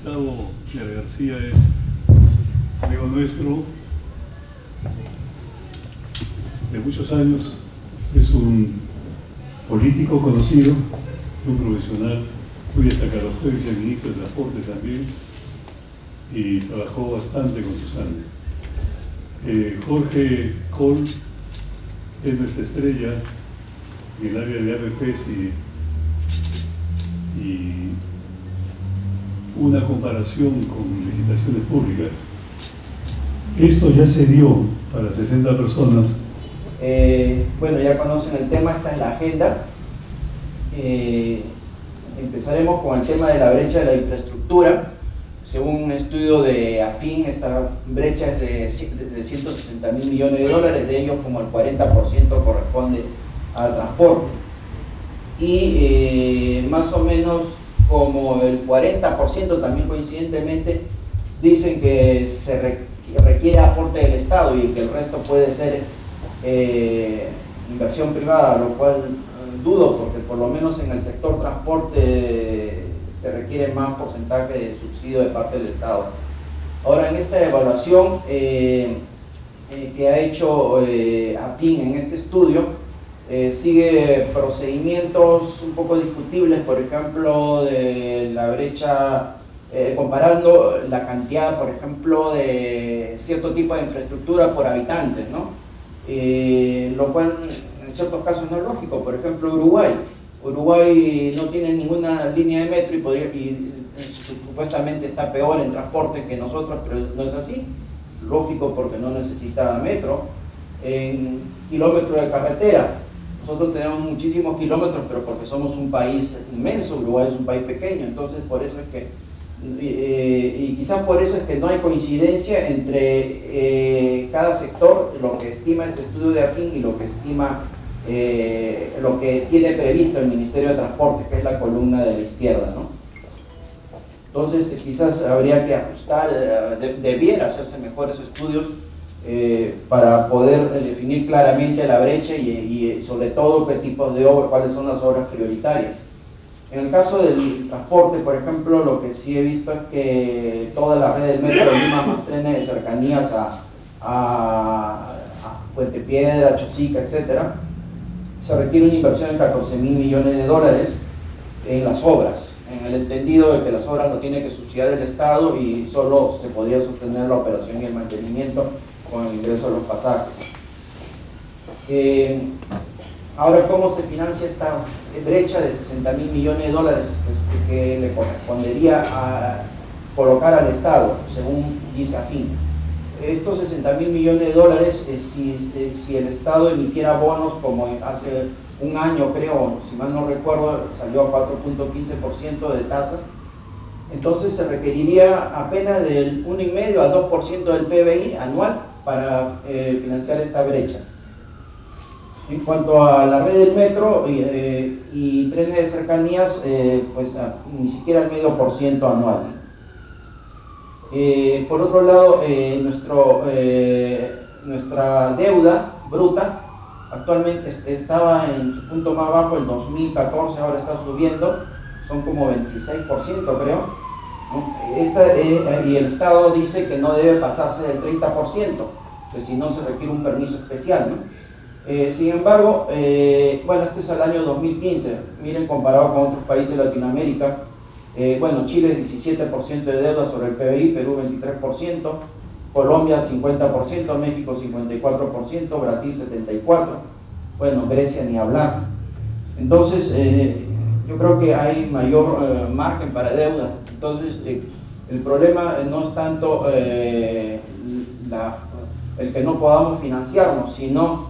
Gustavo García es amigo nuestro de muchos años, es un político conocido, un profesional muy destacado, fue viceministro de Transporte también y trabajó bastante con Susana. Jorge Col es nuestra estrella en el área de APPs y una comparación con licitaciones públicas. Esto ya se dio para 60 personas. Bueno, ya conocen el tema, está en la agenda. Empezaremos con el tema de la brecha de la infraestructura. Según un estudio de AFIN, esta brecha es de 160.000 millones de dólares, de ellos como el 40% corresponde al transporte. Y más o menos como el 40% también coincidentemente dicen que se requiere aporte del Estado y que el resto puede ser inversión privada, lo cual dudo, porque por lo menos en el sector transporte se requiere más porcentaje de subsidio de parte del Estado. Ahora, en esta evaluación que ha hecho AFIN en este estudio, sigue procedimientos un poco discutibles, por ejemplo, de la brecha, comparando la cantidad, por ejemplo, de cierto tipo de infraestructura por habitantes, ¿no? Lo cual en ciertos casos no es lógico. Por ejemplo, Uruguay no tiene ninguna línea de metro y supuestamente está peor en transporte que nosotros, pero no es así. Lógico, porque no necesita metro. En kilómetros de carretera, nosotros tenemos muchísimos kilómetros, pero porque somos un país inmenso, Uruguay es un país pequeño, entonces por eso es que, y quizás por eso es que no hay coincidencia entre cada sector, lo que estima este estudio de AFIN y lo que estima, lo que tiene previsto el Ministerio de Transporte, que es la columna de la izquierda, ¿no? Entonces quizás habría que ajustar, debiera hacerse mejores estudios para poder definir claramente la brecha y sobre todo qué tipos de obras, cuáles son las obras prioritarias. En el caso del transporte, por ejemplo, lo que sí he visto es que toda la red del Metro de Lima, más trenes de cercanías a Puente Piedra, Chosica, etcétera, se requiere una inversión de 14.000 millones de dólares en las obras, en el entendido de que las obras no tiene que subsidiar el Estado y solo se podría sostener la operación y el mantenimiento con el ingreso de los pasajes. Ahora, ¿cómo se financia esta brecha de 60.000 millones de dólares que le correspondería a colocar al Estado, según dice AFIN? Estos 60.000 millones de dólares, si el Estado emitiera bonos como hace un año, creo, si mal no recuerdo, salió a 4.15% de tasa, entonces se requeriría apenas del 1,5 al 2% del PBI anual para financiar esta brecha. En cuanto a la red del metro y trenes de cercanías, pues ni siquiera el 0,5% anual. Por otro lado, nuestra deuda bruta actualmente estaba en su punto más bajo en 2014, ahora está subiendo, son como 26%, creo, ¿no? Y el Estado dice que no debe pasarse del 30%, que si no se requiere un permiso especial, ¿no? Sin embargo, bueno, este es el año 2015, miren, comparado con otros países de Latinoamérica, bueno, Chile 17% de deuda sobre el PBI, Perú 23%, Colombia 50%, México 54%, Brasil 74%, bueno, Grecia ni hablar. Entonces, yo creo que hay mayor margen para deuda. Entonces, el problema no es tanto el que no podamos financiarnos, sino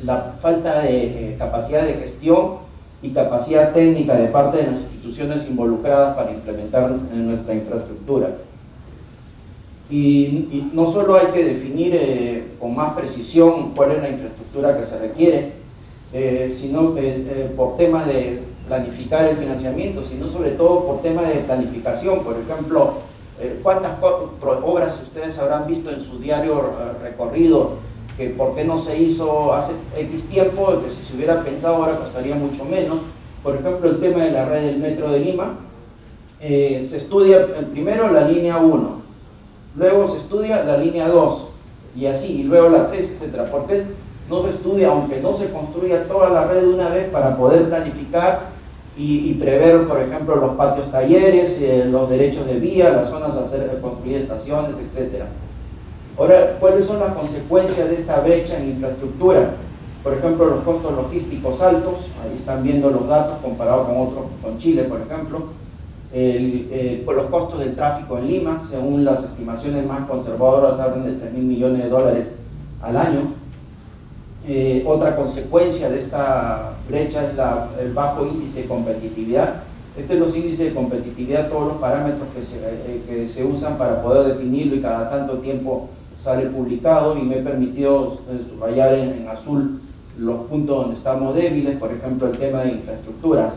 la falta de capacidad de gestión y capacidad técnica de parte de las instituciones involucradas para implementar en nuestra infraestructura. Y no solo hay que definir con más precisión cuál es la infraestructura que se requiere, sino por tema de planificar el financiamiento, sino sobre todo por tema de planificación. Por ejemplo, ¿cuántas obras ustedes habrán visto en su diario recorrido? Que por qué no se hizo hace X tiempo, que si se hubiera pensado ahora costaría mucho menos. Por ejemplo, el tema de la red del Metro de Lima, se estudia primero la línea 1, luego se estudia la línea 2, y así, y luego la 3, etc. ¿Por qué no se estudia, aunque no se construya toda la red de una vez, para poder planificar y prever, por ejemplo, los patios talleres, los derechos de vía, las zonas a construir estaciones, etc.? Ahora, ¿cuáles son las consecuencias de esta brecha en infraestructura? Por ejemplo, los costos logísticos altos, ahí están viendo los datos comparado con Chile, por ejemplo. Por los costos del tráfico en Lima, según las estimaciones más conservadoras, hablan de 3.000 millones de dólares al año. Otra consecuencia de esta brecha es el bajo índice de competitividad. Estos son los índices de competitividad, todos los parámetros que se usan para poder definirlo, y cada tanto tiempo sale publicado, y me he permitido subrayar en azul los puntos donde estamos débiles. Por ejemplo, el tema de infraestructura es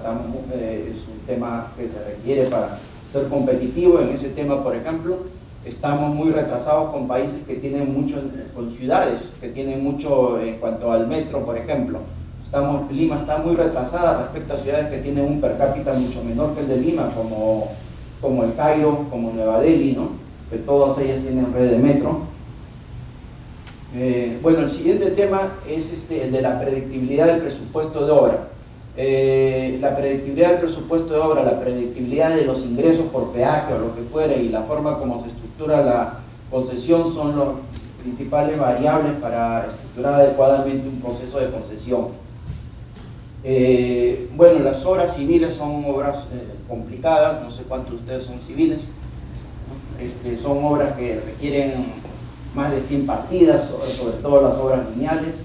un tema que se requiere para ser competitivo. En ese tema, por ejemplo, estamos muy retrasados con países que tienen mucho, con ciudades que tienen mucho en cuanto al metro, por ejemplo. Lima está muy retrasada respecto a ciudades que tienen un per cápita mucho menor que el de Lima, como el Cairo, como Nueva Delhi, ¿no? Que todas ellas tienen red de metro. Bueno, el siguiente tema es el de la predictibilidad del presupuesto de obra. La predictibilidad del presupuesto de obra, la predictibilidad de los ingresos por peaje o lo que fuera, y la forma como se estructura la concesión son las principales variables para estructurar adecuadamente un proceso de concesión. Bueno, las obras civiles son obras complicadas, no sé cuántos de ustedes son civiles, ¿no? Son obras que requieren más de 100 partidas, sobre todo las obras lineales.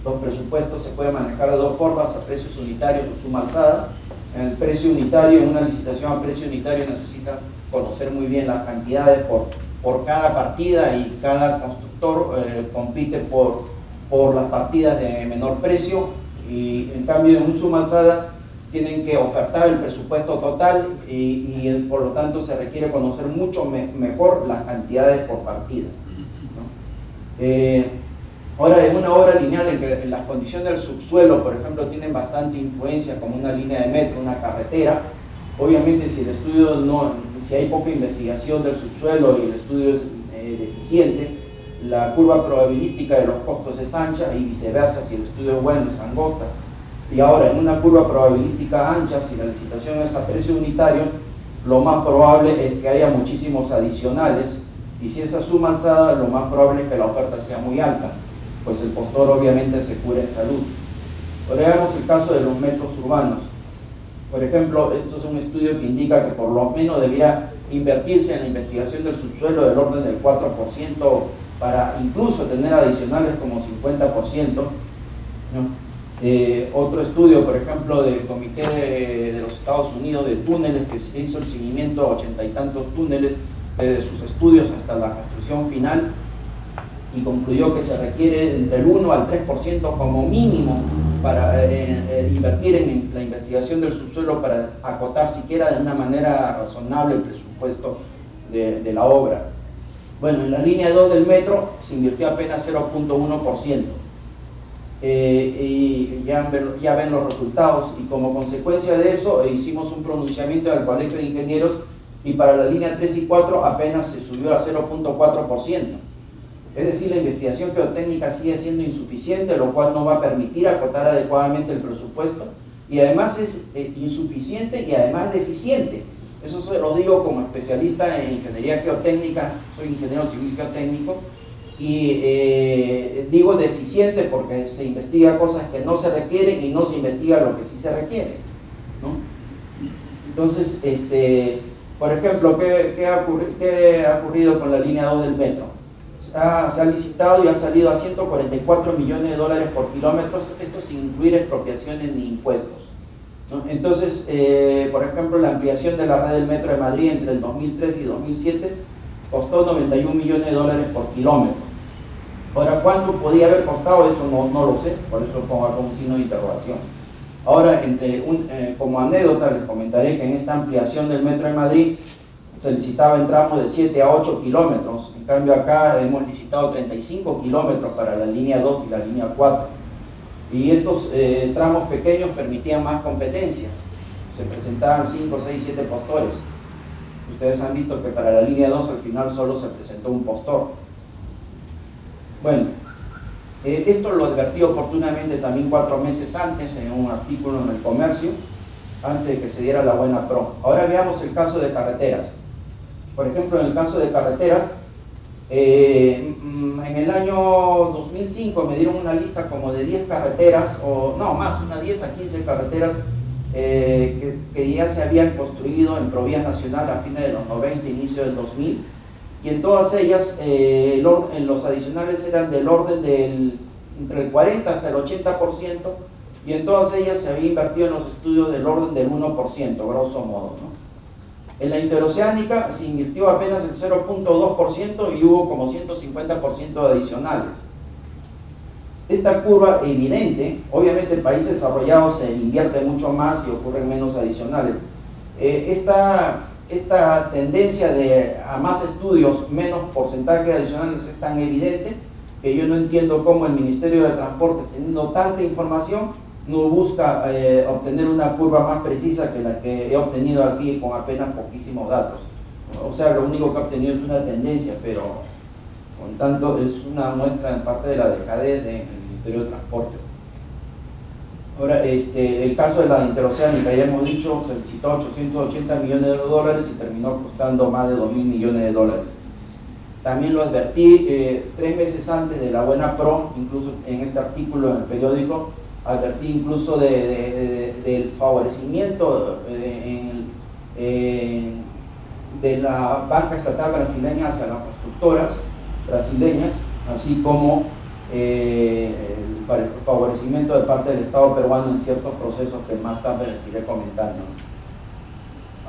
Los presupuestos se pueden manejar de dos formas: a precios unitarios o suma alzada. En el precio unitario, en una licitación a precio unitario, necesita conocer muy bien las cantidades por cada partida, y cada constructor compite por las partidas de menor precio, y en cambio en un suma alzada tienen que ofertar el presupuesto total, y por lo tanto se requiere conocer mucho mejor las cantidades por partida, ¿no? Ahora, en una obra lineal en que las condiciones del subsuelo, por ejemplo, tienen bastante influencia, como una línea de metro, una carretera, obviamente si hay poca investigación del subsuelo y el estudio es deficiente, la curva probabilística de los costos es ancha, y viceversa, si el estudio es bueno, es angosta. Y ahora, en una curva probabilística ancha, si la licitación es a precio unitario, lo más probable es que haya muchísimos adicionales, y si esa suma alzada, lo más probable es que la oferta sea muy alta, pues el postor obviamente se cura en salud. Ahora veamos el caso de los metros urbanos. Por ejemplo, esto es un estudio que indica que por lo menos debería invertirse en la investigación del subsuelo del orden del 4%, para incluso tener adicionales como 50%, ¿no? Otro estudio, por ejemplo, del Comité de los Estados Unidos de túneles, que se hizo el seguimiento a 80 y tantos túneles, desde sus estudios hasta la construcción final, y concluyó que se requiere entre el 1 al 3% como mínimo para invertir en la investigación del subsuelo, para acotar siquiera de una manera razonable el presupuesto de la obra. Bueno, en la línea 2 del metro se invirtió apenas 0.1%. Y ya ven los resultados, y como consecuencia de eso hicimos un pronunciamiento del Colegio de Ingenieros, y para la línea 3 y 4 apenas se subió a 0.4%. Es decir, la investigación geotécnica sigue siendo insuficiente, lo cual no va a permitir acotar adecuadamente el presupuesto, y además es insuficiente y además deficiente. Eso se lo digo como especialista en ingeniería geotécnica, soy ingeniero civil geotécnico, y digo deficiente porque se investiga cosas que no se requieren y no se investiga lo que sí se requiere, ¿no? Entonces, por ejemplo, ¿qué ha ocurrido con la línea 2 del metro? Se ha licitado y ha salido a 144 millones de dólares por kilómetro, esto sin incluir expropiaciones ni impuestos, ¿no? Entonces, por ejemplo, la ampliación de la red del metro de Madrid entre el 2003 y 2007 costó 91 millones de dólares por kilómetro. Ahora, ¿cuánto podía haber costado? Eso no lo sé, por eso pongo acá un signo de interrogación. Ahora, como anécdota, les comentaré que en esta ampliación del metro de Madrid se licitaba en tramos de 7 a 8 kilómetros, en cambio acá hemos licitado 35 kilómetros para la línea 2 y la línea 4. Y estos tramos pequeños permitían más competencia. se presentaban 5, 6, 7 postores. Ustedes han visto que para la línea 2 al final solo se presentó un postor. Bueno, esto lo advertí oportunamente también 4 meses antes en un artículo en El Comercio, antes de que se diera la buena pro. Ahora veamos el caso de carreteras. Por ejemplo, en el caso de carreteras, en el año 2005 me dieron una lista como de 10 carreteras, o no más, unas 10 a 15 carreteras que ya se habían construido en Provías Nacional a fines de los 90, inicio del 2000, y en todas ellas los adicionales eran del orden entre el 40 hasta el 80%, y en todas ellas se había invertido en los estudios del orden del 1%, grosso modo, ¿no? En la interoceánica se invirtió apenas el 0.2% y hubo como 150% adicionales. Esta curva evidente, obviamente en países desarrollados se invierte mucho más y ocurren menos adicionales. Esta tendencia a más estudios, menos porcentaje adicionales es tan evidente que yo no entiendo cómo el Ministerio de Transporte, teniendo tanta información, no busca obtener una curva más precisa que la que he obtenido aquí con apenas poquísimos datos. O sea, lo único que he obtenido es una tendencia, pero con tanto es una muestra en parte de la dejadez del Ministerio de Transportes. Ahora, el caso de la interoceánica, ya hemos dicho, se licitó 880 millones de dólares y terminó costando más de 2.000 millones de dólares. También lo advertí 3 meses antes de la buena pro, incluso en este artículo en el periódico, advertí incluso del favorecimiento de la banca estatal brasileña hacia las constructoras brasileñas, así como el favorecimiento de parte del Estado peruano en ciertos procesos que más tarde les iré comentando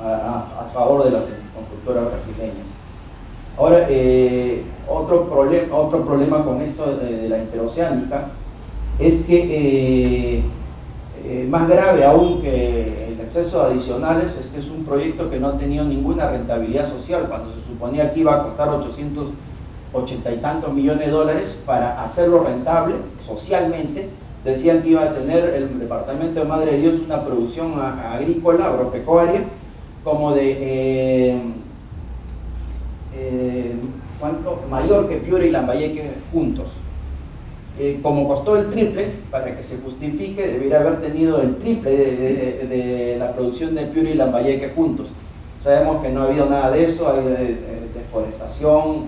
a favor de las constructoras brasileñas. Ahora, otro problema con esto de la interoceánica es que más grave aún que el exceso de adicionales es que es un proyecto que no ha tenido ninguna rentabilidad social, cuando se suponía que iba a costar 880 y tantos millones de dólares. Para hacerlo rentable socialmente, decían que iba a tener el departamento de Madre de Dios una producción agrícola, agropecuaria, como de ¿cuánto? Mayor que Piura y Lambayeque juntos. Como costó el triple, para que se justifique, debería haber tenido el triple de la producción de Piura y Lambayeque juntos. Sabemos que no ha habido nada de eso, hay deforestación,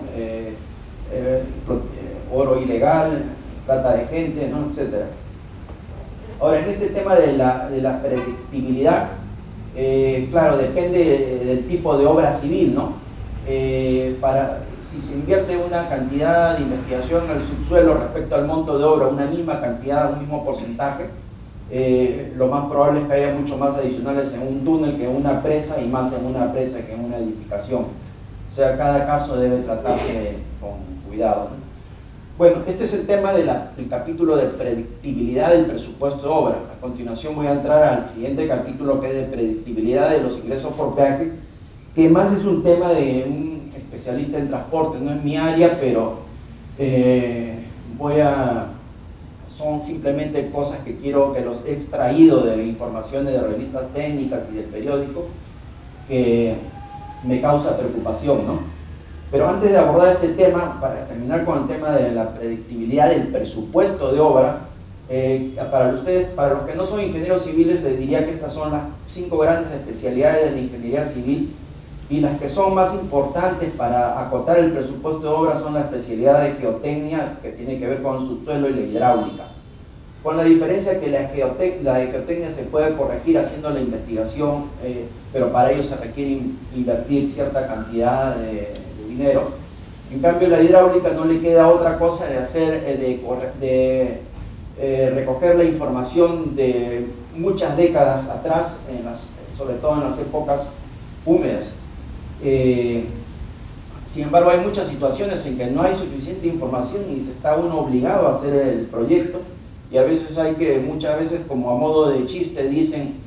oro ilegal, trata de gente, ¿no? Etcétera. Ahora, en este tema de la predictibilidad, claro, depende del tipo de obra civil, ¿no? Si se invierte una cantidad de investigación al subsuelo respecto al monto de obra, una misma cantidad, un mismo porcentaje, lo más probable es que haya mucho más adicionales en un túnel que en una presa y más en una presa que en una edificación. O sea, cada caso debe tratarse con cuidado, ¿no? Bueno, este es el tema del capítulo de predictibilidad del presupuesto de obra. A continuación voy a entrar al siguiente capítulo, que es de predictibilidad de los ingresos por peaje, que más es un tema de un especialista en transporte, no es mi área, pero son simplemente cosas que quiero, que los he extraído de informaciones de revistas técnicas y del periódico, que me causa preocupación, ¿no? Pero antes de abordar este tema, para terminar con el tema de la predictibilidad del presupuesto de obra, para ustedes, para los que no son ingenieros civiles, les diría que estas son las 5 grandes especialidades de la ingeniería civil, y las que son más importantes para acotar el presupuesto de obra son la especialidad de geotecnia, que tiene que ver con el subsuelo, y la hidráulica, con la diferencia que la de geotecnia se puede corregir haciendo la investigación, pero para ello se requiere invertir cierta cantidad de dinero. En cambio, la hidráulica no le queda otra cosa de hacer, recoger la información de muchas décadas atrás, sobre todo en las épocas húmedas. Sin embargo, hay muchas situaciones en que no hay suficiente información y se está uno obligado a hacer el proyecto, y a veces muchas veces, como a modo de chiste, dicen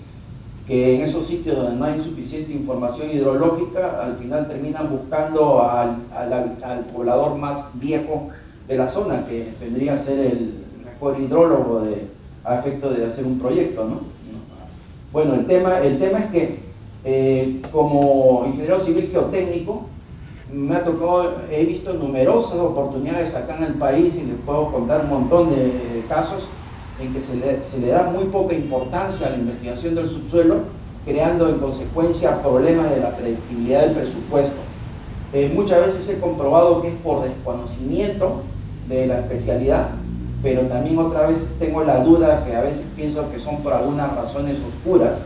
que en esos sitios donde no hay suficiente información hidrológica, al final terminan buscando al poblador más viejo de la zona, que vendría a ser el mejor hidrólogo a efecto de hacer un proyecto, ¿no? Bueno, el tema es que como ingeniero civil geotécnico, me ha tocado, he visto numerosas oportunidades acá en el país y les puedo contar un montón de casos en que se le da muy poca importancia a la investigación del subsuelo, creando en consecuencia problemas de la predictibilidad del presupuesto. Muchas veces he comprobado que es por desconocimiento de la especialidad, pero también otra vez tengo la duda que a veces pienso que son por algunas razones oscuras,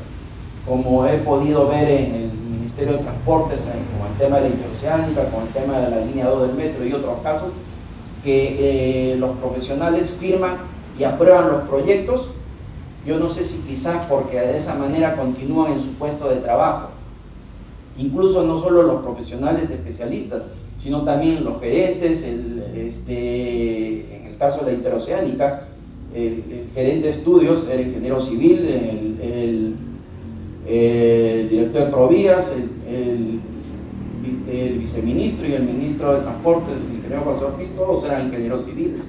como he podido ver en el Ministerio de Transportes, con el tema de la interoceánica, con el tema de la línea 2 del metro y otros casos, que los profesionales firman y aprueban los proyectos. Yo no sé si quizás porque de esa manera continúan en su puesto de trabajo. Incluso no solo los profesionales especialistas, sino también los gerentes, en el caso de la interoceánica, el gerente de estudios, el ingeniero civil, el director de Provías, el viceministro y el ministro de Transportes, el ingeniero José Ortiz, todos eran ingenieros civiles.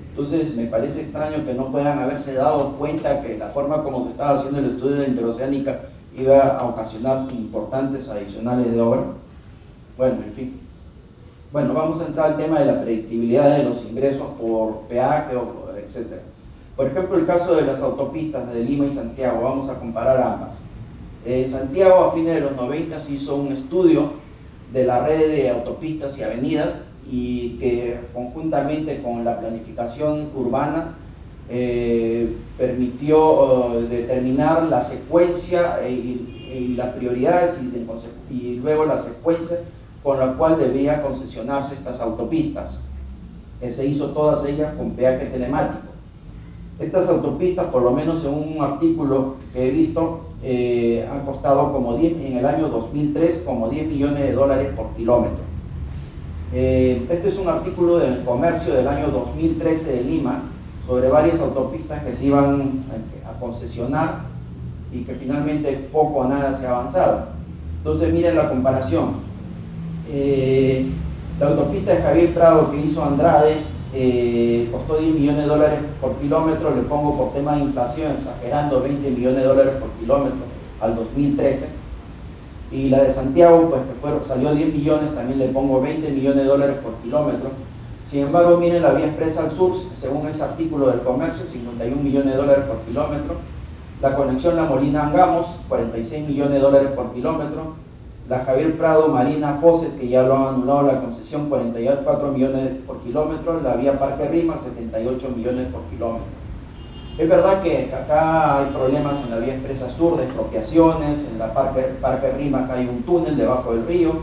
Entonces me parece extraño que no puedan haberse dado cuenta que la forma como se estaba haciendo el estudio de la interoceánica iba a ocasionar importantes adicionales de obra. Bueno, en fin. Bueno, vamos a entrar al tema de la predictibilidad de los ingresos por peaje, etc. Por ejemplo, el caso de las autopistas de Lima y Santiago, vamos a comparar ambas. Santiago, a fines de los 90, se hizo un estudio de la red de autopistas y avenidas y que conjuntamente con la planificación urbana permitió determinar la secuencia y las prioridades y luego la secuencia con la cual debía concesionarse estas autopistas. Se hizo todas ellas con peaje telemático. Estas autopistas, por lo menos en un artículo que he visto, han costado en el año 2003 como $10 millones por kilómetro. Este es un artículo del Comercio del año 2013 de Lima sobre varias autopistas que se iban a concesionar y que finalmente poco o nada se ha avanzado. Entonces miren la comparación. La autopista de Javier Prado que hizo Andrade costó $10 millones por kilómetro, le pongo por tema de inflación, exagerando, $20 millones por kilómetro al 2013. Y la de Santiago, pues que salió 10 millones, también le pongo $20 millones por kilómetro. Sin embargo, miren la vía expresa al sur, según ese artículo del Comercio, 51 millones por kilómetro. La conexión La Molina-Angamos, 46 millones por kilómetro. La Javier Prado Marina Fawcett, que ya lo han anulado la concesión, 44 millones por kilómetro. La vía Parque Rima, 78 millones por kilómetro. Es verdad que acá hay problemas en la vía expresa sur de expropiaciones, en la Parque Rima acá hay un túnel debajo del río,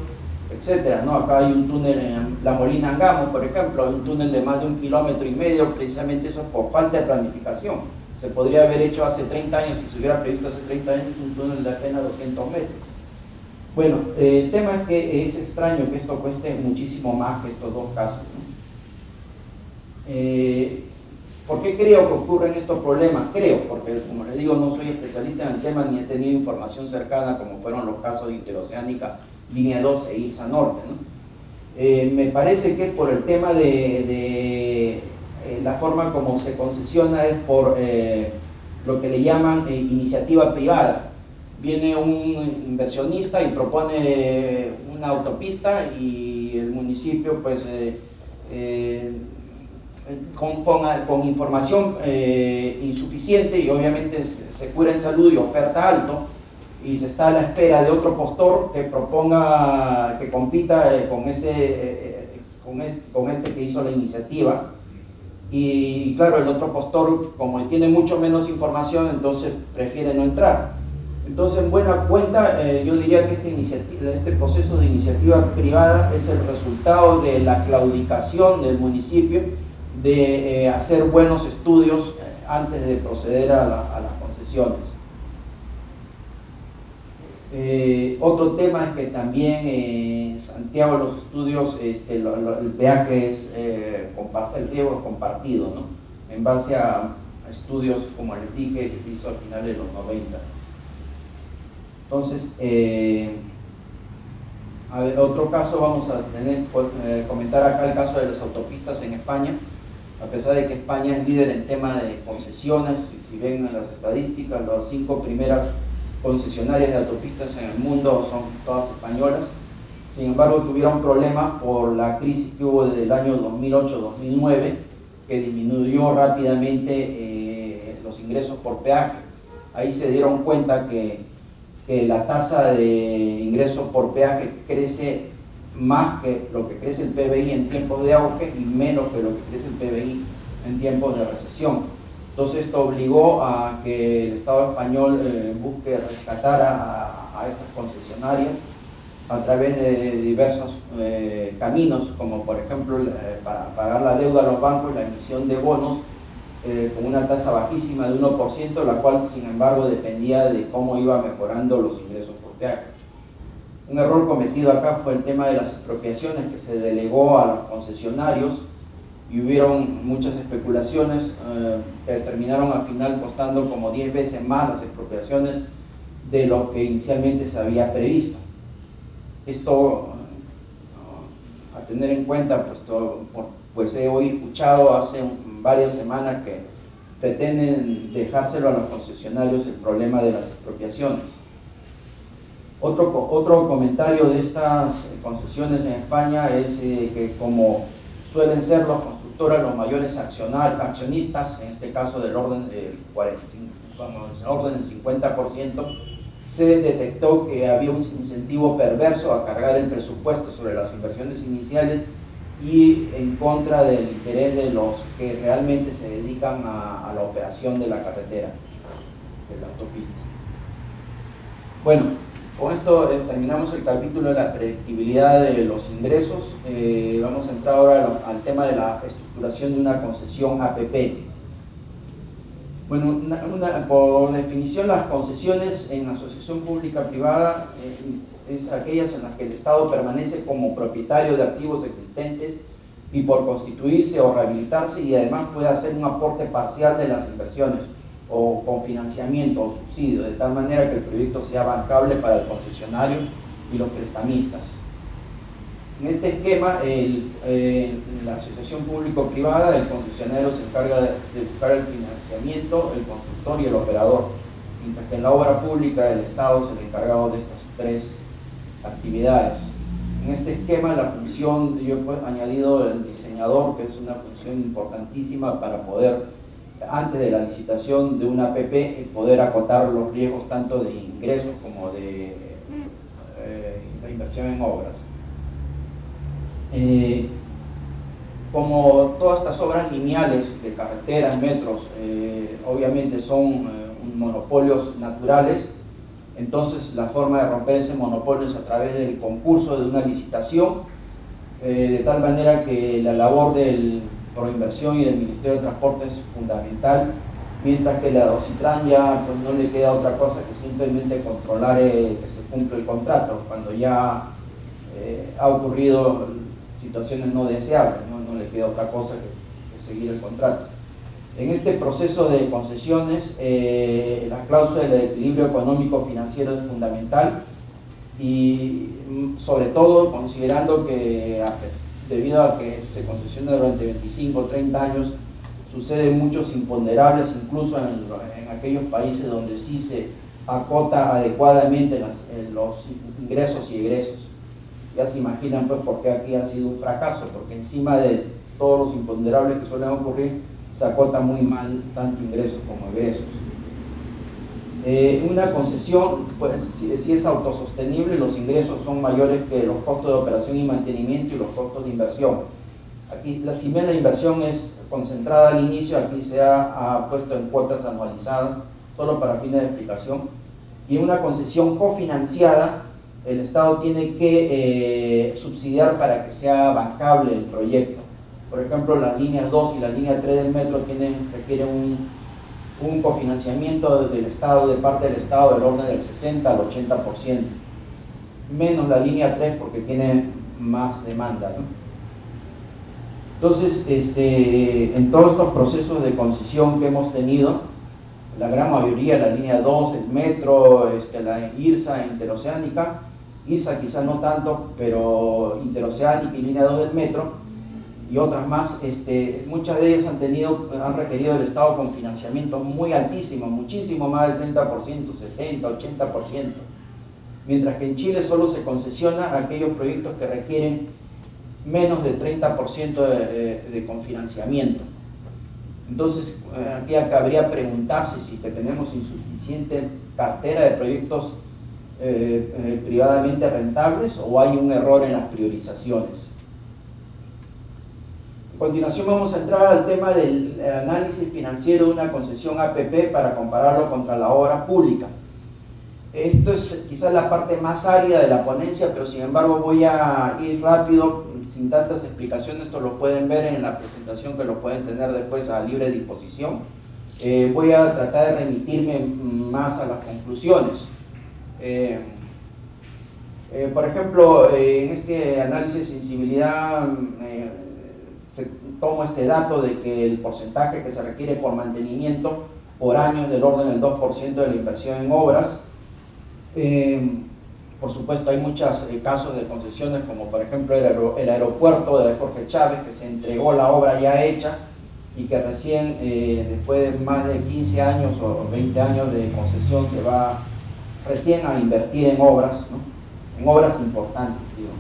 etcétera, ¿no? Acá hay un túnel en La Molina Angamos, por ejemplo, hay un túnel de más de 1,5 kilómetros, precisamente eso por falta de planificación. Se podría haber hecho hace 30 años, si se hubiera previsto hace 30 años, un túnel de apenas 200 metros. Bueno, el tema es que es extraño que esto cueste muchísimo más que estos dos casos, ¿no? ¿Por qué creo que ocurren estos problemas? Creo, porque como les digo, no soy especialista en el tema ni he tenido información cercana como fueron los casos de Interoceánica, Línea 2 e IRSA Norte, ¿no? Me parece que por el tema de la forma como se concesiona es por lo que le llaman iniciativa privada. Viene un inversionista y propone una autopista y el municipio pues con información insuficiente y obviamente se cura en salud y oferta alto y se está a la espera de otro postor que proponga, que compita con este que hizo la iniciativa y claro, el otro postor como tiene mucho menos información entonces prefiere no entrar. Entonces, en buena cuenta, yo diría que este proceso de iniciativa privada es el resultado de la claudicación del municipio de hacer buenos estudios antes de proceder a las concesiones. Otro tema es que también en Santiago los estudios, el peaje es el riesgo es compartido, ¿no? En base a estudios, como les dije, que se hizo al final de los 90. Entonces, a ver, otro caso vamos a comentar acá el caso de las autopistas en España. A pesar de que España es líder en tema de concesiones, y si ven en las estadísticas, las 5 primeras concesionarias de autopistas en el mundo son todas españolas. Sin embargo, tuvieron problemas por la crisis que hubo desde el año 2008-2009, que disminuyó rápidamente los ingresos por peaje. Ahí se dieron cuenta que la tasa de ingresos por peaje crece más que lo que crece el PBI en tiempos de auge y menos que lo que crece el PBI en tiempos de recesión. Entonces esto obligó a que el Estado español busque rescatar a estas concesionarias a través de diversos caminos, como por ejemplo para pagar la deuda a los bancos, la emisión de bonos con una tasa bajísima de 1%, la cual sin embargo dependía de cómo iba mejorando los ingresos por peaje. Un error cometido acá fue el tema de las expropiaciones, que se delegó a los concesionarios y hubieron muchas especulaciones que terminaron al final costando como 10 veces más las expropiaciones de lo que inicialmente se había previsto. Esto a tener en cuenta, pues he hoy escuchado hace varias semanas que pretenden dejárselo a los concesionarios el problema de las expropiaciones. Otro comentario de estas concesiones en España es que como suelen ser los constructoras los mayores accionistas, en este caso del orden del 50%, se detectó que había un incentivo perverso a cargar el presupuesto sobre las inversiones iniciales y en contra del interés de los que realmente se dedican a la operación de la carretera, de la autopista. Bueno, con esto terminamos el capítulo de la predictibilidad de los ingresos. Vamos a entrar ahora al tema de la estructuración de una concesión APP. Bueno, por definición, las concesiones en asociación pública-privada es aquellas en las que el Estado permanece como propietario de activos existentes y por constituirse o rehabilitarse, y además puede hacer un aporte parcial de las inversiones o con financiamiento o subsidio, de tal manera que el proyecto sea bancable para el concesionario y los prestamistas. En este esquema, la asociación público-privada, el concesionario se encarga de buscar el financiamiento, el constructor y el operador, mientras que en la obra pública el Estado es el encargado de estas tres actividades. En este esquema, la función, yo he añadido el diseñador, que es una función importantísima para poder, antes de la licitación de una APP, poder acotar los riesgos tanto de ingresos como de la inversión en obras. Como todas estas obras lineales de carreteras, metros, obviamente son monopolios naturales, entonces la forma de romper ese monopolio es a través del concurso de una licitación, de tal manera que la labor del Proinversión y del Ministerio de Transporte es fundamental, mientras que la OCITRAN ya pues, no le queda otra cosa que simplemente controlar que se cumpla el contrato, cuando ya ha ocurrido situaciones no deseables, no le queda otra cosa que seguir el contrato. En este proceso de concesiones, la cláusula del equilibrio económico-financiero es fundamental, y sobre todo considerando que debido a que se concesiona durante 25 o 30 años, suceden muchos imponderables, incluso en aquellos países donde sí se acota adecuadamente los ingresos y egresos. Ya se imaginan pues por qué aquí ha sido un fracaso, porque encima de todos los imponderables que suelen ocurrir, se acota muy mal tanto ingresos como egresos. Una concesión, pues, si es autosostenible, los ingresos son mayores que los costos de operación y mantenimiento y los costos de inversión. Aquí, si bien la inversión es concentrada al inicio, aquí se ha puesto en cuotas anualizadas, solo para fines de explicación. Y en una concesión cofinanciada, el Estado tiene que subsidiar para que sea bancable el proyecto. Por ejemplo, las líneas 2 y la línea 3 del metro requieren un cofinanciamiento del Estado, de parte del Estado, del orden del 60 al 80%, menos la línea 3 porque tiene más demanda, ¿no? Entonces, en todos estos procesos de concesión que hemos tenido, la gran mayoría, la línea 2, el metro, la IRSA interoceánica, IRSA quizás no tanto, pero interoceánica y línea 2 del metro, y otras más, muchas de ellas han requerido del Estado con financiamiento muy altísimo, muchísimo más del 30%, 70, 80%, mientras que en Chile solo se concesiona aquellos proyectos que requieren menos del 30% de confinanciamiento. Entonces, aquí cabría preguntarse si que tenemos insuficiente cartera de proyectos privadamente rentables o hay un error en las priorizaciones. A continuación vamos a entrar al tema del análisis financiero de una concesión APP para compararlo contra la obra pública. Esto es quizás la parte más árida de la ponencia, pero sin embargo voy a ir rápido, sin tantas explicaciones. Esto lo pueden ver en la presentación, que lo pueden tener después a libre disposición. Voy a tratar de remitirme más a las conclusiones. Por ejemplo, en este análisis de sensibilidad tomo este dato de que el porcentaje que se requiere por mantenimiento por año es del orden del 2% de la inversión en obras. Por supuesto hay muchos casos de concesiones, como por ejemplo el aeropuerto de Jorge Chávez, que se entregó la obra ya hecha y que recién, después de más de 15 años o 20 años de concesión, se va recién a invertir en obras, ¿no? En obras importantes, digo.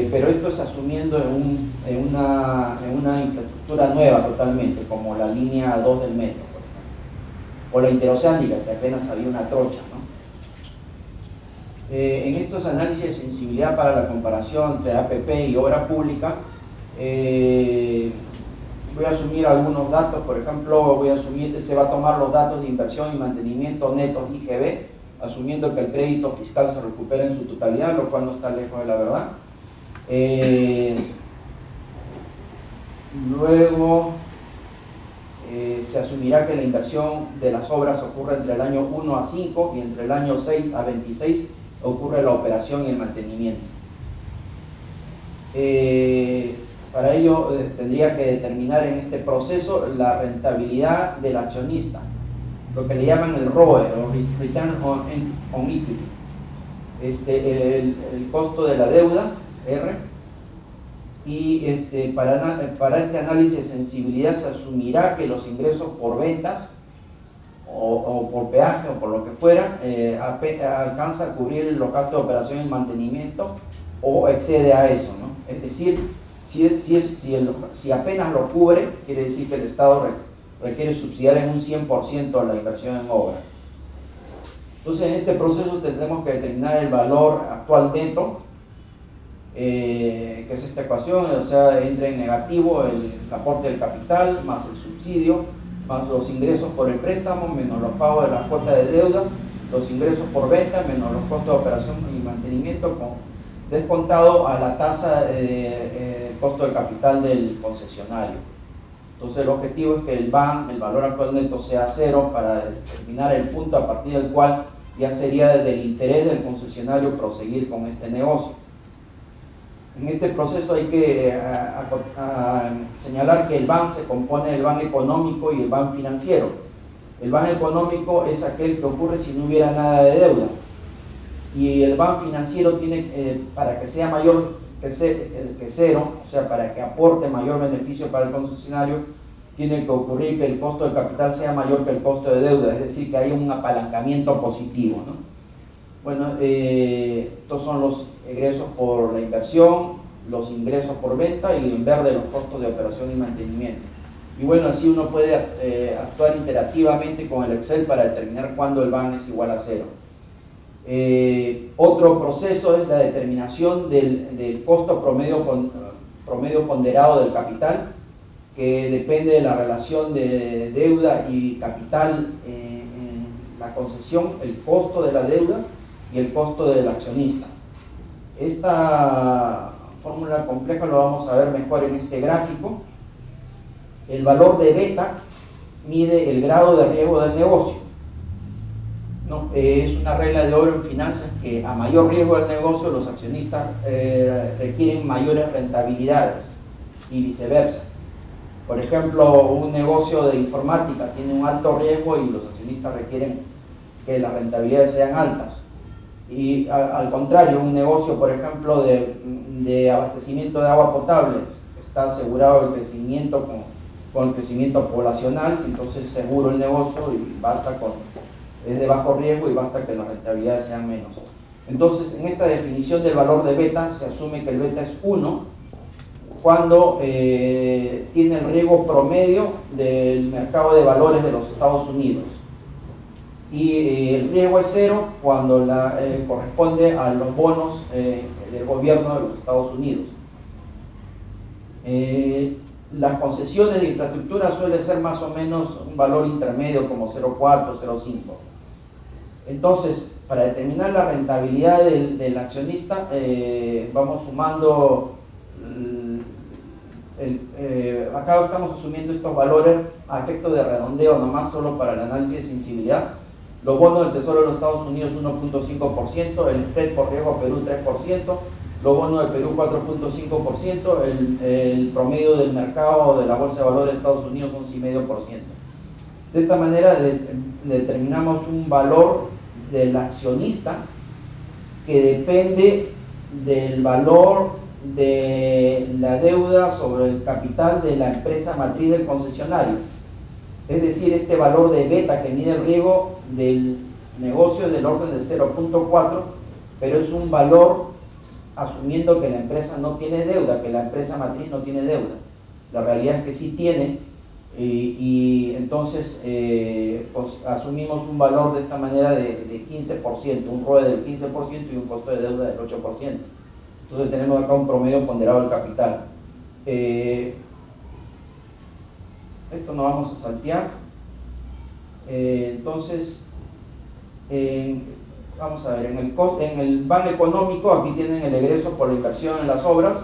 Pero esto es asumiendo en una infraestructura nueva totalmente, como la línea 2 del metro, por ejemplo, o la interoceánica, que apenas había una trocha, ¿no? En estos análisis de sensibilidad para la comparación entre APP y obra pública, voy a asumir algunos datos. Por ejemplo, se va a tomar los datos de inversión y mantenimiento netos IGB, asumiendo que el crédito fiscal se recupera en su totalidad, lo cual no está lejos de la verdad. Luego se asumirá que la inversión de las obras ocurre entre el año 1 a 5 y entre el año 6 a 26 ocurre la operación y el mantenimiento. Para ello tendría que determinar en este proceso la rentabilidad del accionista, lo que le llaman el ROE, o Return on Equity, el costo de la deuda, R, y para este análisis de sensibilidad se asumirá que los ingresos por ventas o por peaje o por lo que fuera alcanza a cubrir los gastos de operación y mantenimiento o excede a eso, ¿no? Es decir, si apenas lo cubre, quiere decir que el Estado requiere subsidiar en un 100% la inversión en obra. Entonces, en este proceso tendremos que determinar el valor actual neto, que es esta ecuación, o sea, entra en negativo el aporte del capital más el subsidio, más los ingresos por el préstamo, menos los pagos de la cuota de deuda, los ingresos por venta, menos los costos de operación y mantenimiento, descontado a la tasa de costo del capital del concesionario. Entonces el objetivo es que el valor actual neto sea cero, para determinar el punto a partir del cual ya sería del interés del concesionario proseguir con este negocio. En este proceso hay que señalar que el BAN se compone del BAN económico y el BAN financiero. El BAN económico es aquel que ocurre si no hubiera nada de deuda, y el BAN financiero tiene, para que sea mayor que cero, o sea, para que aporte mayor beneficio para el concesionario, tiene que ocurrir que el costo del capital sea mayor que el costo de deuda, es decir, que haya un apalancamiento positivo, ¿no? Bueno, estos son los egresos por la inversión, los ingresos por venta y en verde los costos de operación y mantenimiento. Y bueno, así uno puede actuar interactivamente con el Excel para determinar cuándo el BAN es igual a cero. Otro proceso es la determinación del costo promedio ponderado del capital, que depende de la relación de deuda y capital en la concesión, el costo de la deuda y el costo del accionista. Esta fórmula compleja lo vamos a ver mejor en este gráfico. El valor de beta mide el grado de riesgo del negocio, ¿no? Es una regla de oro en finanzas que a mayor riesgo del negocio los accionistas requieren mayores rentabilidades y viceversa. Por ejemplo, un negocio de informática tiene un alto riesgo y los accionistas requieren que las rentabilidades sean altas. Y al contrario, un negocio, por ejemplo, de abastecimiento de agua potable está asegurado el crecimiento con el crecimiento poblacional, entonces seguro el negocio y es de bajo riesgo y basta que las rentabilidades sean menos. Entonces, en esta definición del valor de beta se asume que el beta es 1 cuando tiene el riesgo promedio del mercado de valores de los Estados Unidos. Y el riesgo es 0 cuando corresponde a los bonos del gobierno de los Estados Unidos. Las concesiones de infraestructura suele ser más o menos un valor intermedio como 0,4, 0,5. Entonces, para determinar la rentabilidad del accionista, vamos sumando, acá estamos asumiendo estos valores a efecto de redondeo, nomás solo para el análisis de sensibilidad. Los bonos del Tesoro de los Estados Unidos 1.5%, el spread por riesgo Perú 3%, los bonos de Perú 4.5%, el promedio del mercado de la Bolsa de Valores de Estados Unidos 11,5%. De esta manera determinamos un valor del accionista que depende del valor de la deuda sobre el capital de la empresa matriz del concesionario. Es decir, este valor de beta que mide el riesgo del negocio es del orden de 0.4, pero es un valor asumiendo que la empresa no tiene deuda, que la empresa matriz no tiene deuda. La realidad es que sí tiene, y entonces pues, asumimos un valor de esta manera de 15%, un ROE del 15% y un costo de deuda del 8%. Entonces tenemos acá un promedio ponderado del capital. Esto no vamos a saltear. Entonces, vamos a ver, en el plan económico, aquí tienen el egreso por la inversión en las obras,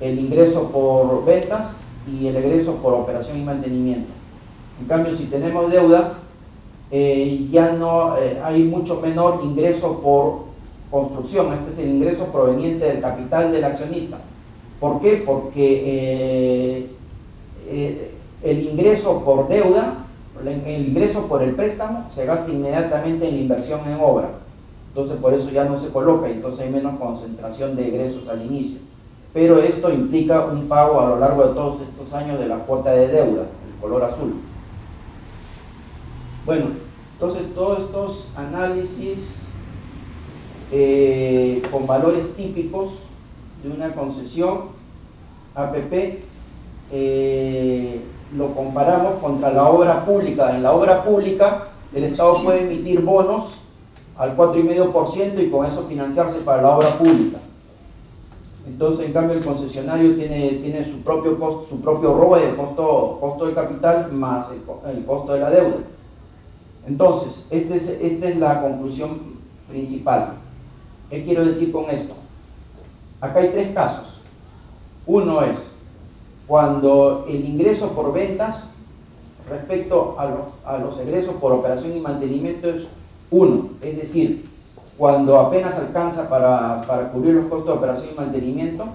el ingreso por ventas y el egreso por operación y mantenimiento. En cambio, si tenemos deuda, ya no hay mucho menor ingreso por construcción. Este es el ingreso proveniente del capital del accionista. ¿Por qué? Porque el ingreso por deuda, el ingreso por el préstamo, se gasta inmediatamente en la inversión en obra. Entonces por eso ya no se coloca y entonces hay menos concentración de egresos al inicio. Pero esto implica un pago a lo largo de todos estos años de la cuota de deuda, el color azul. Bueno, entonces todos estos análisis con valores típicos de una concesión APP lo comparamos contra la obra pública. En la obra pública el Estado puede emitir bonos al 4,5% y con eso financiarse para la obra pública. Entonces, en cambio, el concesionario tiene su propio costo, su propio ROE, costo de capital, más el costo de la deuda. Entonces, esta es la conclusión principal. ¿Qué quiero decir con esto? Acá hay 3 casos. Uno es cuando el ingreso por ventas respecto a los egresos por operación y mantenimiento es 1, es decir, cuando apenas alcanza para cubrir los costos de operación y mantenimiento,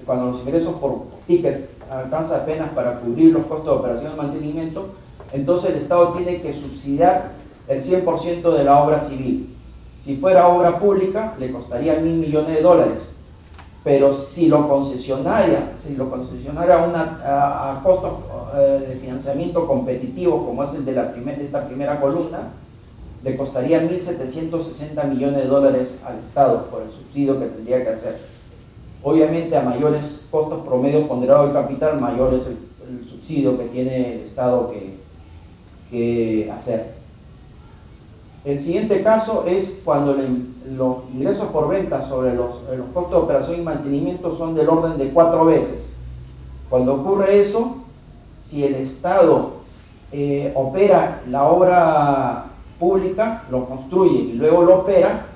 cuando los ingresos por ticket alcanza apenas para cubrir los costos de operación y mantenimiento, entonces el Estado tiene que subsidiar el 100% de la obra civil. Si fuera obra pública, le costaría $1.000 millones, pero si lo concesionara a costos de financiamiento competitivo, como es el de esta primera columna, le costaría $1.760 millones al Estado por el subsidio que tendría que hacer. Obviamente, a mayores costos promedio ponderado del capital, mayor es el subsidio que tiene el Estado que hacer. El siguiente caso es cuando los ingresos por venta sobre los costos de operación y mantenimiento son del orden de 4 veces. Cuando ocurre eso, si el Estado opera la obra pública, lo construye y luego lo opera,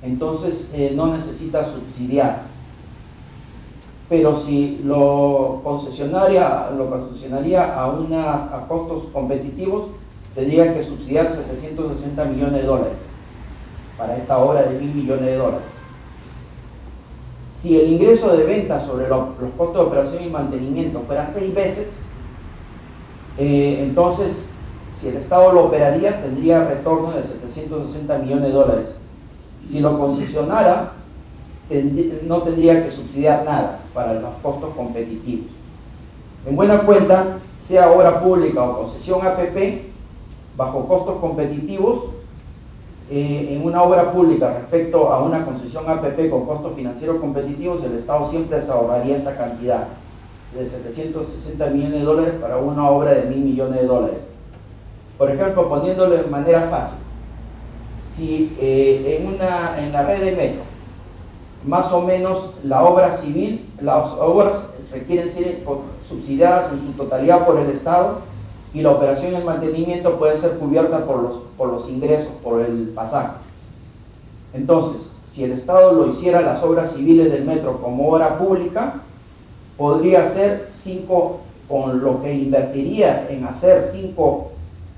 entonces no necesita subsidiar. Pero si lo concesionaría a costos competitivos, tendría que subsidiar $760 millones para esta obra de $1.000 millones. Si el ingreso de venta sobre los costos de operación y mantenimiento fueran 6 veces, entonces si el Estado lo operaría, tendría retorno de $760 millones. Si lo concesionara, no tendría que subsidiar nada para los costos competitivos. En buena cuenta, sea obra pública o concesión APP, bajo costos competitivos, en una obra pública respecto a una concesión APP con costos financieros competitivos, el Estado siempre se ahorraría esta cantidad de 760 millones de dólares para una obra de 1.000 millones de dólares. Por ejemplo, poniéndolo de manera fácil, si en la red de metro, más o menos la obra civil, las obras requieren ser subsidiadas en su totalidad por el Estado, y la operación y el mantenimiento puede ser cubierta por los ingresos, por el pasaje. Entonces, si el Estado lo hiciera las obras civiles del metro como obra pública, podría ser 5, con lo que invertiría en hacer 5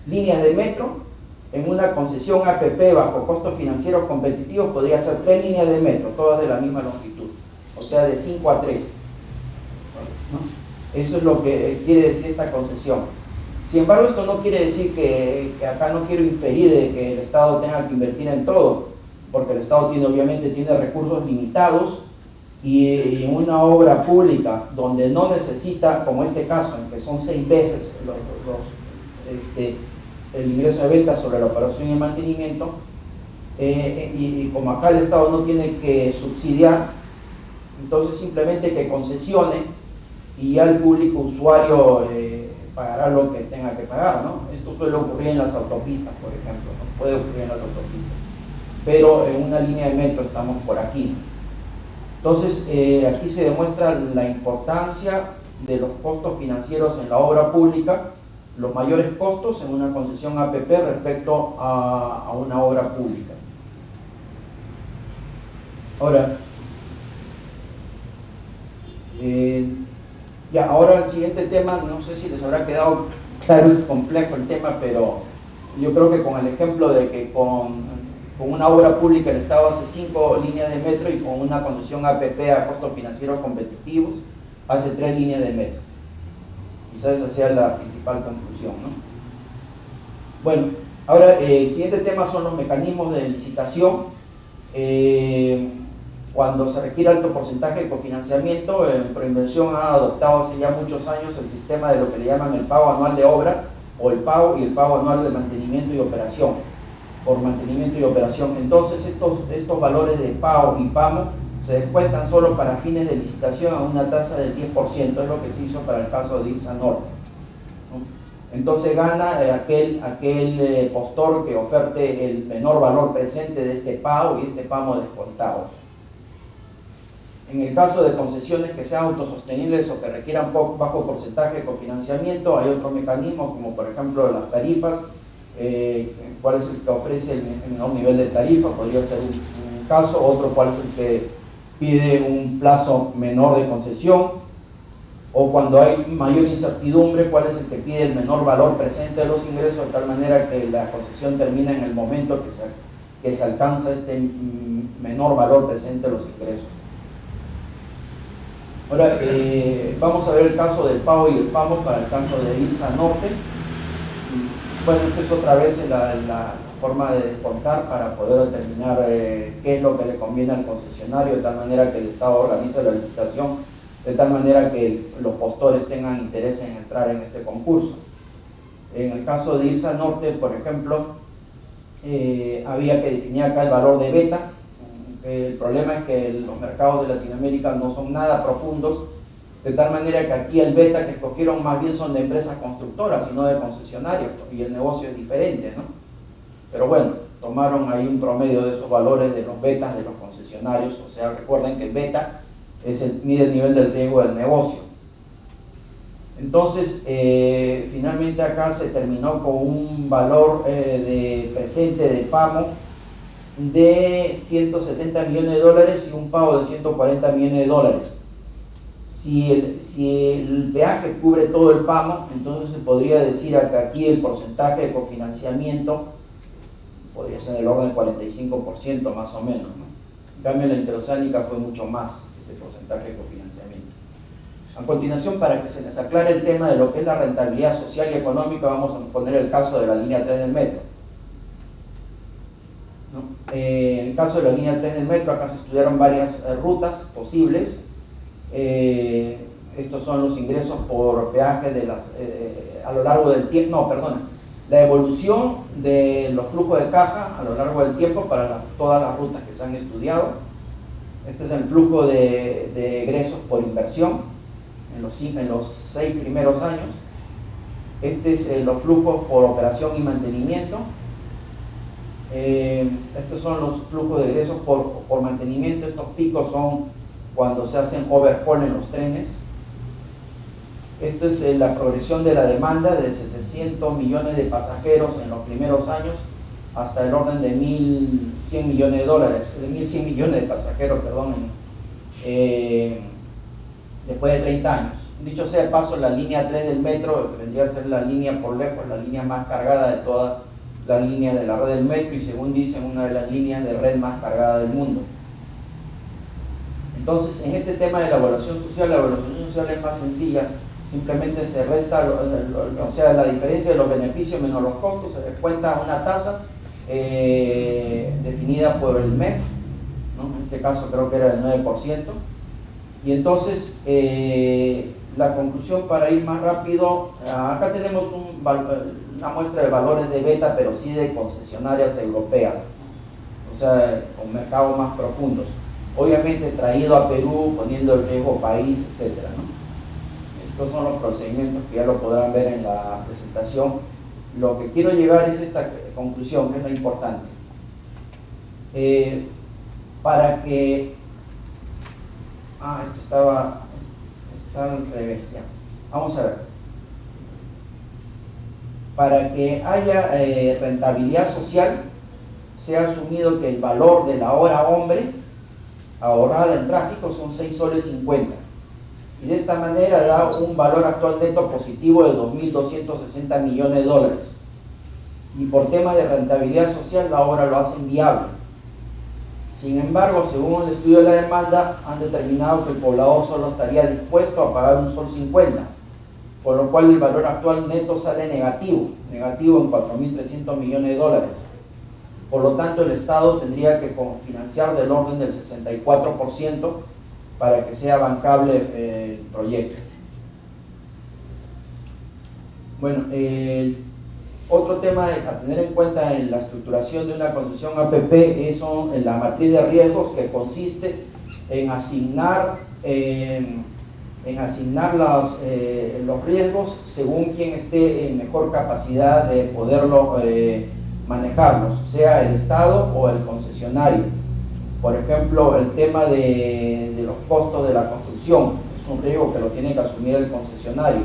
líneas de metro, en una concesión APP bajo costos financieros competitivos, podría ser 3 líneas de metro, todas de la misma longitud, o sea, de 5 a 3. ¿No? Eso es lo que quiere decir esta concesión. Sin embargo, esto no quiere decir que acá no quiero inferir de que el Estado tenga que invertir en todo, porque el Estado obviamente tiene recursos limitados, y en una obra pública donde no necesita, como este caso, en que son 6 veces el ingreso de ventas sobre la operación y el mantenimiento, y como acá el Estado no tiene que subsidiar, entonces simplemente que concesione y ya el público usuario pagará lo que tenga que pagar, ¿no? Esto suele ocurrir en las autopistas, por ejemplo, ¿no? Puede ocurrir en las autopistas, pero en una línea de metro estamos por aquí. Entonces, aquí se demuestra la importancia de los costos financieros en la obra pública, los mayores costos en una concesión APP respecto a una obra pública. Ahora, ahora el siguiente tema, no sé si les habrá quedado claro, es complejo el tema, pero yo creo que con el ejemplo de que con una obra pública el Estado hace 5 líneas de metro, y con una concesión APP a costos financieros competitivos hace 3 líneas de metro. Quizás esa sea la principal conclusión, ¿no? Bueno, ahora el siguiente tema son los mecanismos de licitación. Cuando se requiere alto porcentaje de cofinanciamiento, Proinversión ha adoptado hace ya muchos años el sistema de lo que le llaman el pago anual de obra, o el pago y el pago anual de mantenimiento y operación, por mantenimiento y operación. Entonces estos valores de PAO y PAMO se descuentan solo para fines de licitación a una tasa del 10%, es lo que se hizo para el caso de IRSA Norte, ¿no? Entonces gana aquel postor que oferte el menor valor presente de este PAO y este PAMO descontados. En el caso de concesiones que sean autosostenibles o que requieran bajo porcentaje de cofinanciamiento, hay otros mecanismos, como por ejemplo las tarifas. Cuál es el que ofrece el menor nivel de tarifa, podría ser un caso. Otro, cuál es el que pide un plazo menor de concesión, o cuando hay mayor incertidumbre, cuál es el que pide el menor valor presente de los ingresos, de tal manera que la concesión termina en el momento que se alcanza este menor valor presente de los ingresos. Ahora, vamos a ver el caso del PAO y el PAMO para el caso de IRSA Norte. Bueno, esta es otra vez la forma de descontar para poder determinar qué es lo que le conviene al concesionario, de tal manera que el Estado organiza la licitación, de tal manera que los postores tengan interés en entrar en este concurso. En el caso de IRSA Norte, por ejemplo, había que definir acá el valor de beta. El problema es que los mercados de Latinoamérica no son nada profundos, de tal manera que aquí el beta que escogieron más bien son de empresas constructoras y no de concesionarios, y el negocio es diferente, ¿no? Pero bueno, tomaron ahí un promedio de esos valores de los betas de los concesionarios. O sea, recuerden que el beta mide el nivel del riesgo del negocio. Entonces, finalmente acá se terminó con un valor de presente de PAMO de 170 millones de dólares y un pago de 140 millones de dólares. Si el peaje cubre todo el PAMO, entonces se podría decir que aquí el porcentaje de cofinanciamiento podría ser del orden del 45% más o menos, ¿no? En cambio, en la interoceánica fue mucho más ese porcentaje de cofinanciamiento. A continuación, para que se les aclare el tema de lo que es la rentabilidad social y económica, vamos a poner el caso de la línea 3 del metro, ¿no? En el caso de la línea 3 del metro, acá se estudiaron varias rutas posibles. Estos son los ingresos por peaje de a lo largo del tiempo, no, perdona, la evolución de los flujos de caja a lo largo del tiempo para todas las rutas que se han estudiado. Este es el flujo de egresos por inversión en los 6 primeros años. Este es los flujos por operación y mantenimiento. Estos son los flujos de egresos por mantenimiento. Estos picos son cuando se hacen overhaul en los trenes. Esto es la progresión de la demanda de 700 millones de pasajeros en los primeros años hasta el orden de 1.100 millones de dólares, de 1.100 millones de pasajeros, perdón, después de 30 años. Dicho sea de paso, la línea 3 del metro vendría a ser la línea por lejos, la línea más cargada de todas las líneas de la red del metro y, según dicen, una de las líneas de red más cargada del mundo. Entonces, en este tema de la evaluación social es más sencilla. Simplemente se resta, o sea, la diferencia de los beneficios menos los costos, se descuenta una tasa definida por el MEF, ¿no? En este caso creo que era el 9%. Y entonces, la conclusión, para ir más rápido, acá tenemos una muestra de valores de beta, pero sí de concesionarias europeas, o sea, con mercados más profundos. Obviamente traído a Perú, poniendo el riesgo país, etcétera, ¿no? Estos son los procedimientos que ya lo podrán ver en la presentación. Lo que quiero llegar es esta conclusión, que es lo importante. Para que... esto está al revés, ya. Vamos a ver. Para que haya rentabilidad social, se ha asumido que el valor de la hora hombre ahorrada en tráfico son 6 soles 50. Y de esta manera da un valor actual neto positivo de 2.260 millones de dólares. Y por tema de rentabilidad social, la obra lo hace inviable. Sin embargo, según el estudio de la demanda, han determinado que el poblador solo estaría dispuesto a pagar 1 sol 50, por lo cual el valor actual neto sale negativo en 4.300 millones de dólares. Por lo tanto, el Estado tendría que financiar del orden del 64% para que sea bancable el proyecto. Bueno, otro tema a tener en cuenta en la estructuración de una concesión APP es la matriz de riesgos, que consiste en asignar los riesgos según quien esté en mejor capacidad de poderlo manejarlos, sea el Estado o el concesionario. Por ejemplo, el tema de los costos de la construcción es un riesgo que lo tiene que asumir el concesionario.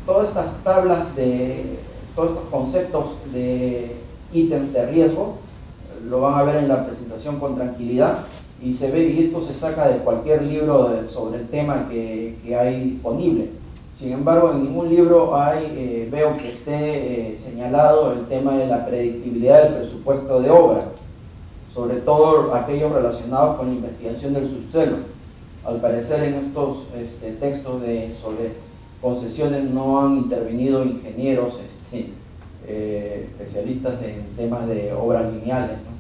Todas estas tablas todos estos conceptos de ítems de riesgo lo van a ver en la presentación con tranquilidad, y se ve, y esto se saca de cualquier libro sobre el tema que hay disponible. Sin embargo, en ningún libro veo que esté señalado el tema de la predictibilidad del presupuesto de obra, sobre todo aquellos relacionados con la investigación del subsuelo. Al parecer, en estos textos sobre concesiones no han intervenido ingenieros especialistas en temas de obras lineales, ¿no?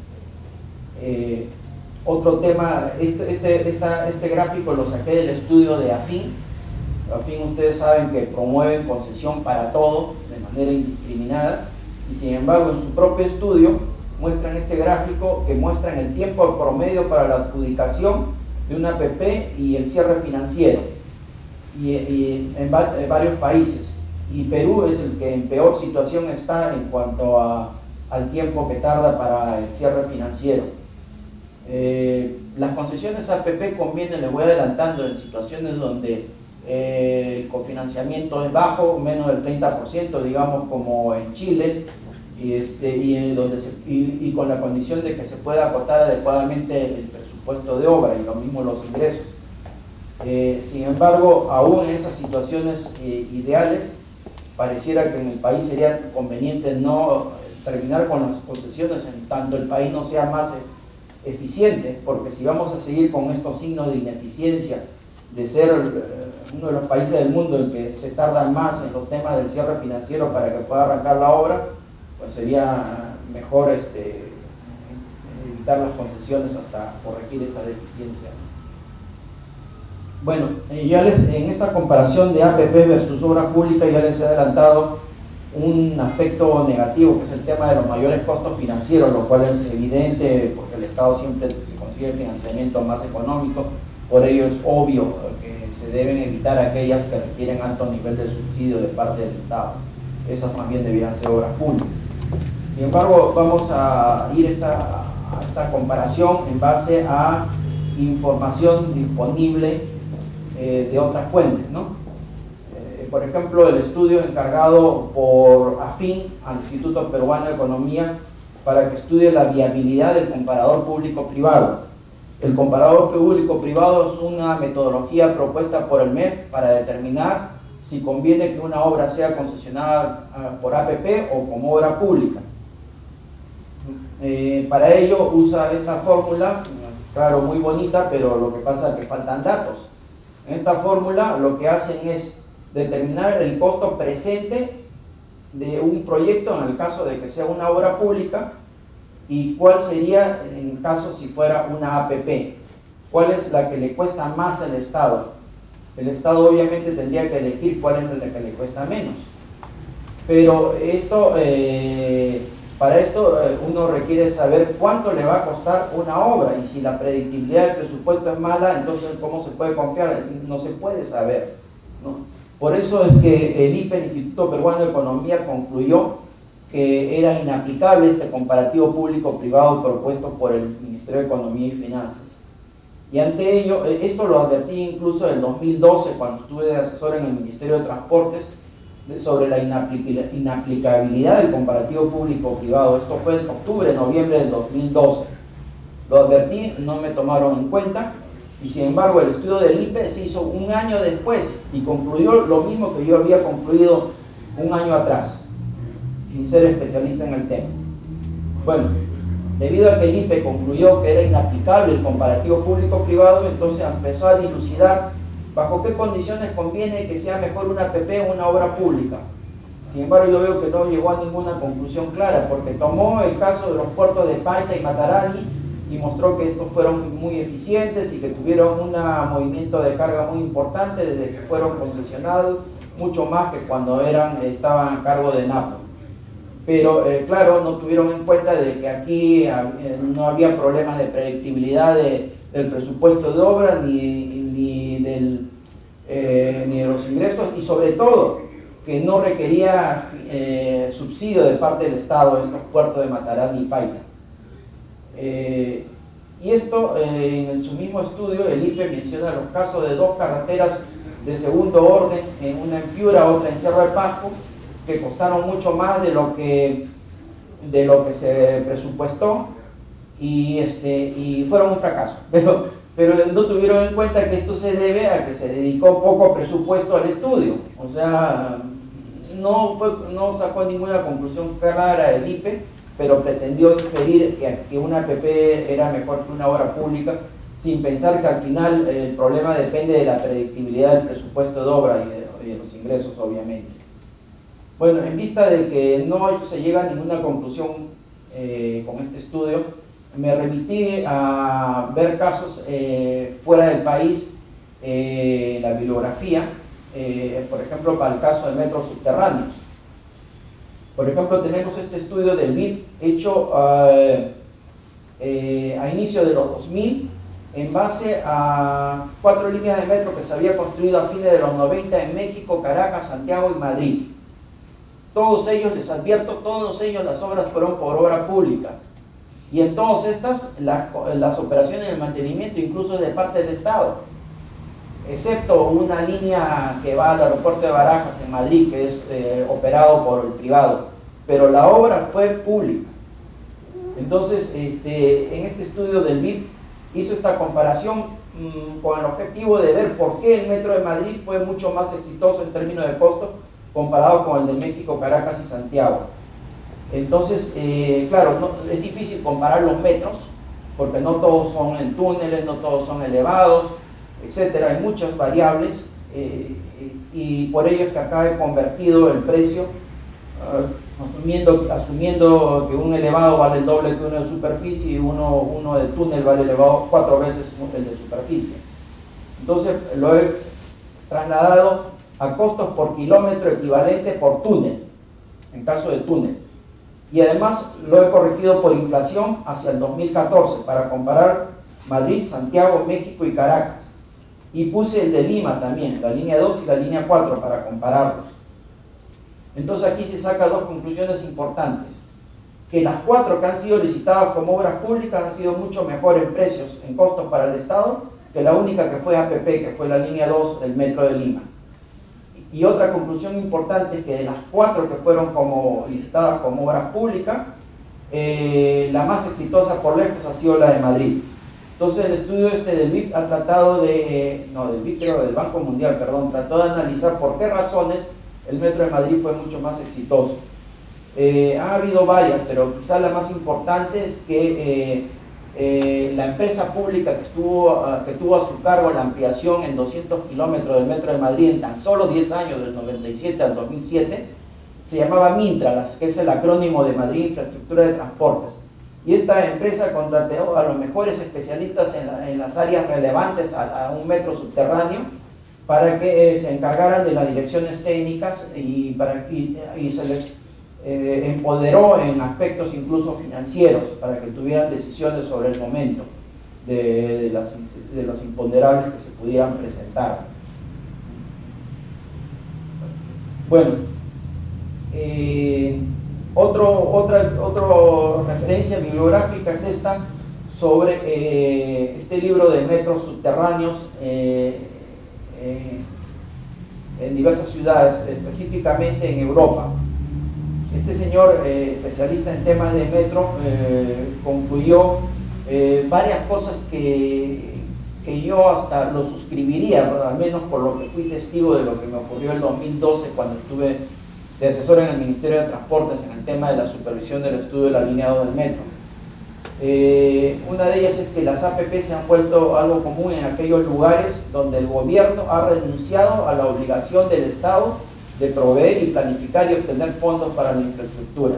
Otro tema, este gráfico lo saqué del estudio de AFIN. AFIN, ustedes saben que promueven concesión para todo de manera indiscriminada, y sin embargo en su propio estudio muestran este gráfico que muestran el tiempo promedio para la adjudicación de una APP y el cierre financiero, y en varios países, y Perú es el que en peor situación está en cuanto al tiempo que tarda para el cierre financiero. Las concesiones APP conviene, les voy adelantando, en situaciones donde el cofinanciamiento es bajo, menos del 30%, digamos como en Chile, y con la condición de que se pueda acotar adecuadamente el presupuesto de obra y lo mismo los ingresos. Sin embargo, aún en esas situaciones ideales, pareciera que en el país sería conveniente no terminar con las concesiones en tanto el país no sea más eficiente, porque si vamos a seguir con estos signos de ineficiencia, de ser uno de los países del mundo en que se tarda más en los temas del cierre financiero para que pueda arrancar la obra, pues sería mejor evitar las concesiones hasta corregir esta deficiencia. Bueno, en esta comparación de APP versus obra pública ya les he adelantado un aspecto negativo, que es el tema de los mayores costos financieros, lo cual es evidente porque el Estado siempre se consigue el financiamiento más económico, por ello es obvio que se deben evitar aquellas que requieren alto nivel de subsidio de parte del Estado. Esas más bien debieran ser obras públicas. Sin embargo, vamos a ir a esta comparación en base a información disponible de otras fuentes, ¿no? Por ejemplo, el estudio encargado por AFIN, al Instituto Peruano de Economía, para que estudie la viabilidad del comparador público-privado. El comparador público-privado es una metodología propuesta por el MEF para determinar si conviene que una obra sea concesionada por APP o como obra pública. Para ello usa esta fórmula, claro, muy bonita, pero lo que pasa es que faltan datos. En esta fórmula lo que hacen es determinar el costo presente de un proyecto en el caso de que sea una obra pública y cuál sería en caso si fuera una APP, cuál es la que le cuesta más al Estado. El Estado obviamente tendría que elegir cuál es la que le cuesta menos, pero para esto uno requiere saber cuánto le va a costar una obra, y si la predictibilidad del presupuesto es mala, entonces ¿cómo se puede confiar? Es decir, no se puede saber, ¿no? Por eso es que el IPE, el Instituto Peruano de Economía, concluyó que era inaplicable este comparativo público-privado propuesto por el Ministerio de Economía y Finanzas. Y ante ello, esto lo advertí incluso en el 2012, cuando estuve de asesor en el Ministerio de Transportes, sobre la inaplicabilidad del comparativo público-privado. Esto fue en octubre, noviembre del 2012. Lo advertí, no me tomaron en cuenta, y sin embargo el estudio del IPE se hizo un año después y concluyó lo mismo que yo había concluido un año atrás, sin ser especialista en el tema. Bueno, debido a que el IPE concluyó que era inaplicable el comparativo público-privado, entonces empezó a dilucidar bajo qué condiciones conviene que sea mejor una APP o una obra pública. Sin embargo, yo veo que no llegó a ninguna conclusión clara, porque tomó el caso de los puertos de Paita y Matarani y mostró que estos fueron muy eficientes y que tuvieron un movimiento de carga muy importante desde que fueron concesionados, mucho más que cuando estaban a cargo de Napo. Pero claro, no tuvieron en cuenta de que aquí no había problemas de predictibilidad del presupuesto de obra ni de los ingresos, y sobre todo que no requería subsidio de parte del Estado estos puertos de Matarani y Paita. Y esto, en su mismo estudio, el IPE menciona los casos de dos carreteras de segundo orden, una en Piura, otra en Cerro de Pasco, que costaron mucho más de lo que se presupuestó, y fueron un fracaso. Pero no tuvieron en cuenta que esto se debe a que se dedicó poco presupuesto al estudio. O sea, no sacó ninguna conclusión clara el IPE, pero pretendió inferir que una APP era mejor que una obra pública, sin pensar que al final el problema depende de la predictibilidad del presupuesto de obra y de los ingresos, obviamente. Bueno, en vista de que no se llega a ninguna conclusión con este estudio, me remití a ver casos fuera del país, la bibliografía, por ejemplo, para el caso de metros subterráneos. Por ejemplo, tenemos este estudio del BIP hecho a inicio de los 2000 en base a 4 líneas de metro que se había construido a fines de los 90 en México, Caracas, Santiago y Madrid. Todos ellos, les advierto, las obras fueron por obra pública. Y en todas estas, las operaciones de mantenimiento incluso de parte del Estado, excepto una línea que va al aeropuerto de Barajas en Madrid, que es operado por el privado, pero la obra fue pública. Entonces, en este estudio del BIP hizo esta comparación con el objetivo de ver por qué el Metro de Madrid fue mucho más exitoso en términos de costo comparado con el de México, Caracas y Santiago. Entonces, claro, es difícil comparar los metros, porque no todos son en túneles, no todos son elevados, etcétera. Hay muchas variables, y por ello es que acá he convertido el precio, asumiendo que un elevado vale el doble que uno de superficie y uno de túnel vale elevado 4 veces el de superficie. Entonces lo he trasladado a costos por kilómetro equivalente por túnel, en caso de túnel. Y además lo he corregido por inflación hacia el 2014 para comparar Madrid, Santiago, México y Caracas. Y puse el de Lima también, la línea 2 y la línea 4 para compararlos. Entonces aquí se sacan dos conclusiones importantes. Que las 4 que han sido licitadas como obras públicas han sido mucho mejor en precios, en costos para el Estado, que la única que fue APP, que fue la línea 2 del Metro de Lima. Y otra conclusión importante es que de las 4 que fueron licitadas como obras públicas, la más exitosa por lejos ha sido la de Madrid. Entonces el estudio del BIP ha tratado del Banco Mundial, trató de analizar por qué razones el Metro de Madrid fue mucho más exitoso. Ha habido varias, pero quizá la más importante es que la empresa pública que tuvo a su cargo la ampliación en 200 kilómetros del Metro de Madrid en tan solo 10 años, del 97 al 2007, se llamaba Mintralas, que es el acrónimo de Madrid Infraestructura de Transportes. Y esta empresa contrató a los mejores especialistas en las áreas relevantes a un metro subterráneo para que se encargaran de las direcciones técnicas y se les empoderó en aspectos incluso financieros para que tuvieran decisiones sobre el momento de los imponderables que se pudieran presentar. Bueno, otra referencia bibliográfica es esta sobre este libro de metros subterráneos en diversas ciudades, específicamente en Europa. Este señor, especialista en temas de metro, concluyó varias cosas que yo hasta lo suscribiría, al menos por lo que fui testigo de lo que me ocurrió en el 2012 cuando estuve de asesor en el Ministerio de Transportes en el tema de la supervisión del estudio del alineado del metro. Una de ellas es que las APP se han vuelto algo común en aquellos lugares donde el gobierno ha renunciado a la obligación del Estado de proveer y planificar y obtener fondos para la infraestructura.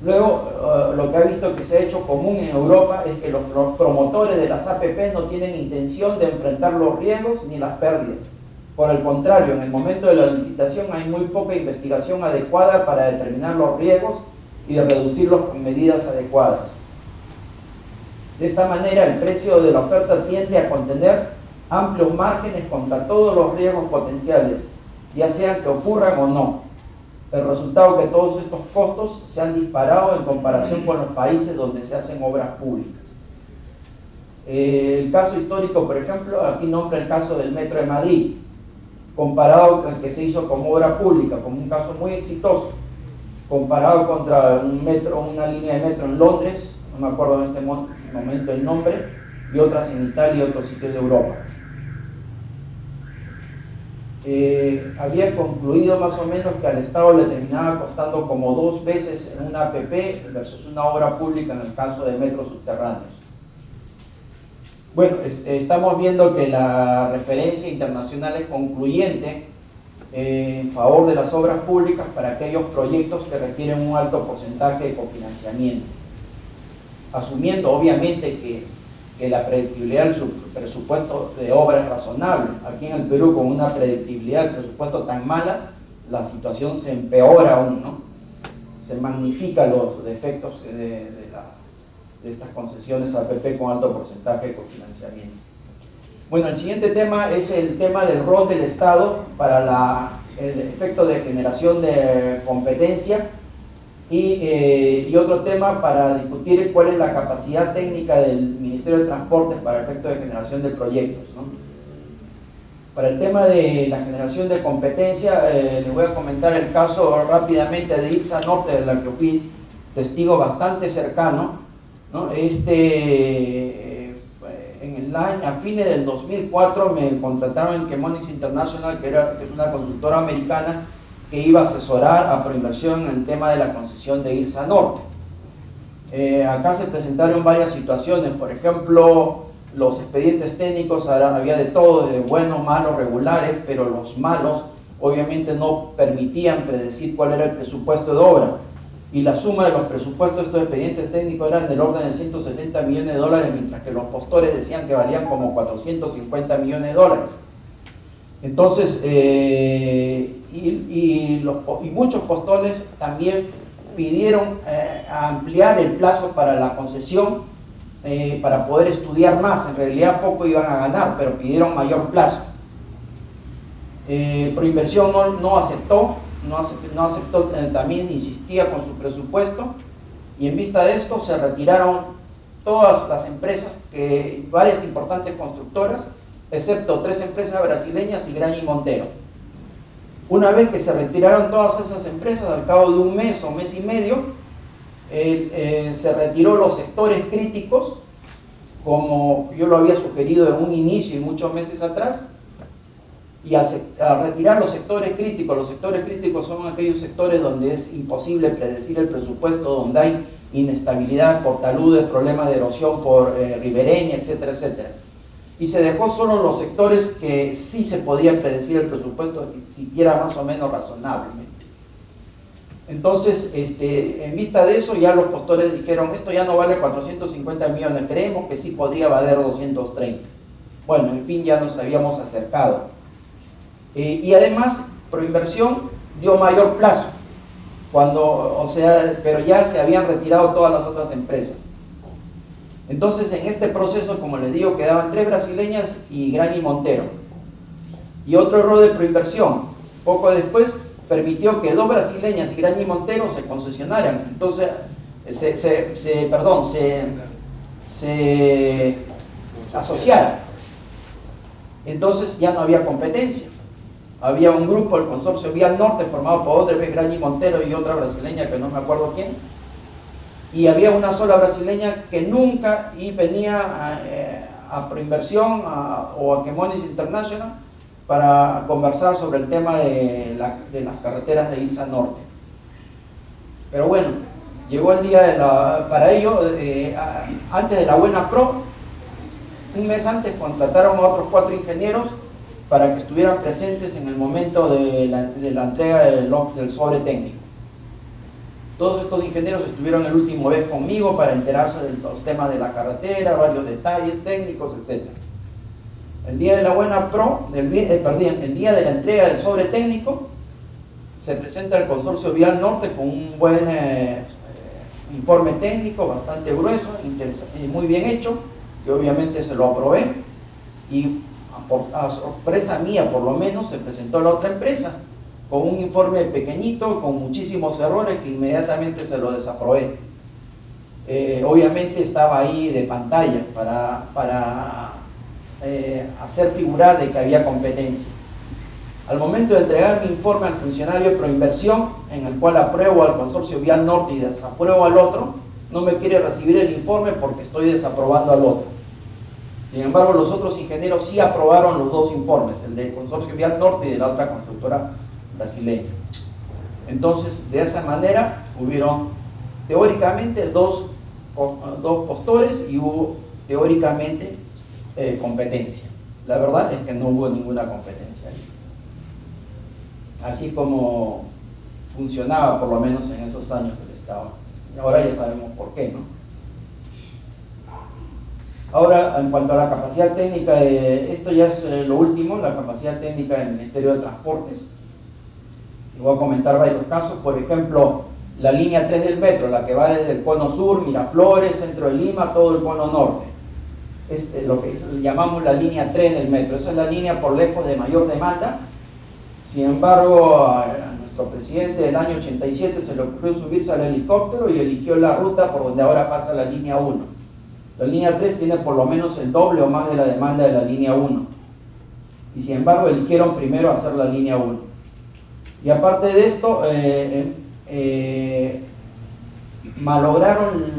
Luego, lo que ha visto que se ha hecho común en Europa es que los promotores de las APP no tienen intención de enfrentar los riesgos ni las pérdidas. Por el contrario, en el momento de la licitación hay muy poca investigación adecuada para determinar los riesgos y de reducirlos con medidas adecuadas. De esta manera, el precio de la oferta tiende a contener amplios márgenes contra todos los riesgos potenciales, ya sean que ocurran o no. El resultado es que todos estos costos se han disparado en comparación con los países donde se hacen obras públicas. El caso histórico, por ejemplo, aquí nombra el caso del Metro de Madrid, comparado con el que se hizo como obra pública, como un caso muy exitoso, comparado contra una línea de metro en Londres, no me acuerdo en este momento el nombre, y otras en Italia y otros sitios de Europa. Había concluido más o menos que al Estado le terminaba costando como 2 veces en una APP versus una obra pública en el caso de metros subterráneos. Bueno, estamos viendo que la referencia internacional es concluyente en favor de las obras públicas para aquellos proyectos que requieren un alto porcentaje de cofinanciamiento, asumiendo obviamente que la predictibilidad del presupuesto de obra es razonable. Aquí en el Perú, con una predictibilidad del presupuesto tan mala, la situación se empeora aún, ¿no? Se magnifican los defectos de estas concesiones APP con alto porcentaje de cofinanciamiento. Bueno, el siguiente tema es el tema del rol del Estado para el efecto de generación de competencia y otro tema para discutir cuál es la capacidad técnica del Ministerio de Transportes para el efecto de generación de proyectos, ¿no? Para el tema de la generación de competencia, les voy a comentar el caso rápidamente de IRSA Norte, de la que fui testigo bastante cercano, ¿no? A fines del 2004 me contrataron en Chemonix International, que es una consultora americana que iba a asesorar a Proinversión en el tema de la concesión de IRSA Norte. Acá se presentaron varias situaciones, por ejemplo, los expedientes técnicos, había de todo, de buenos, malos, regulares, pero los malos obviamente no permitían predecir cuál era el presupuesto de obra. y la suma de los presupuestos de estos expedientes técnicos eran del orden de 170 millones de dólares, mientras que los postores decían que valían como 450 millones de dólares. Entonces, y muchos postores también pidieron ampliar el plazo para la concesión para poder estudiar más. En realidad poco iban a ganar, pero pidieron mayor plazo. Proinversión no aceptó, también insistía con su presupuesto, y en vista de esto se retiraron todas las empresas, varias importantes constructoras, excepto 3 empresas brasileñas y Graña y Montero. Una vez que se retiraron todas esas empresas, al cabo de un mes o mes y medio, se retiró los sectores críticos, como yo lo había sugerido en un inicio y muchos meses atrás. Y al retirar los sectores críticos son aquellos sectores donde es imposible predecir el presupuesto, donde hay inestabilidad por taludes, problemas de erosión por ribereña, etcétera, etcétera. Y se dejó solo los sectores que sí se podía predecir el presupuesto, siquiera más o menos razonablemente. Entonces, en vista de eso, ya los postores dijeron, esto ya no vale 450 millones, creemos que sí podría valer 230. Bueno, en fin, ya nos habíamos acercado. Y además, Proinversión dio mayor plazo, pero ya se habían retirado todas las otras empresas. Entonces, en este proceso, como les digo, quedaban 3 brasileñas y Graña y Montero. Y otro error de Proinversión, poco después, permitió que 2 brasileñas y Graña y Montero se concesionaran. Entonces, se asociaran. Entonces ya no había competencia. Había un grupo, el Consorcio Vial Norte, formado por Odebrecht, Graña y Montero y otra brasileña que no me acuerdo quién, y había una sola brasileña que nunca venía a Proinversión o a Chemonis International para conversar sobre el tema de las carreteras de ISA Norte. Pero bueno, llegó el día para ello, antes de la Buena Pro, un mes antes contrataron a otros 4 ingenieros para que estuvieran presentes en el momento de la entrega del sobre técnico. Todos estos ingenieros estuvieron el último vez conmigo para enterarse de los temas de la carretera, varios detalles técnicos, etc. El día de la Buena Pro, el día de la entrega del sobre técnico, se presenta el Consorcio Vial Norte con un buen informe técnico, bastante grueso, muy bien hecho, que obviamente se lo aprobé, y a sorpresa mía por lo menos se presentó la otra empresa con un informe pequeñito, con muchísimos errores, que inmediatamente se lo desaprobé. Obviamente estaba ahí de pantalla para hacer figurar de que había competencia. Al momento de entregar mi informe al funcionario de Proinversión, en el cual apruebo al Consorcio Vial Norte y desapruebo al otro, no me quiere recibir el informe porque estoy desaprobando al otro. Sin embargo, los otros ingenieros sí aprobaron los 2 informes, el del Consorcio Vial Norte y de la otra constructora brasileña. Entonces, de esa manera, hubieron teóricamente dos postores y hubo teóricamente competencia. La verdad es que no hubo ninguna competencia. Así como funcionaba, por lo menos en esos años del Estado. Y ahora ya sabemos por qué, ¿no? Ahora, en cuanto a la capacidad técnica, esto ya es lo último, la capacidad técnica del Ministerio de Transportes. Y voy a comentar varios casos, por ejemplo, la línea 3 del metro, la que va desde el cono sur, Miraflores, centro de Lima, todo el cono norte. Lo que llamamos la línea 3 del metro, esa es la línea por lejos de mayor demanda. Sin embargo, a nuestro presidente del año 87 se le ocurrió subirse al helicóptero y eligió la ruta por donde ahora pasa la línea 1. La línea 3 tiene por lo menos el doble o más de la demanda de la línea 1. Y sin embargo eligieron primero hacer la línea 1. Y aparte de esto, malograron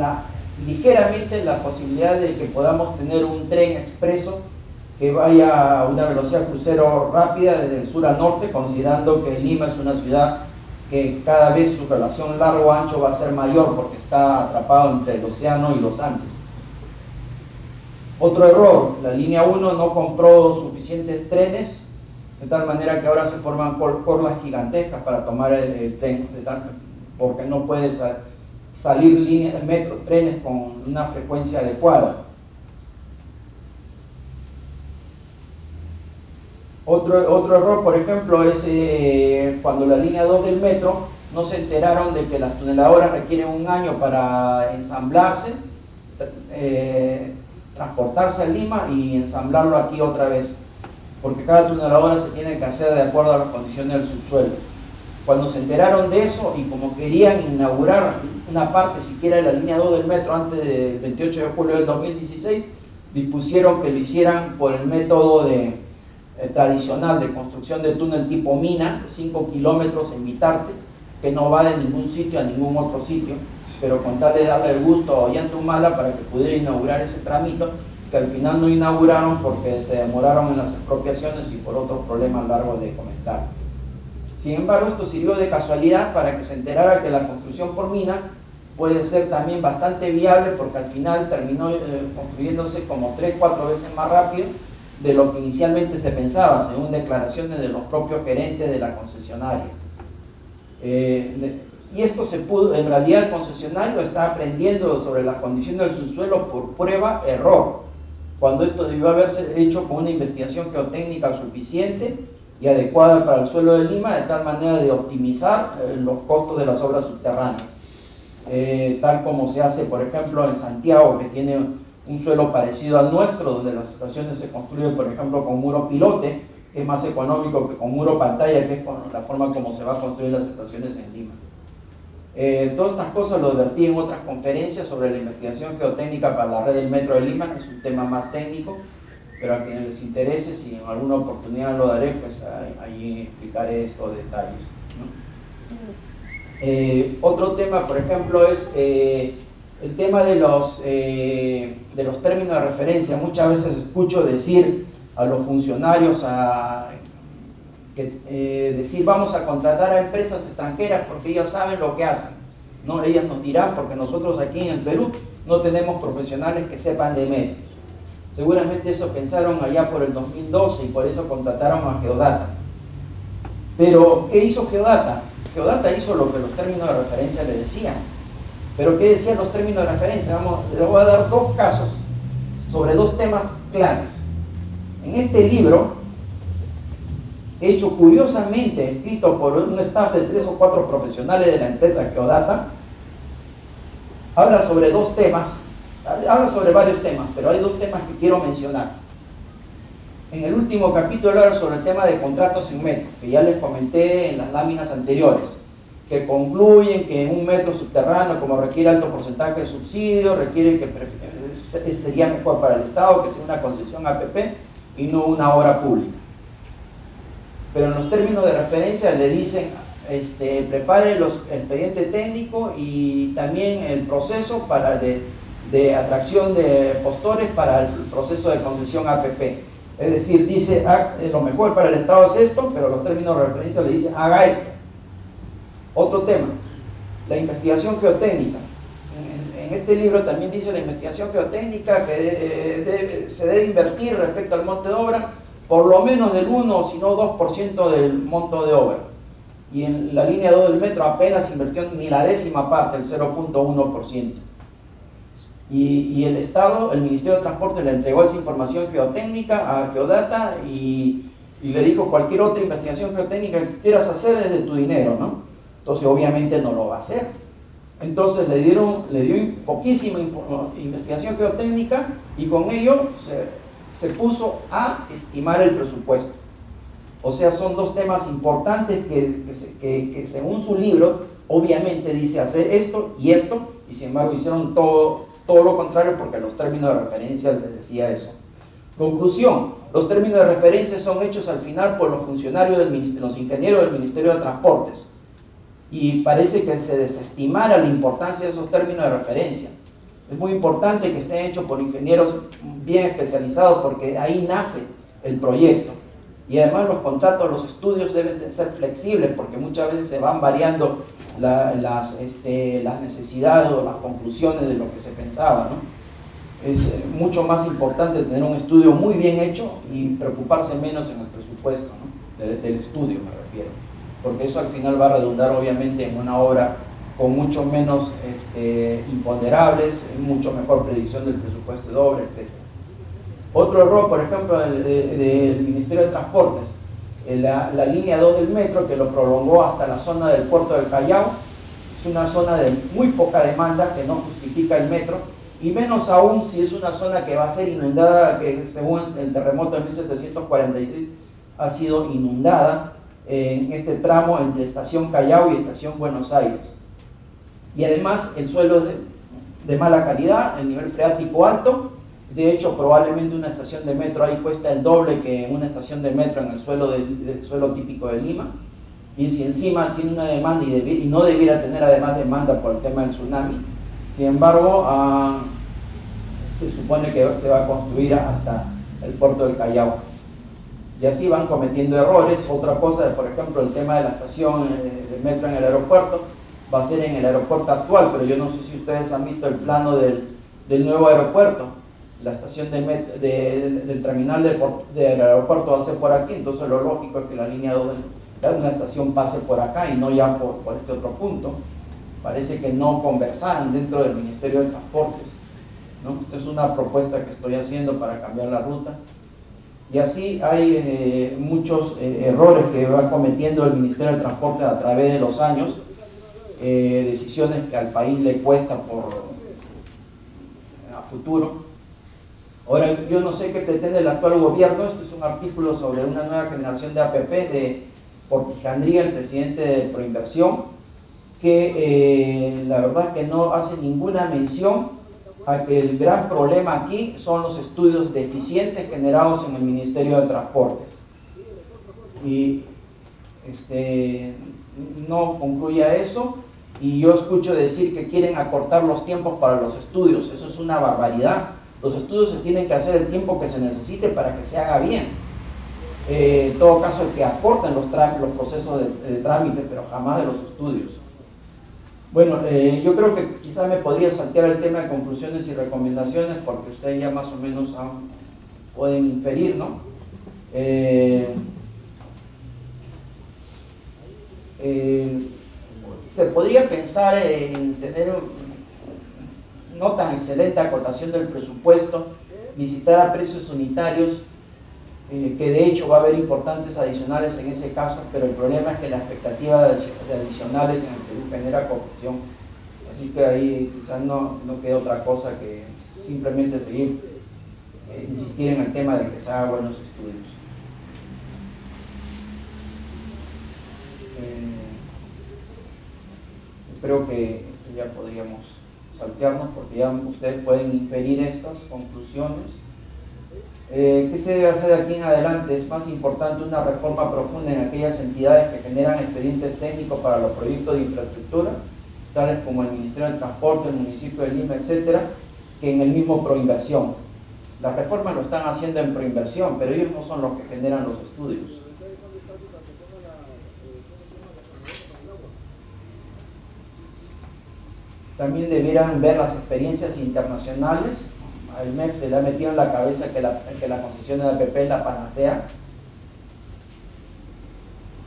ligeramente la posibilidad de que podamos tener un tren expreso que vaya a una velocidad crucero rápida desde el sur a norte, considerando que Lima es una ciudad que cada vez su relación largo-ancho va a ser mayor porque está atrapado entre el océano y los Andes. Otro error, la línea 1 no compró suficientes trenes, de tal manera que ahora se forman colas gigantescas para tomar el tren, porque no puede salir líneas de metro, trenes con una frecuencia adecuada. Otro error, por ejemplo, es cuando la línea 2 del metro no se enteraron de que las tuneladoras requieren un año para ensamblarse, transportarse a Lima y ensamblarlo aquí otra vez, porque cada tuneladora se tiene que hacer de acuerdo a las condiciones del subsuelo. Cuando se enteraron de eso y como querían inaugurar una parte siquiera de la línea 2 del metro antes del 28 de julio del 2016, dispusieron que lo hicieran por el método tradicional de construcción de túnel tipo mina, 5 kilómetros en Vitarte, que no va de ningún sitio a ningún otro sitio, pero con tal de darle el gusto a Ollantumala para que pudiera inaugurar ese tramito, que al final no inauguraron porque se demoraron en las expropiaciones y por otros problemas largos de comentar. Sin embargo, esto sirvió de casualidad para que se enterara que la construcción por mina puede ser también bastante viable, porque al final terminó construyéndose como 3-4 veces más rápido de lo que inicialmente se pensaba, según declaraciones de los propios gerentes de la concesionaria. Y esto se pudo, en realidad el concesionario está aprendiendo sobre las condiciones del subsuelo por prueba-error, cuando esto debió haberse hecho con una investigación geotécnica suficiente y adecuada para el suelo de Lima, de tal manera de optimizar los costos de las obras subterráneas, tal como se hace, por ejemplo, en Santiago, que tiene un suelo parecido al nuestro, donde las estaciones se construyen, por ejemplo, con muro pilote, que es más económico que con muro pantalla, que es la forma como se va a construir las estaciones en Lima. Todas estas cosas lo advertí en otras conferencias sobre la investigación geotécnica para la red del metro de Lima, que es un tema más técnico, pero a quienes les interese, si en alguna oportunidad lo daré, pues ahí explicaré estos detalles, ¿no? Otro tema, por ejemplo, es el tema de los términos de referencia. Muchas veces escucho decir a los funcionarios decir vamos a contratar a empresas extranjeras porque ellas saben lo que hacen, ¿no? Ellas nos dirán, porque nosotros aquí en el Perú no tenemos profesionales que sepan de metro. Seguramente eso pensaron allá por el 2012 y por eso contrataron a Geodata. Pero, ¿qué hizo Geodata? Geodata hizo lo que los términos de referencia le decían. ¿Pero qué decían los términos de referencia? Les voy a dar dos casos sobre dos temas claves. En este libro, hecho curiosamente, escrito por un staff de 3 o 4 profesionales de la empresa Geodata, habla sobre dos temas. Habla sobre varios temas, pero hay dos temas que quiero mencionar. En el último capítulo habla sobre el tema de contratos en metro, que ya les comenté en las láminas anteriores, que concluyen que en un metro subterráneo, como requiere alto porcentaje de subsidio, requiere que sería mejor para el Estado que sea una concesión APP y no una obra pública. Pero en los términos de referencia le dicen, prepare el expediente técnico y también el proceso de atracción de postores para el proceso de concesión APP. Es decir, dice, lo mejor para el Estado es esto, pero los términos de referencia le dicen, haga esto. Otro tema, la investigación geotécnica. En este libro también dice la investigación geotécnica que se debe invertir respecto al monto de obra, por lo menos del 1, si no 2% del monto de obra. Y en la línea 2 del metro apenas invirtió ni la décima parte, el 0.1%. Y el Estado, el Ministerio de Transporte, le entregó esa información geotécnica a Geodata y le dijo, cualquier otra investigación geotécnica que quieras hacer es de tu dinero, ¿no? Entonces obviamente no lo va a hacer. Entonces le dio poquísima investigación geotécnica y con ello se puso a estimar el presupuesto. O sea, son dos temas importantes que según su libro obviamente dice hacer esto, y sin embargo hicieron todo lo contrario porque los términos de referencia les decía eso. Conclusión, los términos de referencia son hechos al final por los funcionarios los ingenieros del Ministerio de Transportes, y parece que se desestimara la importancia de esos términos de referencia. Es muy importante que estén hechos por ingenieros bien especializados porque ahí nace el proyecto. Y además los contratos, los estudios deben de ser flexibles porque muchas veces se van variando las necesidades o las conclusiones de lo que se pensaba, ¿no? Es mucho más importante tener un estudio muy bien hecho y preocuparse menos en el presupuesto, ¿no? del estudio me refiero, porque eso al final va a redundar obviamente en una obra con mucho menos imponderables, mucho mejor predicción del presupuesto de obra, etc. Otro error, por ejemplo, del Ministerio de Transportes, la línea 2 del metro, que lo prolongó hasta la zona del puerto del Callao. Es una zona de muy poca demanda que no justifica el metro, y menos aún si es una zona que va a ser inundada, que según el terremoto de 1746 ha sido inundada en este tramo entre Estación Callao y Estación Buenos Aires. Y además el suelo es de mala calidad, el nivel freático alto. De hecho, probablemente una estación de metro ahí cuesta el doble que una estación de metro en el suelo típico de Lima. Y si encima tiene una demanda y no debiera tener además demanda por el tema del tsunami, sin embargo, se supone que se va a construir hasta el puerto del Callao. Y así van cometiendo errores. Otra cosa, por ejemplo, el tema de la estación de metro en el aeropuerto, va a ser en el aeropuerto actual, pero yo no sé si ustedes han visto el plano del nuevo aeropuerto. La estación del terminal del aeropuerto va a ser por aquí, entonces lo lógico es que la línea 2 de una estación pase por acá y no ya por este otro punto. Parece que no conversaran dentro del Ministerio de Transportes, ¿no? Esta es una propuesta que estoy haciendo para cambiar la ruta. Y así hay muchos errores que va cometiendo el Ministerio de Transporte a través de los años, decisiones que al país le cuesta a futuro. Ahora, yo no sé qué pretende el actual gobierno. Este es un artículo sobre una nueva generación de APP de Portijandría, el presidente de Proinversión, que la verdad que no hace ninguna mención a que el gran problema aquí son los estudios deficientes generados en el Ministerio de Transportes. Y no concluye a eso, y yo escucho decir que quieren acortar los tiempos para los estudios. Eso es una barbaridad. Los estudios se tienen que hacer el tiempo que se necesite para que se haga bien. En todo caso, que acorten los procesos de trámite, pero jamás de los estudios. Bueno, yo creo que quizás me podría saltear el tema de conclusiones y recomendaciones, porque ustedes ya más o menos pueden inferir, ¿no? Se podría pensar en tener no tan excelente acotación del presupuesto, licitar a precios unitarios, que de hecho va a haber importantes adicionales en ese caso, pero el problema es que la expectativa de adicionales en el Perú genera corrupción. Así que ahí quizás no queda otra cosa que simplemente seguir, insistir en el tema de que se hagan buenos estudios. Creo que esto ya podríamos saltearnos, porque ya ustedes pueden inferir estas conclusiones. ¿Qué se debe hacer de aquí en adelante? Es más importante una reforma profunda en aquellas entidades que generan expedientes técnicos para los proyectos de infraestructura, tales como el Ministerio de Transporte, el municipio de Lima, etcétera, que en el mismo Proinversión. Las reformas lo están haciendo en Proinversión, pero ellos no son los que generan los estudios. También debieran ver las experiencias internacionales. Al MEF se le ha metido en la cabeza que la concesión de APP es la panacea.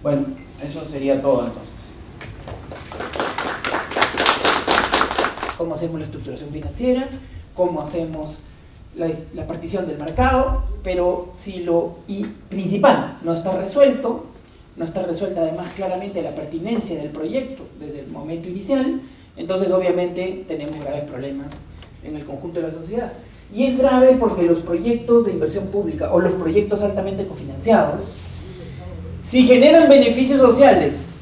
Bueno, eso sería todo entonces. Cómo hacemos la estructuración financiera, cómo hacemos la partición del mercado, pero si lo principal no está resuelto, no está resuelta además claramente la pertinencia del proyecto desde el momento inicial, entonces obviamente tenemos graves problemas en el conjunto de la sociedad. Y es grave porque los proyectos de inversión pública o los proyectos altamente cofinanciados, si generan beneficios sociales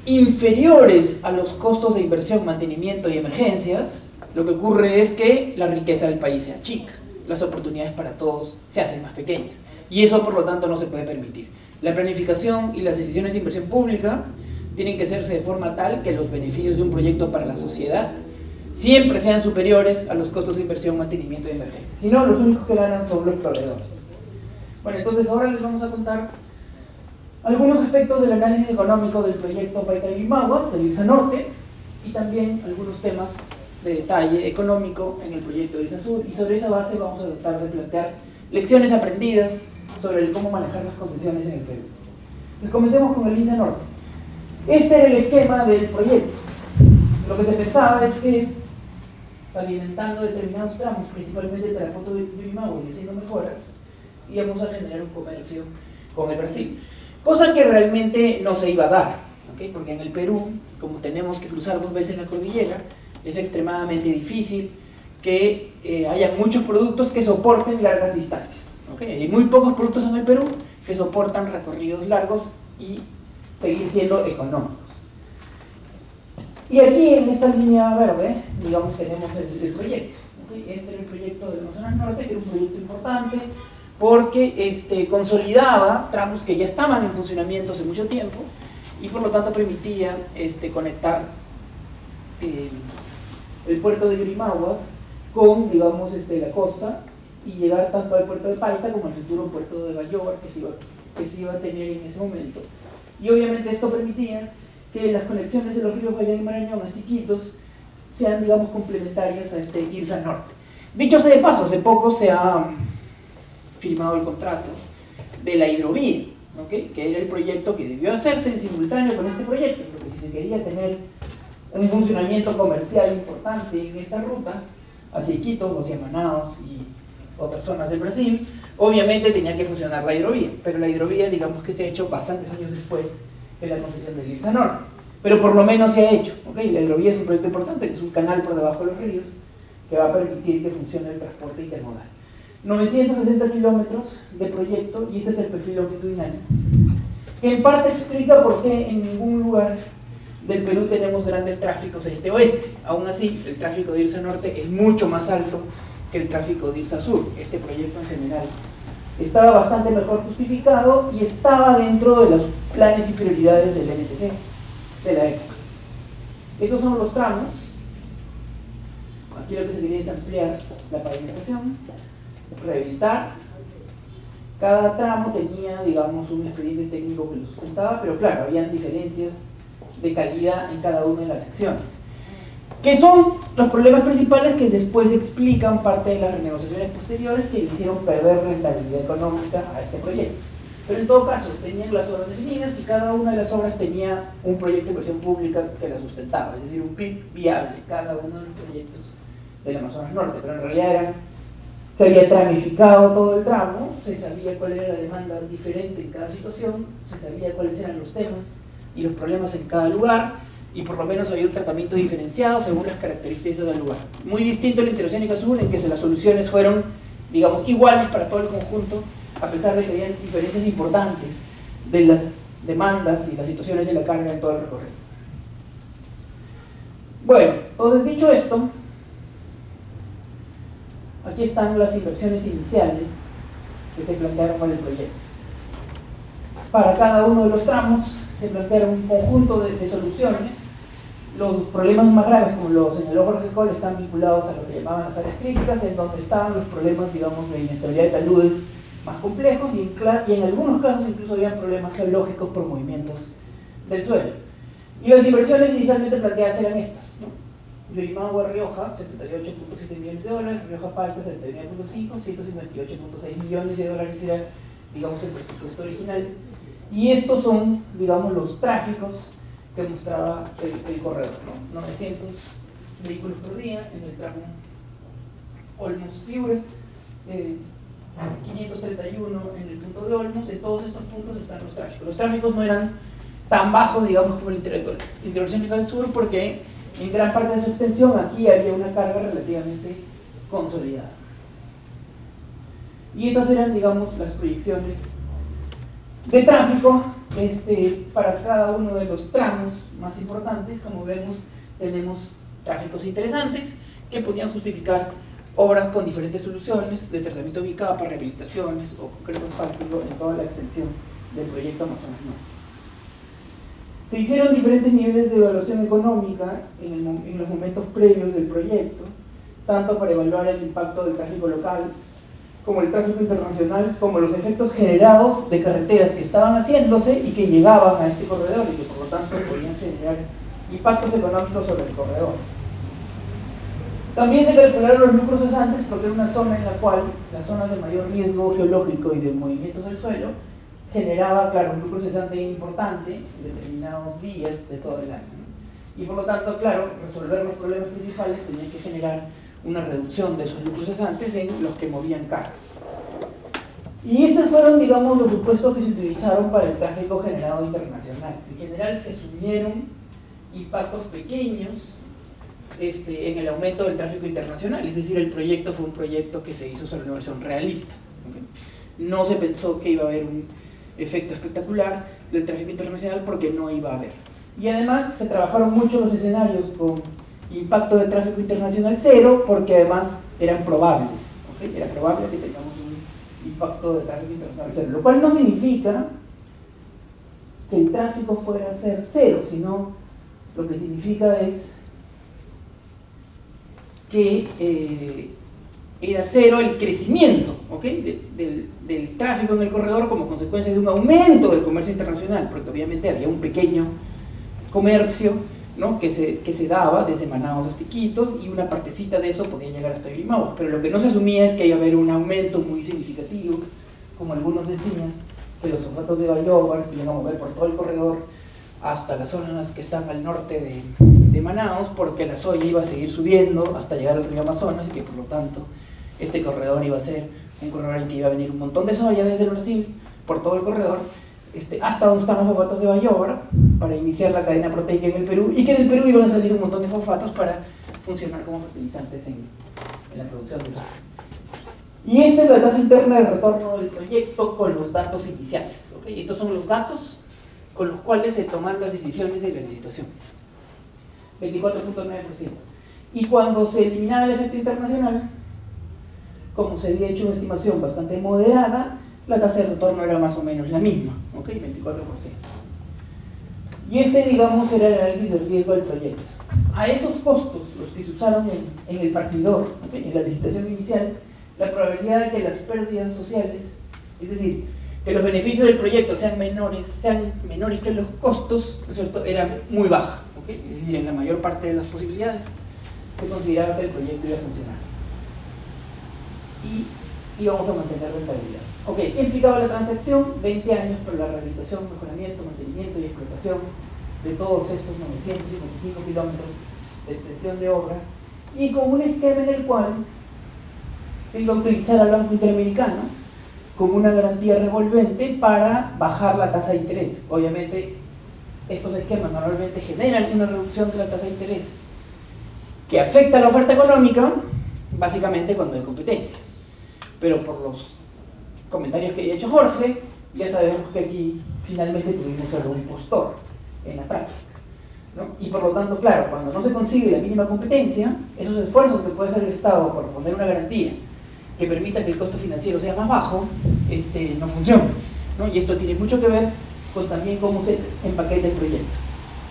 inferiores a los costos de inversión, mantenimiento y emergencias, lo que ocurre es que la riqueza del país se achica, las oportunidades para todos se hacen más pequeñas, y eso por lo tanto no se puede permitir. La planificación y las decisiones de inversión pública tienen que hacerse de forma tal que los beneficios de un proyecto para la sociedad siempre sean superiores a los costos de inversión, mantenimiento y emergencia. Si no, los únicos que ganan son los proveedores. Bueno, entonces ahora les vamos a contar algunos aspectos del análisis económico del proyecto Paitavimagua, el IRSA Norte, y también algunos temas de detalle económico en el proyecto de IRSA Sur, y sobre esa base vamos a tratar de plantear lecciones aprendidas sobre cómo manejar las concesiones en el Perú. Comencemos con el IRSA Norte. Este era el esquema del proyecto. Lo que se pensaba es que alimentando determinados tramos, principalmente el Tarapoto de Yurimagua, y haciendo mejoras, íbamos a generar un comercio con el Brasil. Cosa que realmente no se iba a dar, ¿okay? Porque en el Perú, como tenemos que cruzar 2 veces la cordillera, es extremadamente difícil que haya muchos productos que soporten largas distancias. ¿Okay? Hay muy pocos productos en el Perú que soportan recorridos largos y seguir siendo económicos. Y aquí en esta línea verde, digamos, tenemos el proyecto. ¿Okay? Este era el proyecto del Amazonas Norte, que era un proyecto importante porque consolidaba tramos que ya estaban en funcionamiento hace mucho tiempo y por lo tanto permitía conectar el puerto de Yurimaguas con, digamos, la costa y llegar tanto al puerto de Paita como al futuro puerto de Bayóvar que se iba a tener en ese momento. Y obviamente esto permitía que las conexiones de los ríos Guayán y Marañón, Iquitos, sean, digamos, complementarias a este IRSA Norte. Dicho sea de paso, hace poco se ha firmado el contrato de la hidrovía, ¿okay? Que era el proyecto que debió hacerse en simultáneo con este proyecto, porque si se quería tener un funcionamiento comercial importante en esta ruta, hacia Iquitos o hacia Manaos y otras zonas del Brasil, obviamente tenía que funcionar la hidrovía, pero la hidrovía, digamos que se ha hecho bastantes años después de la concesión del IRSA Norte, pero por lo menos se ha hecho, ¿okay? La hidrovía es un proyecto importante, que es un canal por debajo de los ríos, que va a permitir que funcione el transporte intermodal. 960 kilómetros de proyecto, y este es el perfil longitudinal, que en parte explica por qué en ningún lugar del Perú tenemos grandes tráficos este-oeste. Aún así, el tráfico de IRSA Norte es mucho más alto que el tráfico de IRSA Sur. Este proyecto en general estaba bastante mejor justificado y estaba dentro de los planes y prioridades del NTC de la época. Estos son los tramos. Aquí lo que se quería es ampliar la pavimentación, rehabilitar. Cada tramo tenía, digamos, un expediente técnico que lo sustentaba, pero claro, habían diferencias de calidad en cada una de las secciones, que son los problemas principales que después explican parte de las renegociaciones posteriores que le hicieron perder rentabilidad económica a este proyecto. Pero en todo caso, tenían las obras definidas y cada una de las obras tenía un proyecto de inversión pública que la sustentaba, es decir, un PIB viable, cada uno de los proyectos del Amazonas Norte, pero en realidad se había tramificado todo el tramo, se sabía cuál era la demanda diferente en cada situación, se sabía cuáles eran los temas y los problemas en cada lugar, y por lo menos había un tratamiento diferenciado según las características del lugar. Muy distinto a la Interoceánica Sur, en que las soluciones fueron, digamos, iguales para todo el conjunto, a pesar de que habían diferencias importantes de las demandas y las situaciones de la carga en todo el recorrido. Bueno, entonces dicho esto, aquí están las inversiones iniciales que se plantearon para el proyecto. Para cada uno de los tramos se plantearon un conjunto de soluciones. Los problemas más graves, como lo señaló Jorge Cole, están vinculados a lo que llamaban las áreas críticas, en donde estaban los problemas, digamos, de inestabilidad de taludes más complejos y en algunos casos incluso habían problemas geológicos por movimientos del suelo. Y las inversiones inicialmente planteadas eran estas, ¿no? Yurimagua, Rioja, $78.7 millones, Rioja Paita, $79.5, $158.6 millones era, digamos, el presupuesto original. Y estos son, digamos, los tráficos que mostraba el corredor, ¿no? 900 vehículos por día en el tramo Olmos-Piure, 531 en el punto de Olmos. En todos estos puntos están los tráficos. Los tráficos no eran tan bajos, digamos, como el Interoceánica del Sur, porque en gran parte de su extensión aquí había una carga relativamente consolidada. Y estas eran, digamos, las proyecciones de tráfico para cada uno de los tramos más importantes. Como vemos, tenemos tráficos interesantes que podían justificar obras con diferentes soluciones de tratamiento bicapa, rehabilitaciones o concreto asfáltico en toda la extensión del proyecto Amazonas Norte. Se hicieron diferentes niveles de evaluación económica en los momentos previos del proyecto, tanto para evaluar el impacto del tráfico local como el tráfico internacional, como los efectos generados de carreteras que estaban haciéndose y que llegaban a este corredor y que por lo tanto podían generar impactos económicos sobre el corredor. También se calcularon los lucros cesantes, porque es una zona en la cual las zonas de mayor riesgo geológico y de movimientos del suelo generaba, claro, un lucro cesante importante en determinados días de todo el año, ¿no? y por lo tanto, claro, resolver los problemas principales tenía que generar una reducción de esos lucros cesantes en los que movían carga. Y estos fueron, digamos, los supuestos que se utilizaron para el tráfico generado internacional. En general se asumieron impactos pequeños en el aumento del tráfico internacional, es decir, el proyecto fue un proyecto que se hizo sobre una versión realista. ¿Okay? No se pensó que iba a haber un efecto espectacular del tráfico internacional porque no iba a haber. Y además se trabajaron mucho los escenarios con impacto de tráfico internacional cero porque además eran probables. ¿Okay? Era probable que tengamos un impacto de tráfico internacional cero, lo cual no significa que el tráfico fuera a ser cero, sino lo que significa es que era cero el crecimiento, ¿okay? del tráfico en el corredor como consecuencia de un aumento del comercio internacional, porque obviamente había un pequeño comercio, ¿no? que se daba desde Manaos hasta Iquitos, y una partecita de eso podía llegar hasta Yurimaguas, pero lo que no se asumía es que iba a haber un aumento muy significativo, como algunos decían, que los fosfatos de Bayóvar se iban a mover por todo el corredor hasta las zonas que están al norte de Manaos, porque la soya iba a seguir subiendo hasta llegar al río Amazonas, y que por lo tanto este corredor iba a ser un corredor en que iba a venir un montón de soya desde el Brasil, por todo el corredor, hasta donde están los fosfatos de Bayóvar, para iniciar la cadena proteica en el Perú, y que del Perú iban a salir un montón de fosfatos para funcionar como fertilizantes en la producción de soja. Y esta es la tasa interna de retorno del proyecto con los datos iniciales. ¿Okay? Estos son los datos con los cuales se toman las decisiones de la licitación. 24.9%. Y cuando se eliminaba el efecto internacional, como se había hecho una estimación bastante moderada, la tasa de retorno era más o menos la misma, ¿ok? 24%. Y digamos, era el análisis de riesgo del proyecto. A esos costos, los que se usaron en el partidor, ¿okay? En la licitación inicial, la probabilidad de que las pérdidas sociales, es decir, que los beneficios del proyecto sean menores que los costos, ¿no es cierto?, era muy baja, ¿okay? Es decir, en la mayor parte de las posibilidades se consideraba que el proyecto iba a funcionar y íbamos a mantener rentabilidad. ¿Qué implicaba la transacción? 20 años para la rehabilitación, mejoramiento, mantenimiento y explotación de todos estos 955 kilómetros de extensión de obra, y con un esquema en el cual se iba a utilizar al Banco Interamericano como una garantía revolvente para bajar la tasa de interés. Obviamente, estos esquemas normalmente generan una reducción de la tasa de interés que afecta a la oferta económica, básicamente cuando hay competencia. Pero por los comentarios que ha hecho Jorge, ya sabemos que aquí finalmente tuvimos solo un postor en la práctica, ¿no? Y por lo tanto, claro, cuando no se consigue la mínima competencia, esos esfuerzos que puede hacer el Estado por poner una garantía que permita que el costo financiero sea más bajo, no funciona, ¿no? Y esto tiene mucho que ver con también cómo se empaqueta el proyecto.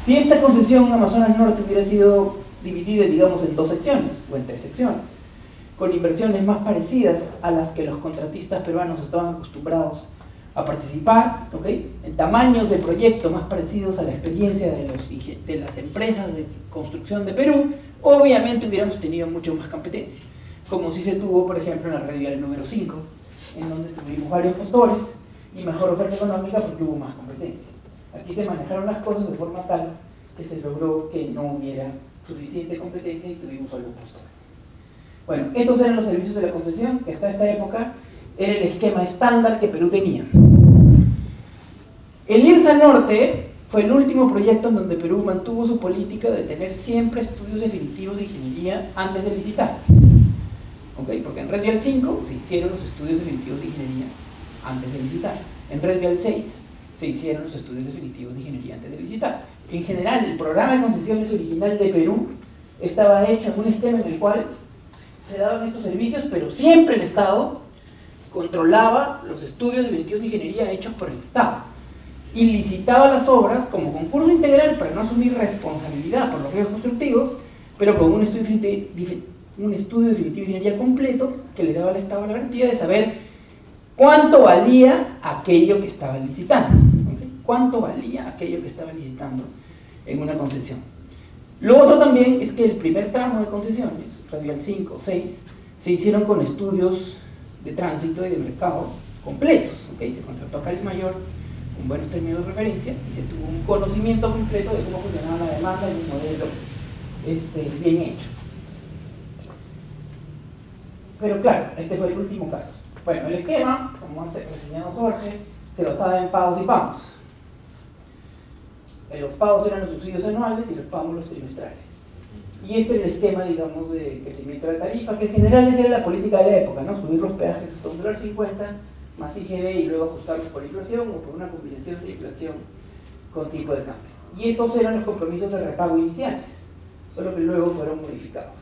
Si esta concesión Amazonas Norte hubiera sido dividida, digamos, en 2 secciones o en 3 secciones, con inversiones más parecidas a las que los contratistas peruanos estaban acostumbrados a participar, ¿okay?, en tamaños de proyecto más parecidos a la experiencia de las empresas de construcción de Perú, obviamente hubiéramos tenido mucho más competencia, como si se tuvo, por ejemplo, en la red vial número 5, en donde tuvimos varios postores y mejor oferta económica porque hubo más competencia. Aquí se manejaron las cosas de forma tal que se logró que no hubiera suficiente competencia y tuvimos solo un postor. Bueno, estos eran los servicios de la concesión, que hasta esta época era el esquema estándar que Perú tenía. El IRSA Norte fue el último proyecto en donde Perú mantuvo su política de tener siempre estudios definitivos de ingeniería antes de licitar. ¿Okay? Porque en Red Vial 5 se hicieron los estudios definitivos de ingeniería antes de licitar. En Red Vial 6 se hicieron los estudios definitivos de ingeniería antes de licitar. En general, el programa de concesiones original de Perú estaba hecho en un esquema en el cual se daban estos servicios, pero siempre el Estado controlaba los estudios definitivos de ingeniería hechos por el Estado y licitaba las obras como concurso integral para no asumir responsabilidad por los riesgos constructivos, pero con un estudio definitivo de ingeniería completo que le daba al Estado la garantía de saber cuánto valía aquello que estaba licitando, ¿okay? Cuánto valía aquello que estaba licitando en una concesión. Lo otro también es que el primer tramo de concesiones, Red Vial 5, 6, se hicieron con estudios de tránsito y de mercado completos, ¿okay? Se contrató a Cali Mayor con buenos términos de referencia y se tuvo un conocimiento completo de cómo funcionaba la demanda en un modelo bien hecho. Pero claro, este fue el último caso. Bueno, el esquema, como ha reseñado Jorge, se basaba en pagos y pagos. Los pagos eran los subsidios anuales y los pagos los trimestrales. Y este es el esquema, digamos, de crecimiento de la tarifa, que en general esa era la política de la época, ¿no? Subir los peajes hasta $1.50 más IGB y luego ajustarlos por inflación o por una combinación de inflación con tipo de cambio. Y estos eran los compromisos de repago iniciales, solo que luego fueron modificados.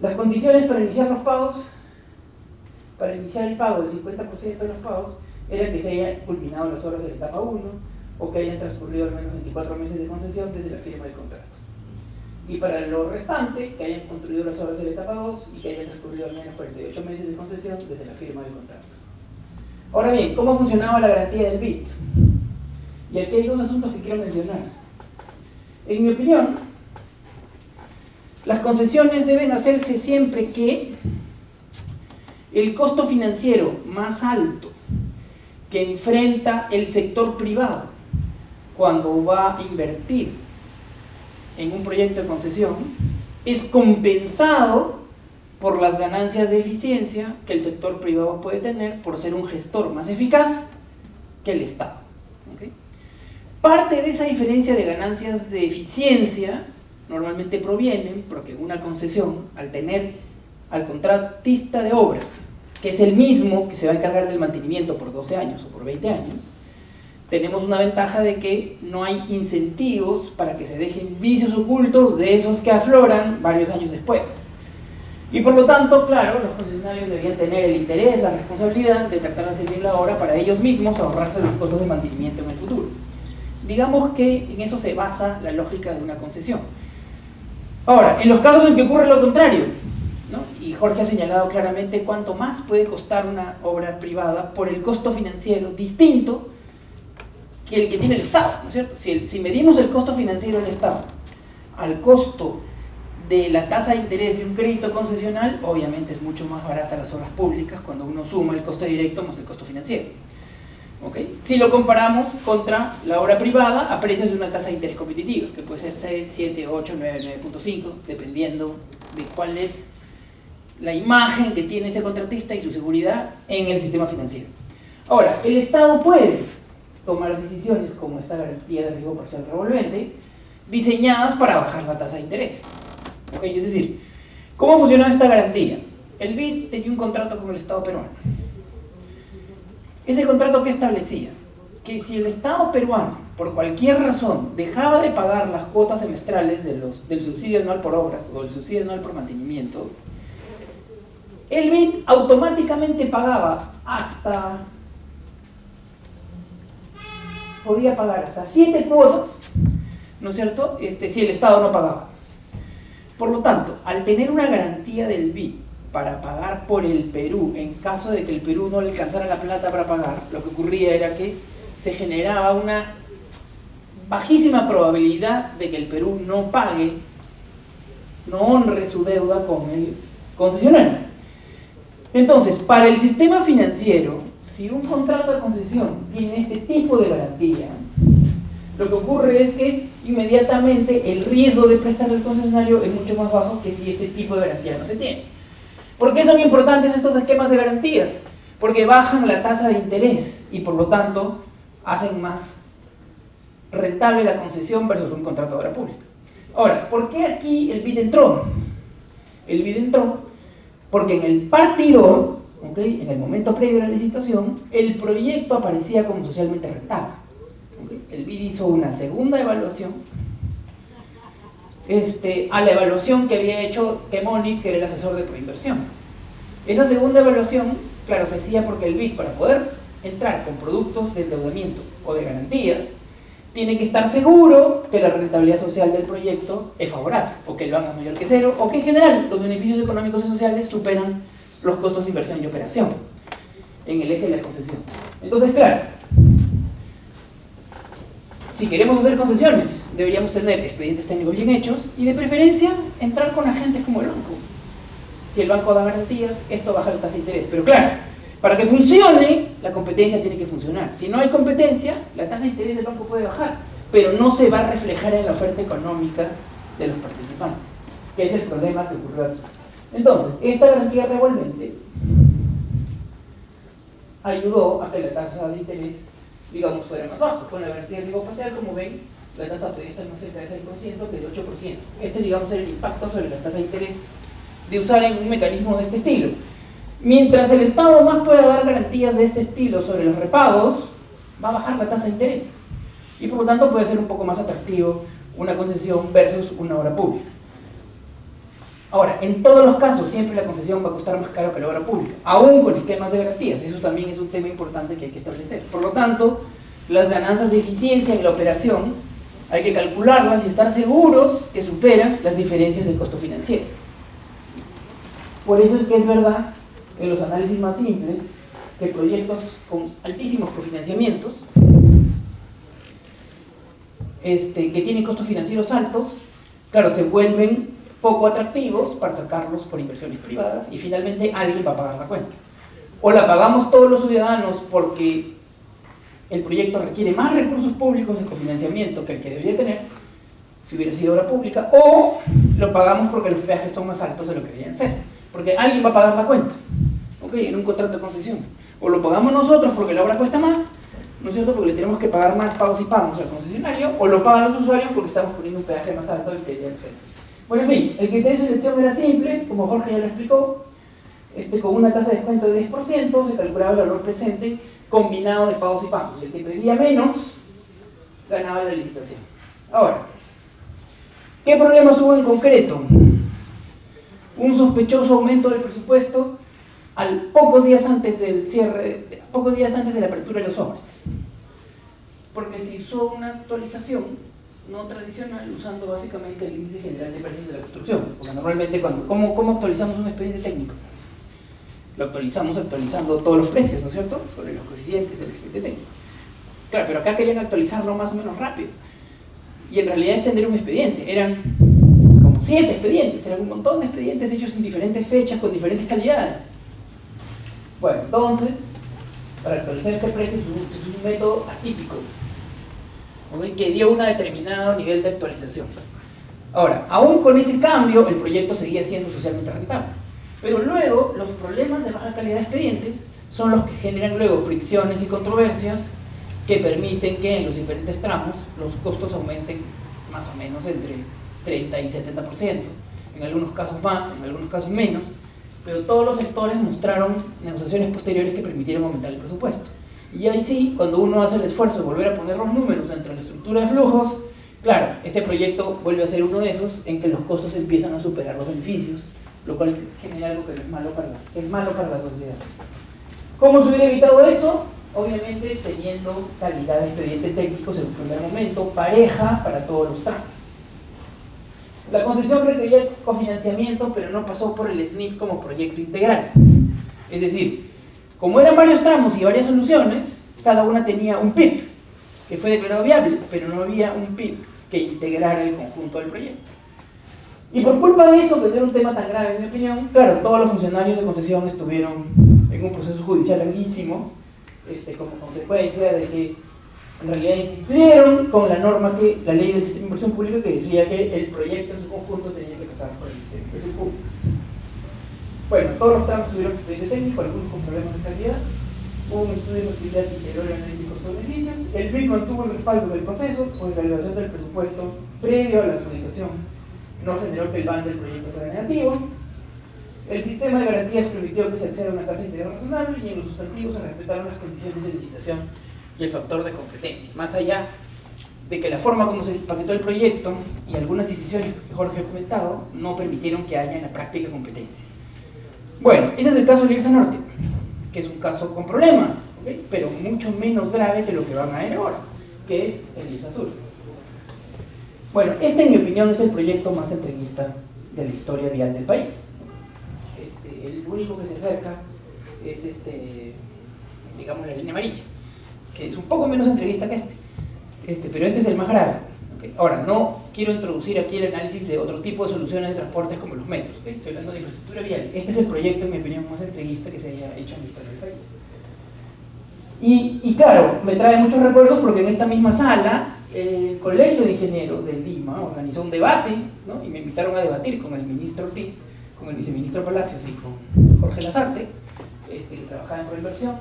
Las condiciones para iniciar los pagos, para iniciar el pago del 50% de los pagos, era que se hayan culminado las horas de la etapa 1 o que hayan transcurrido al menos 24 meses de concesión desde la firma del contrato. Y para lo restante, que hayan construido las horas de la etapa 2 y que hayan transcurrido al menos 48 meses de concesión desde la firma del contrato. Ahora bien, ¿cómo funcionaba la garantía del BID? Y aquí hay dos asuntos que quiero mencionar. En mi opinión, las concesiones deben hacerse siempre que el costo financiero más alto que enfrenta el sector privado cuando va a invertir en un proyecto de concesión es compensado por las ganancias de eficiencia que el sector privado puede tener por ser un gestor más eficaz que el Estado. ¿Okay? Parte de esa diferencia de ganancias de eficiencia normalmente provienen porque una concesión, al tener al contratista de obra, que es el mismo que se va a encargar del mantenimiento por 12 años o por 20 años, tenemos una ventaja de que no hay incentivos para que se dejen vicios ocultos de esos que afloran varios años después. Y por lo tanto, claro, los concesionarios deberían tener el interés, la responsabilidad de tratar de hacer bien la obra para ellos mismos ahorrarse los costos de mantenimiento en el futuro. Digamos que en eso se basa la lógica de una concesión. Ahora, en los casos en que ocurre lo contrario, ¿no? Y Jorge ha señalado claramente cuánto más puede costar una obra privada por el costo financiero distinto que el que tiene el Estado, ¿no es cierto? Si medimos el costo financiero del Estado al costo de la tasa de interés de un crédito concesional, obviamente es mucho más barata las obras públicas cuando uno suma el costo directo más el costo financiero. ¿Okay? Si lo comparamos contra la obra privada a precios de una tasa de interés competitiva, que puede ser 6, 7, 8, 9, 9.5, dependiendo de cuál es la imagen que tiene ese contratista y su seguridad en el sistema financiero. Ahora, el Estado puede tomar decisiones como esta garantía de riesgo parcial revolvente, diseñadas para bajar la tasa de interés. ¿Okay? Es decir, ¿cómo funcionaba esta garantía? El BID tenía un contrato con el Estado peruano. Ese contrato, ¿qué establecía? Que si el Estado peruano, por cualquier razón, dejaba de pagar las cuotas semestrales del subsidio anual por obras o del subsidio anual por mantenimiento, el BID automáticamente pagaba podía pagar hasta 7 cuotas, ¿no es cierto?, si el Estado no pagaba. Por lo tanto, al tener una garantía del BID para pagar por el Perú, en caso de que el Perú no le alcanzara la plata para pagar, lo que ocurría era que se generaba una bajísima probabilidad de que el Perú no pague, no honre su deuda con el concesionario. Entonces, para el sistema financiero, si un contrato de concesión tiene este tipo de garantía, lo que ocurre es que inmediatamente el riesgo de prestar al concesionario es mucho más bajo que si este tipo de garantía no se tiene. ¿Por qué son importantes estos esquemas de garantías? Porque bajan la tasa de interés y por lo tanto hacen más rentable la concesión versus un contrato de obra pública. Ahora, ¿por qué aquí el BID entró? El BID entró porque en el partidor, ¿okay?, en el momento previo a la licitación, el proyecto aparecía como socialmente rentable. ¿Okay? El BID hizo una segunda evaluación a la evaluación que había hecho Temonix, que era el asesor de proinversión. Esa segunda evaluación, claro, se hacía porque el BID, para poder entrar con productos de endeudamiento o de garantías, tiene que estar seguro que la rentabilidad social del proyecto es favorable, o que el banco es mayor que cero, o que en general los beneficios económicos y sociales superan los costos de inversión y operación en el eje de la concesión. Entonces, claro, si queremos hacer concesiones, deberíamos tener expedientes técnicos bien hechos y de preferencia entrar con agentes como el banco. Si el banco da garantías, esto baja la tasa de interés. Pero claro, Para que funcione, la competencia tiene que funcionar. Si no hay competencia, la tasa de interés del banco puede bajar, pero no se va a reflejar en la oferta económica de los participantes, que es el problema que ocurrió aquí. Entonces, esta garantía revolvente ayudó a que la tasa de interés, digamos, fuera más baja. Con la garantía de riesgo parcial, como ven, la tasa podría estar más cerca del 6% que del 8%. Este, digamos, era el impacto sobre la tasa de interés de usar en un mecanismo de este estilo. Mientras el Estado más pueda dar garantías de este estilo sobre los repagos, va a bajar la tasa de interés. Y por lo tanto puede ser un poco más atractivo una concesión versus una obra pública. Ahora, en todos los casos, siempre la concesión va a costar más caro que la obra pública, aún con esquemas de garantías. Eso también es un tema importante que hay que establecer. Por lo tanto, las ganancias de eficiencia en la operación hay que calcularlas y estar seguros que superan las diferencias del costo financiero. Por eso es que es verdad, en los análisis más simples, que proyectos con altísimos cofinanciamientos, que tienen costos financieros altos, claro, se vuelven poco atractivos para sacarlos por inversiones privadas y finalmente alguien va a pagar la cuenta. O la pagamos todos los ciudadanos porque el proyecto requiere más recursos públicos de cofinanciamiento que el que debería tener si hubiera sido obra pública, o lo pagamos porque los peajes son más altos de lo que deberían ser, porque alguien va a pagar la cuenta, ¿ok? En un contrato de concesión. O lo pagamos nosotros porque la obra cuesta más, ¿no es cierto? Porque le tenemos que pagar más pagos y pagos al concesionario, o lo pagan los usuarios porque estamos poniendo un peaje más alto del que deberían ser. Bueno, en fin, el criterio de selección era simple, como Jorge ya lo explicó, con una tasa de descuento de 10% se calculaba el valor presente combinado de pagos y pagos. El que pedía menos ganaba la licitación. Ahora, ¿qué problemas hubo en concreto? Un sospechoso aumento del presupuesto pocos días antes del cierre, pocos días antes de la apertura de las obras, porque se hizo una actualización no tradicional, usando básicamente el índice general de precios de la construcción, porque normalmente ¿cómo actualizamos un expediente técnico? Lo actualizamos actualizando todos los precios, ¿no es cierto?, sobre los coeficientes del expediente técnico. Claro, pero acá querían actualizarlo más o menos rápido, y en realidad extender un expediente, eran como 7 expedientes, eran un montón de expedientes hechos en diferentes fechas, con diferentes calidades. Bueno, entonces, para actualizar este precio es un método atípico, que dio un determinado nivel de actualización. Ahora, aún con ese cambio, el proyecto seguía siendo socialmente rentable. Pero luego, los problemas de baja calidad de expedientes son los que generan luego fricciones y controversias que permiten que en los diferentes tramos los costos aumenten más o menos entre 30 y 70%. En algunos casos más, en algunos casos menos, pero todos los sectores mostraron negociaciones posteriores que permitieron aumentar el presupuesto. Y ahí sí, cuando uno hace el esfuerzo de volver a poner los números dentro de la estructura de flujos, claro, este proyecto vuelve a ser uno de esos en que los costos empiezan a superar los beneficios, lo cual genera algo que no es malo para la sociedad. ¿Cómo se hubiera evitado eso? Obviamente teniendo calidad de expediente técnico en un primer momento, pareja para todos los tramos. La concesión requería cofinanciamiento, pero no pasó por el SNIP como proyecto integral. Es decir, como eran varios tramos y varias soluciones, cada una tenía un PIB que fue declarado viable, pero no había un PIB que integrara el conjunto del proyecto. Y por culpa de eso, que era un tema tan grave en mi opinión, claro, todos los funcionarios de concesión estuvieron en un proceso judicial larguísimo, como consecuencia de que en realidad incumplieron con la norma la ley del sistema de inversión pública, que decía que el proyecto en su conjunto tenía que pasar por el sistema de inversión pública. Bueno, todos los tramos tuvieron expediente técnico, algunos con problemas de calidad. Hubo un estudio de factibilidad que integró el análisis de costo-beneficios. El mismo tuvo el respaldo del proceso, pues la elevación del presupuesto previo a la adjudicación no generó que el BAN del proyecto fuera negativo. El sistema de garantías permitió que se acceda a una tasa de interés razonable y en los sustantivos se respetaron las condiciones de licitación y el factor de competencia. Más allá de que la forma como se paquetó el proyecto y algunas decisiones que Jorge ha comentado no permitieron que haya en la práctica competencia. Bueno, este es el caso de Ligresa Norte, que es un caso con problemas, ¿okay?, pero mucho menos grave que lo que van a ver ahora, que es el Ligresa Sur. Bueno, este en mi opinión es el proyecto más entreguista de la historia vial del país. El único que se acerca es digamos, la línea amarilla, que es un poco menos entreguista que pero este es el más grave, ¿Okay? Ahora, no quiero introducir aquí el análisis de otro tipo de soluciones de transportes como los metros. ¿Okay? Estoy hablando de infraestructura vial. Este es el proyecto, en mi opinión, más entreguista que se haya hecho en la historia del país. Y claro, me trae muchos recuerdos porque en esta misma sala el Colegio de Ingenieros de Lima organizó un debate, ¿no? Y me invitaron a debatir con el ministro Ortiz, con el viceministro Palacios y con Jorge Lazarte, que trabajaba en Proinversión,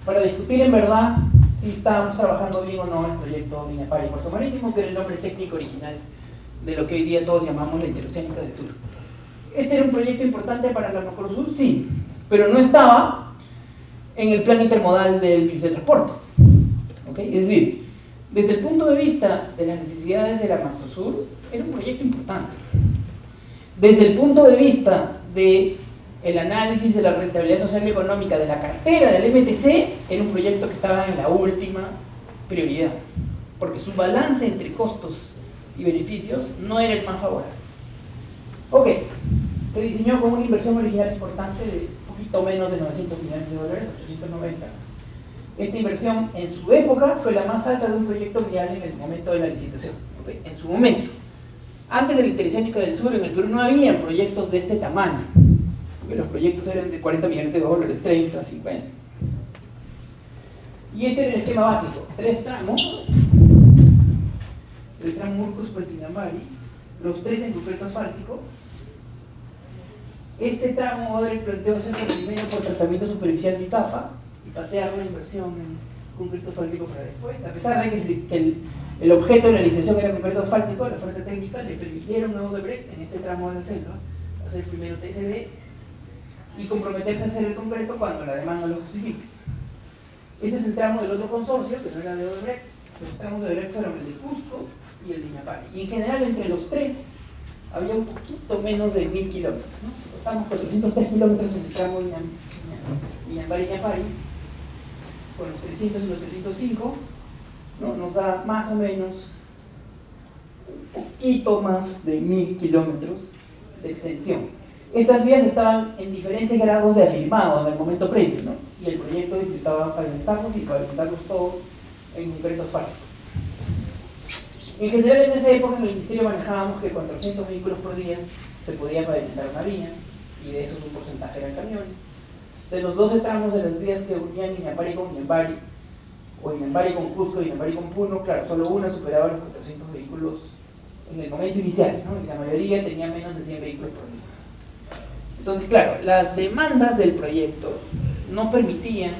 para discutir en verdad si estábamos trabajando bien o no el proyecto Viñapari y Puerto Marítimo, que era el nombre técnico original de lo que hoy día todos llamamos la Interoceánica del Sur. ¿Este era un proyecto importante para la Macrosur? Sí, pero no estaba en el plan intermodal del Ministerio de Transportes. ¿Okay? Es decir, desde el punto de vista de las necesidades de la Macrosur, era un proyecto importante. Desde el punto de vista del análisis de la rentabilidad social y económica de la cartera del MTC, era un proyecto que estaba en la última prioridad, porque su balance entre costos y beneficios no era el más favorable. Ok, se diseñó con una inversión original importante de un poquito menos de 900 millones de dólares, 890. Esta inversión en su época fue la más alta de un proyecto vial en el momento de la licitación, ¿okay? En su momento. Antes de la Interoceánica del Sur, en el Perú no había proyectos de este tamaño, porque los proyectos eran de 40 millones de dólares, 30, 50. Y este era el esquema básico: 3 tramos, el tramo Urcos-Puertinambari, los 3 en concreto asfáltico. Este tramo ahora el planteo es el primero por tratamiento superficial de capa y patear una inversión en concreto asfáltico para después. A pesar de que el objeto de la licitación era concreto asfáltico, la oferta técnica le permitieron a Odebrecht en este tramo del centro hacer primero TSB y comprometerse a hacer el concreto cuando la demanda lo justifique. Este es el tramo del otro consorcio, que no era de Odebrecht. Los tramos de Odebrecht fueron el de Cusco y el de Viñapari. Y en general entre los 3 había un poquito menos de 1000 kilómetros, ¿no? Estamos 403 kilómetros en el tramo Viñapari, con los 300 y los 305, ¿no? Nos da más o menos un poquito más de 1000 kilómetros de extensión. Estas vías estaban en diferentes grados de afirmado en el momento previo, ¿no? Y el proyecto implicaba pavimentarlos y pavimentarlos todos en concreto asfáltico. En general, en esa época en el Ministerio manejábamos que 400 vehículos por día se podía pavimentar una vía, y de esos un porcentaje eran camiones. De los 12 tramos de las vías que unían Viñapari con Viñapari, o Viñapari con Cusco y Viñapari con Puno, claro, solo una superaba los 400 vehículos en el momento inicial, ¿no? Y la mayoría tenía menos de 100 vehículos por día. Entonces, claro, las demandas del proyecto no permitían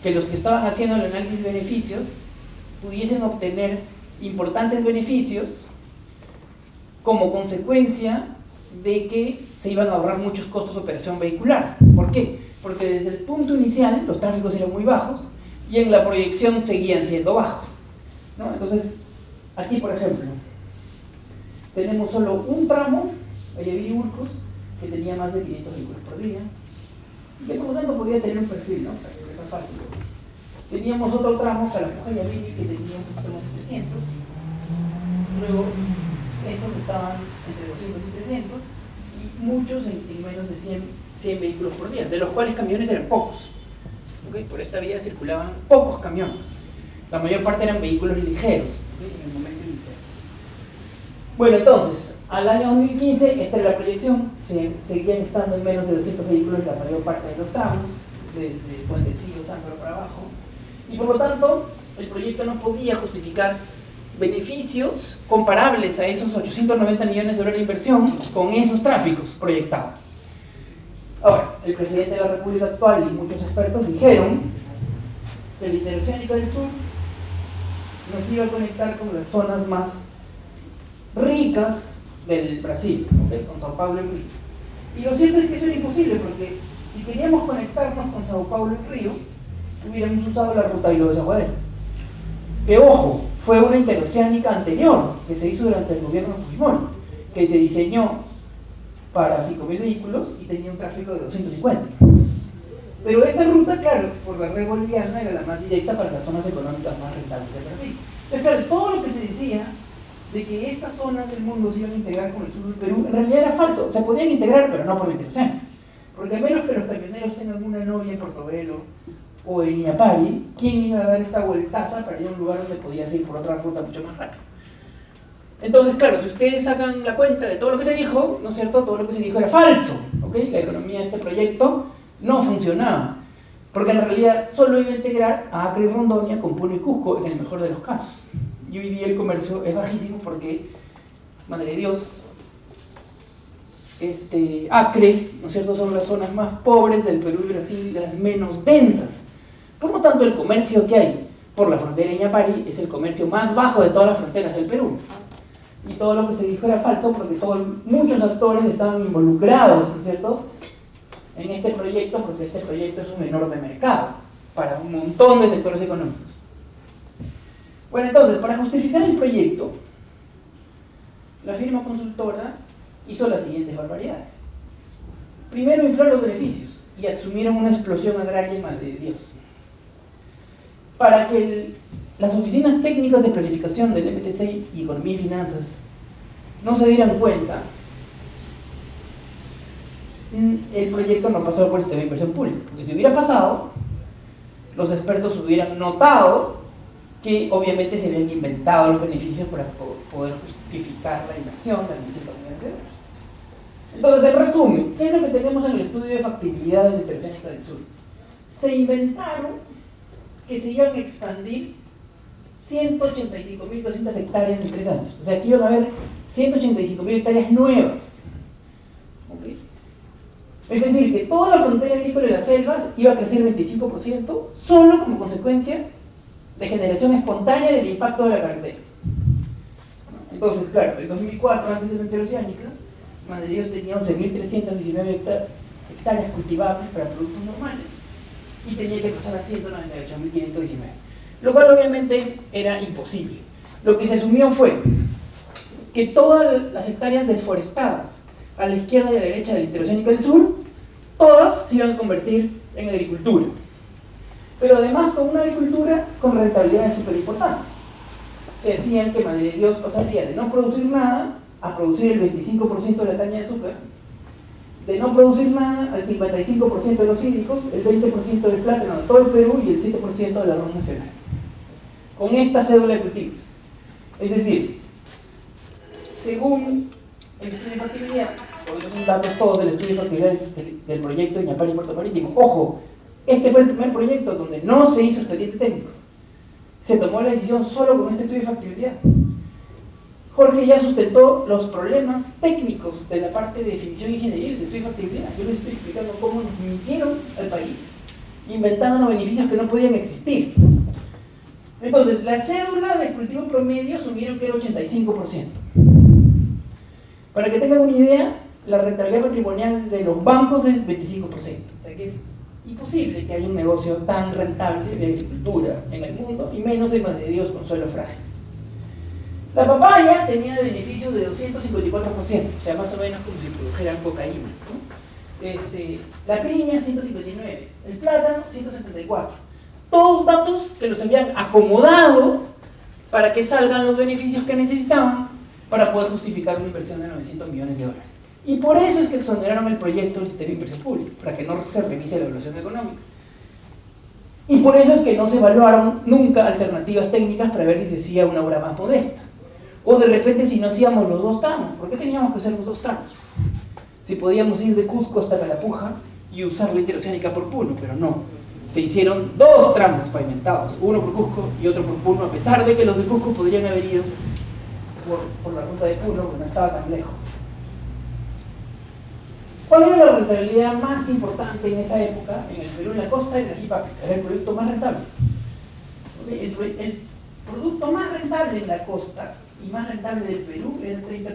que los que estaban haciendo el análisis de beneficios pudiesen obtener importantes beneficios como consecuencia de que se iban a ahorrar muchos costos de operación vehicular. ¿Por qué? Porque desde el punto inicial los tráficos eran muy bajos y en la proyección seguían siendo bajos, ¿no? Entonces, aquí por ejemplo, tenemos solo un tramo, Ayaviri-Urcos, que tenía más de 500 vehículos por día, y que por lo tanto podía tener un perfil, ¿no? Asfáltico. Teníamos otro tramo, Calapuja-Ayaviri, que tenía un poquito más de 300. Luego, estos estaban entre 200 y 300, y muchos en menos de 100 vehículos por día, de los cuales camiones eran pocos. ¿Okay? Por esta vía circulaban pocos camiones. La mayor parte eran vehículos ligeros, ¿okay? En el momento inicial. Bueno, entonces, al año 2015, esta era la proyección, seguían estando en menos de 200 vehículos la mayor parte de los tramos, desde Puentecillo, Zángaro para abajo, y por lo tanto, el proyecto no podía justificar beneficios comparables a esos 890 millones de dólares de inversión con esos tráficos proyectados. Ahora, el presidente de la República actual y muchos expertos dijeron que el Interoceánico del Sur nos iba a conectar con las zonas más ricas del Brasil, ¿okay? Con Sao Paulo y Río. Y lo cierto es que eso era imposible, porque si queríamos conectarnos con Sao Paulo y Río, hubiéramos usado la ruta Hilo de Zaguadero. Que ojo, fue una interoceánica anterior, que se hizo durante el gobierno de Fujimori, que se diseñó para 5.000 vehículos y tenía un tráfico de 250. Pero esta ruta, claro, por la red boliviana era la más directa para las zonas económicas más rentables de Brasil. Entonces, claro, todo lo que se decía de que estas zonas del mundo se iban a integrar con el sur del Perú, en realidad era falso. Se podían integrar, pero no por la interoceánica. Porque a menos que los camioneros tengan una novia en Portobelo o en Viñapari, ¿quién iba a dar esta vueltaza para ir a un lugar donde podías ir por otra ruta mucho más rápido? Entonces, claro, si ustedes sacan la cuenta de todo lo que se dijo, ¿no es cierto? Todo lo que se dijo era falso, ¿ok? La economía de este proyecto no funcionaba, porque en realidad solo iba a integrar a Acre y Rondônia con Puno y Cusco en el mejor de los casos. Y hoy día el comercio es bajísimo porque, madre de Dios, Acre, ¿no es cierto?, son las zonas más pobres del Perú y Brasil, las menos densas. Por lo tanto, el comercio que hay por la frontera de Iñapari es el comercio más bajo de todas las fronteras del Perú. Y todo lo que se dijo era falso porque muchos actores estaban involucrados, ¿no es cierto?, en este proyecto, porque este proyecto es un enorme mercado para un montón de sectores económicos. Bueno, entonces, para justificar el proyecto, la firma consultora hizo las siguientes barbaridades. Primero, inflar los beneficios y asumieron una explosión agraria en madre de Dios. Para que las oficinas técnicas de planificación del MTC y Economía y Finanzas no se dieran cuenta, el proyecto no pasó por el sistema de inversión pública, porque si hubiera pasado, los expertos hubieran notado que obviamente se habían inventado los beneficios para poder justificar la inversión de los $1.500.000. Entonces, en resumen, ¿qué es lo que tenemos en el estudio de factibilidad de la interoceánica del sur? Se inventaron que se iban a expandir 185.200 hectáreas en 3 años. O sea, que iban a haber 185.000 hectáreas nuevas. ¿Okay? Es decir, que toda la frontera agrícola de las selvas iba a crecer 25% solo como consecuencia de generación espontánea del impacto de la carretera. Entonces, claro, en 2004, antes de la interoceánica, Madre Dios tenía 11.319 hectáreas cultivables para productos normales y tenía que pasar a 198.519, lo cual obviamente era imposible. Lo que se asumió fue que todas las hectáreas desforestadas a la izquierda y a la derecha de la interoceánica del sur, todas se iban a convertir en agricultura, pero además con una agricultura con rentabilidades súper importantes, que decían que Madre Dios pasaría de no producir nada a producir el 25% de la caña de azúcar, de no producir nada al 55% de los hídricos, el 20% del plátano de todo el Perú y el 7% del arroz nacional, con esta cédula de cultivos. Es decir, según el estudio de factibilidad, porque son datos todos del estudio de factibilidad del proyecto de Iñapari y Puerto Marítimo, ojo, este fue el primer proyecto donde no se hizo expediente técnico, se tomó la decisión solo con este estudio de factibilidad. Jorge ya sustentó los problemas técnicos de la parte de definición ingenieril del estudio de factibilidad. Yo les estoy explicando cómo nos mintieron al país, inventando beneficios que no podían existir. Entonces, la cédula de cultivo promedio asumieron que era 85%. Para que tengan una idea, la rentabilidad patrimonial de los bancos es 25%. O sea que es imposible que haya un negocio tan rentable de agricultura en el mundo, y menos en Madre Dios con suelo frágil. La papaya tenía beneficios de 254%, o sea, más o menos como si produjeran cocaína, ¿no? La piña, 159%, el plátano, 174%. Todos datos que los habían acomodado para que salgan los beneficios que necesitaban para poder justificar una inversión de $900 millones. Y por eso es que exoneraron el proyecto del sistema de inversión pública, para que no se revise la evaluación económica. Y por eso es que no se evaluaron nunca alternativas técnicas para ver si se hacía una obra más modesta. O de repente si no hacíamos los 2 tramos. ¿Por qué teníamos que hacer los 2 tramos? Si podíamos ir de Cusco hasta Calapuja y usar la interoceánica por Puno, pero no. Se hicieron 2 tramos pavimentados, uno por Cusco y otro por Puno, a pesar de que los de Cusco podrían haber ido por la ruta de Puno, porque no estaba tan lejos. ¿Cuál era la rentabilidad más importante en esa época en el Perú, en la costa y en la Jipápica? Era el producto más rentable. El producto más rentable en la costa y más rentable del Perú era el 30%.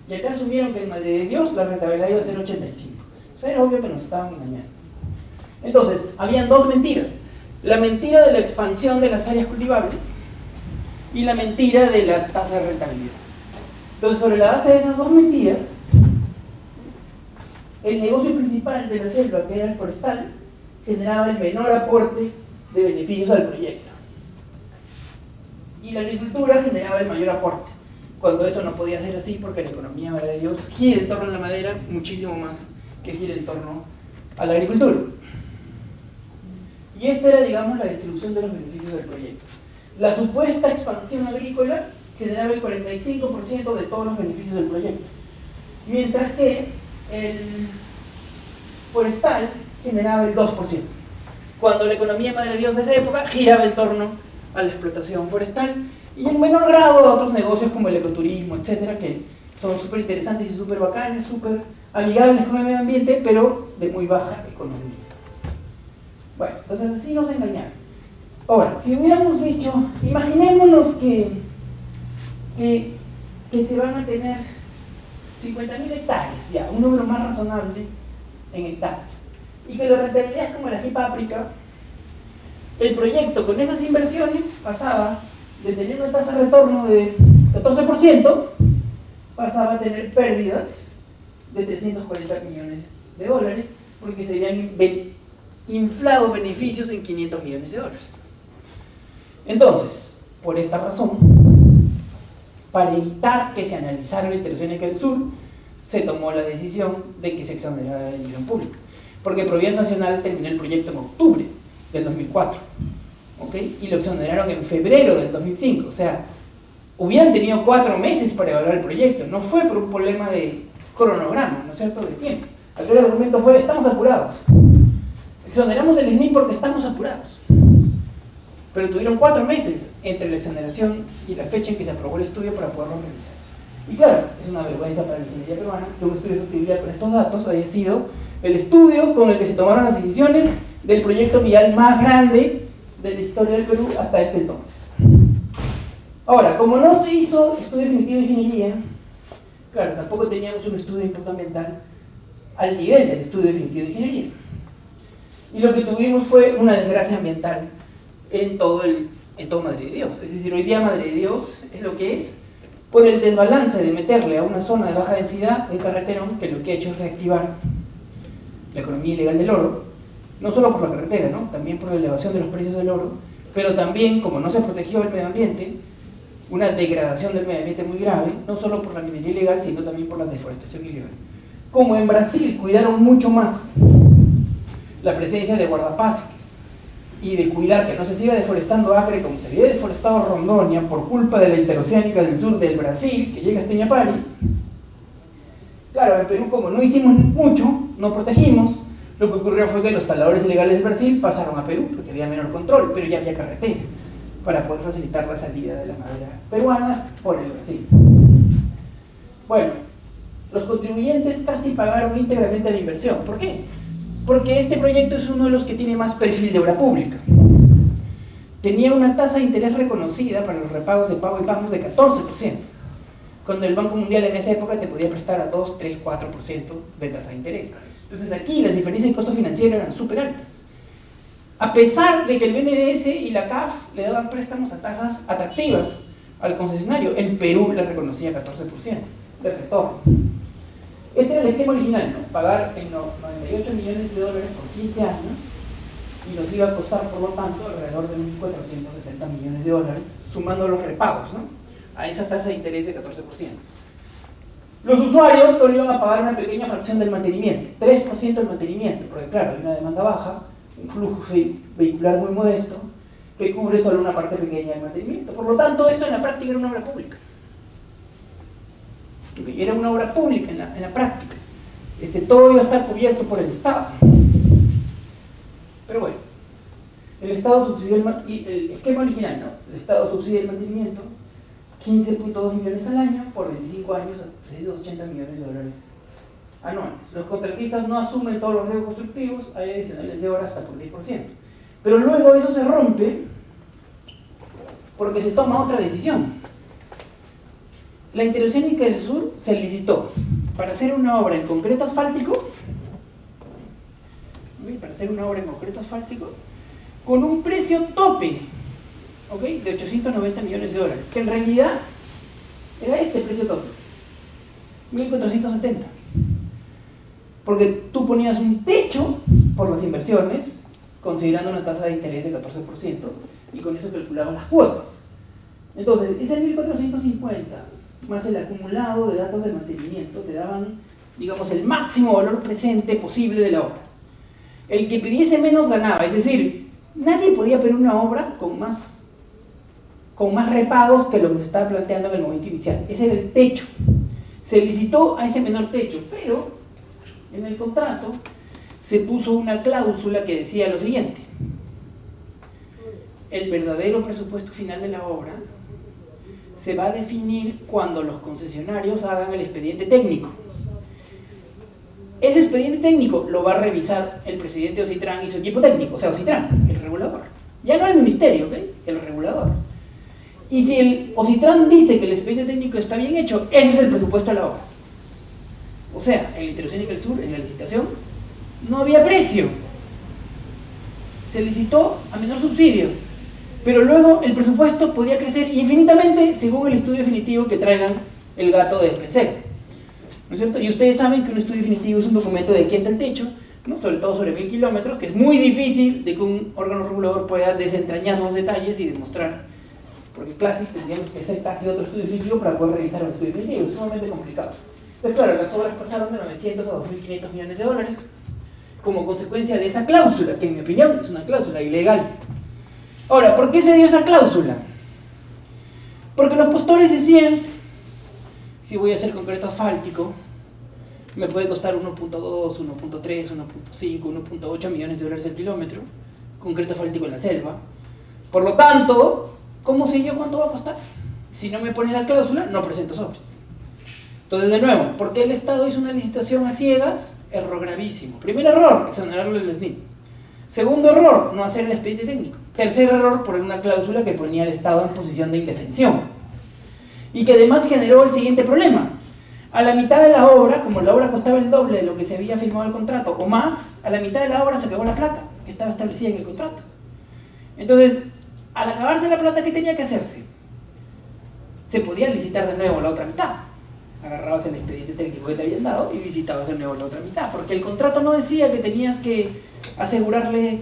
Y acá asumieron que en Madre de Dios la rentabilidad iba a ser 85%. O sea, era obvio que nos estaban engañando. Entonces, habían 2 mentiras. La mentira de la expansión de las áreas cultivables y la mentira de la tasa de rentabilidad. Entonces, sobre la base de esas 2 mentiras, el negocio principal de la selva, que era el forestal, generaba el menor aporte de beneficios al proyecto. Y la agricultura generaba el mayor aporte, cuando eso no podía ser así, porque la economía, Madre de Dios, gira en torno a la madera muchísimo más que gira en torno a la agricultura. Y esta era, digamos, la distribución de los beneficios del proyecto. La supuesta expansión agrícola generaba el 45% de todos los beneficios del proyecto, mientras que el forestal generaba el 2%, cuando la economía madre de Dios de esa época giraba en torno a la explotación forestal y en menor grado a otros negocios como el ecoturismo, etcétera, que son súper interesantes y súper bacanes, súper amigables con el medio ambiente, pero de muy baja economía. Bueno, entonces así nos engañaron. Ahora, si hubiéramos dicho, imaginémonos que se van a tener 50.000 hectáreas, ya, un número más razonable en hectáreas, y que la rentabilidad es como la páprica, el proyecto con esas inversiones pasaba de tener una tasa de retorno de 14%, pasaba a tener pérdidas de 340 millones de dólares, porque se habían inflado beneficios en 500 millones de dólares. Entonces, por esta razón, para evitar que se analizara la intervención del sur, se tomó la decisión de que se exonerara de la inversión pública, porque Provías Nacional terminó el proyecto en octubre del 2004, ¿okay? Y lo exoneraron en febrero del 2005, o sea, hubieran tenido 4 meses para evaluar el proyecto, no fue por un problema de cronograma, ¿no es cierto?, de tiempo. Aquí el argumento fue, estamos apurados, exoneramos el SNI porque estamos apurados, pero tuvieron 4 meses entre la exoneración y la fecha en que se aprobó el estudio para poderlo realizar. Y claro, es una vergüenza para la ingeniería peruana que un estudio de factibilidad con estos datos haya sido el estudio con el que se tomaron las decisiones del proyecto vial más grande de la historia del Perú hasta este entonces. Ahora, como no se hizo estudio definitivo de ingeniería, claro, tampoco teníamos un estudio de impacto ambiental al nivel del estudio definitivo de ingeniería. Y lo que tuvimos fue una desgracia ambiental en todo Madre de Dios. Es decir, hoy día Madre de Dios es lo que es por el desbalance de meterle a una zona de baja densidad un carreterón que lo que ha hecho es reactivar la economía ilegal del oro, no solo por la carretera, ¿no?, también por la elevación de los precios del oro, pero también, como no se protegió el medio ambiente, una degradación del medio ambiente muy grave, no solo por la minería ilegal, sino también por la deforestación ilegal. Como en Brasil cuidaron mucho más la presencia de guardaparques y de cuidar que no se siga deforestando Acre como se había deforestado Rondônia por culpa de la interoceánica del sur del Brasil, que llega hasta Ñapari. Claro, en Perú, como no hicimos mucho, no protegimos, lo que ocurrió fue que los taladores ilegales de Brasil pasaron a Perú, porque había menor control, pero ya había carretera, para poder facilitar la salida de la madera peruana por el Brasil. Bueno, los contribuyentes casi pagaron íntegramente la inversión. ¿Por qué? Porque este proyecto es uno de los que tiene más perfil de obra pública. Tenía una tasa de interés reconocida para los repagos de pago y pagos de 14%, cuando el Banco Mundial en esa época te podía prestar a 2, 3, 4% de tasa de interés. Entonces aquí las diferencias de costo financiero eran súper altas. A pesar de que el BNDES y la CAF le daban préstamos a tasas atractivas al concesionario, el Perú le reconocía 14% de retorno. Este era el esquema original, ¿no? Pagar en 98 millones de dólares por 15 años y nos iba a costar, por lo tanto, alrededor de 1.470 millones de dólares, sumando los repagos, ¿no?, a esa tasa de interés de 14%. Los usuarios solo iban a pagar una pequeña fracción del mantenimiento, 3% del mantenimiento, porque claro, hay una demanda baja, un flujo vehicular muy modesto, que cubre solo una parte pequeña del mantenimiento. Por lo tanto, esto en la práctica era una obra pública. Era una obra pública en la práctica. Todo iba a estar cubierto por el Estado. Pero bueno, el Estado subsidió el esquema original, ¿no? El Estado subsidia el mantenimiento, 15.2 millones al año, por 25 años, 380 millones de dólares anuales. Los contratistas no asumen todos los riesgos constructivos, hay adicionales de horas hasta por 10%. Pero luego eso se rompe porque se toma otra decisión. La Interoceánica del Sur se licitó para hacer una obra en concreto asfáltico, con un precio tope, ¿okay?, de 890 millones de dólares, que en realidad era este precio tope, 1.470, porque tú ponías un techo por las inversiones, considerando una tasa de interés de 14%, y con eso calculabas las cuotas. Entonces, ese 1.450 más el acumulado de datos de mantenimiento te daban, digamos, el máximo valor presente posible de la obra. El que pidiese menos ganaba, es decir, nadie podía pedir una obra con con más repagos que lo que se estaba planteando en el momento inicial. Ese era el techo. Se licitó a ese menor techo, pero en el contrato se puso una cláusula que decía lo siguiente: el verdadero presupuesto final de la obra se va a definir cuando los concesionarios hagan el expediente técnico. Ese expediente técnico lo va a revisar el presidente de Ocitran y su equipo técnico, o sea, Ocitran, el regulador. Ya no el ministerio, ¿ok? El regulador. Y si el Ocitran dice que el expediente técnico está bien hecho, ese es el presupuesto de la obra. O sea, en la Interoceánica del Sur, en la licitación, no había precio. Se licitó a menor subsidio, pero luego el presupuesto podía crecer infinitamente según el estudio definitivo que traigan el gato de Spencer. ¿No es cierto? Y ustedes saben que un estudio definitivo es un documento de aquí hasta el techo, ¿no? Sobre todo sobre 1000 kilómetros, que es muy difícil de que un órgano regulador pueda desentrañar los detalles y demostrar, porque clásico tendríamos que hacer casi otro estudio definitivo para poder revisar el estudio definitivo, es sumamente complicado. Entonces, claro, las obras pasaron de 900 a 2.500 millones de dólares como consecuencia de esa cláusula, que en mi opinión es una cláusula ilegal. Ahora, ¿por qué se dio esa cláusula? Porque los postores decían: si voy a hacer concreto asfáltico, me puede costar 1.2, 1.3, 1.5, 1.8 millones de dólares el kilómetro, concreto asfáltico en la selva. Por lo tanto, ¿cómo sé yo cuánto va a costar? Si no me pones la cláusula, no presento sobres. Entonces, de nuevo, ¿por qué el Estado hizo una licitación a ciegas? Error gravísimo. Primer error, exonerarle el SNIP. Segundo error, no hacer el expediente técnico. Tercer error, poner una cláusula que ponía al Estado en posición de indefensión. Y que además generó el siguiente problema: a la mitad de la obra, como la obra costaba el doble de lo que se había firmado el contrato o más, a la mitad de la obra se acabó la plata que estaba establecida en el contrato. Entonces, al acabarse la plata, ¿qué tenía que hacerse? Se podía licitar de nuevo la otra mitad. Agarrabas el expediente técnico que te habían dado y licitabas de nuevo la otra mitad, porque el contrato no decía que tenías que asegurarle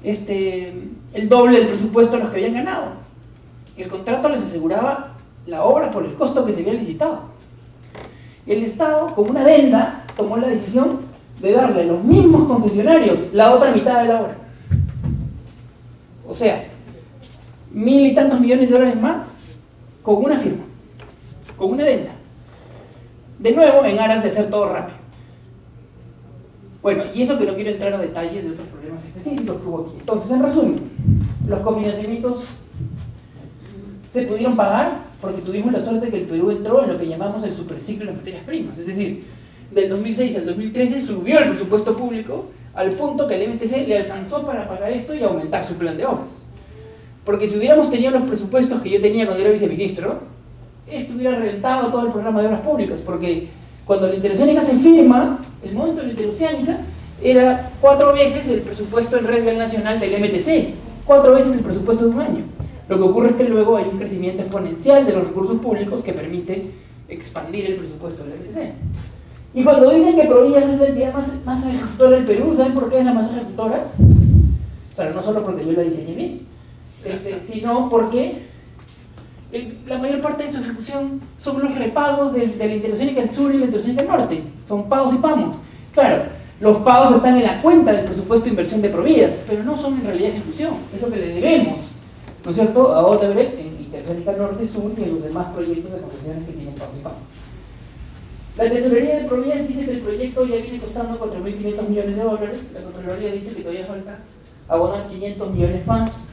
el doble del presupuesto a los que habían ganado. El contrato les aseguraba la obra por el costo que se había licitado. El Estado, con una adenda, tomó la decisión de darle a los mismos concesionarios la otra mitad de la obra. O sea, 1000 y tantos millones de dólares más con una firma, con una adenda. De nuevo, en aras de hacer todo rápido. Bueno, y eso que no quiero entrar a detalles de otros problemas específicos que hubo aquí. Entonces, en resumen, los cofinanciamientos se pudieron pagar porque tuvimos la suerte de que el Perú entró en lo que llamamos el superciclo de materias primas. Es decir, del 2006 al 2013 subió el presupuesto público al punto que el MTC le alcanzó para pagar esto y aumentar su plan de obras. Porque si hubiéramos tenido los presupuestos que yo tenía cuando era viceministro, esto hubiera reventado todo el programa de obras públicas, porque cuando la Interoceánica se firma, el monto de la Interoceánica era 4 veces el presupuesto en red vial nacional del MTC, 4 veces el presupuesto de un año. Lo que ocurre es que luego hay un crecimiento exponencial de los recursos públicos que permite expandir el presupuesto del MTC. Y cuando dicen que Provías es la entidad más ejecutora del Perú, ¿saben por qué es la más ejecutora? Pero no solo porque yo la diseñé bien, sino porque la mayor parte de su ejecución son los repagos de la Interoceánica del Sur y la Interoceánica del Norte. Son pagos y pamos. Claro, los pagos están en la cuenta del presupuesto de inversión de Provías, pero no son en realidad ejecución. Es lo que le debemos, ¿no es cierto?, a Odebrecht en Interoceánica Norte, Sur y en los demás proyectos de concesiones que tienen pagos y pamos. La tesorería de Provías dice que el proyecto ya viene costando 4.500 millones de dólares. La Contraloría dice que todavía falta abonar 500 millones más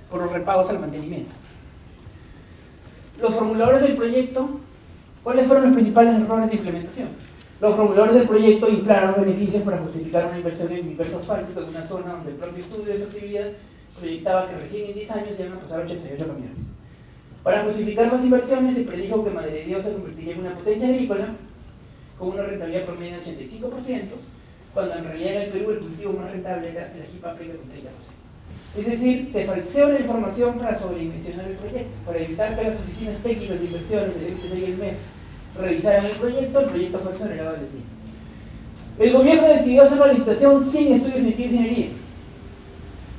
por los repagos al mantenimiento. Los formuladores del proyecto, ¿cuáles fueron los principales errores de implementación? Los formuladores del proyecto inflaron los beneficios para justificar una inversión en universo asfáltico en una zona donde el propio estudio de factibilidad proyectaba que recién en 10 años se iban a pasar 88 camiones. Para justificar las inversiones se predijo que Madre de Dios se convertiría en una potencia agrícola con una rentabilidad promedio de 85%, cuando en realidad en el Perú el cultivo más rentable era el ají paprika con 30%. Es decir, se falseó la información para sobredimensionar el proyecto, para evitar que las oficinas técnicas de inversiones del MTC y el MEF revisaran el proyecto fue exonerado del SNIP. El gobierno decidió hacer la licitación sin estudio definitivo de ingeniería,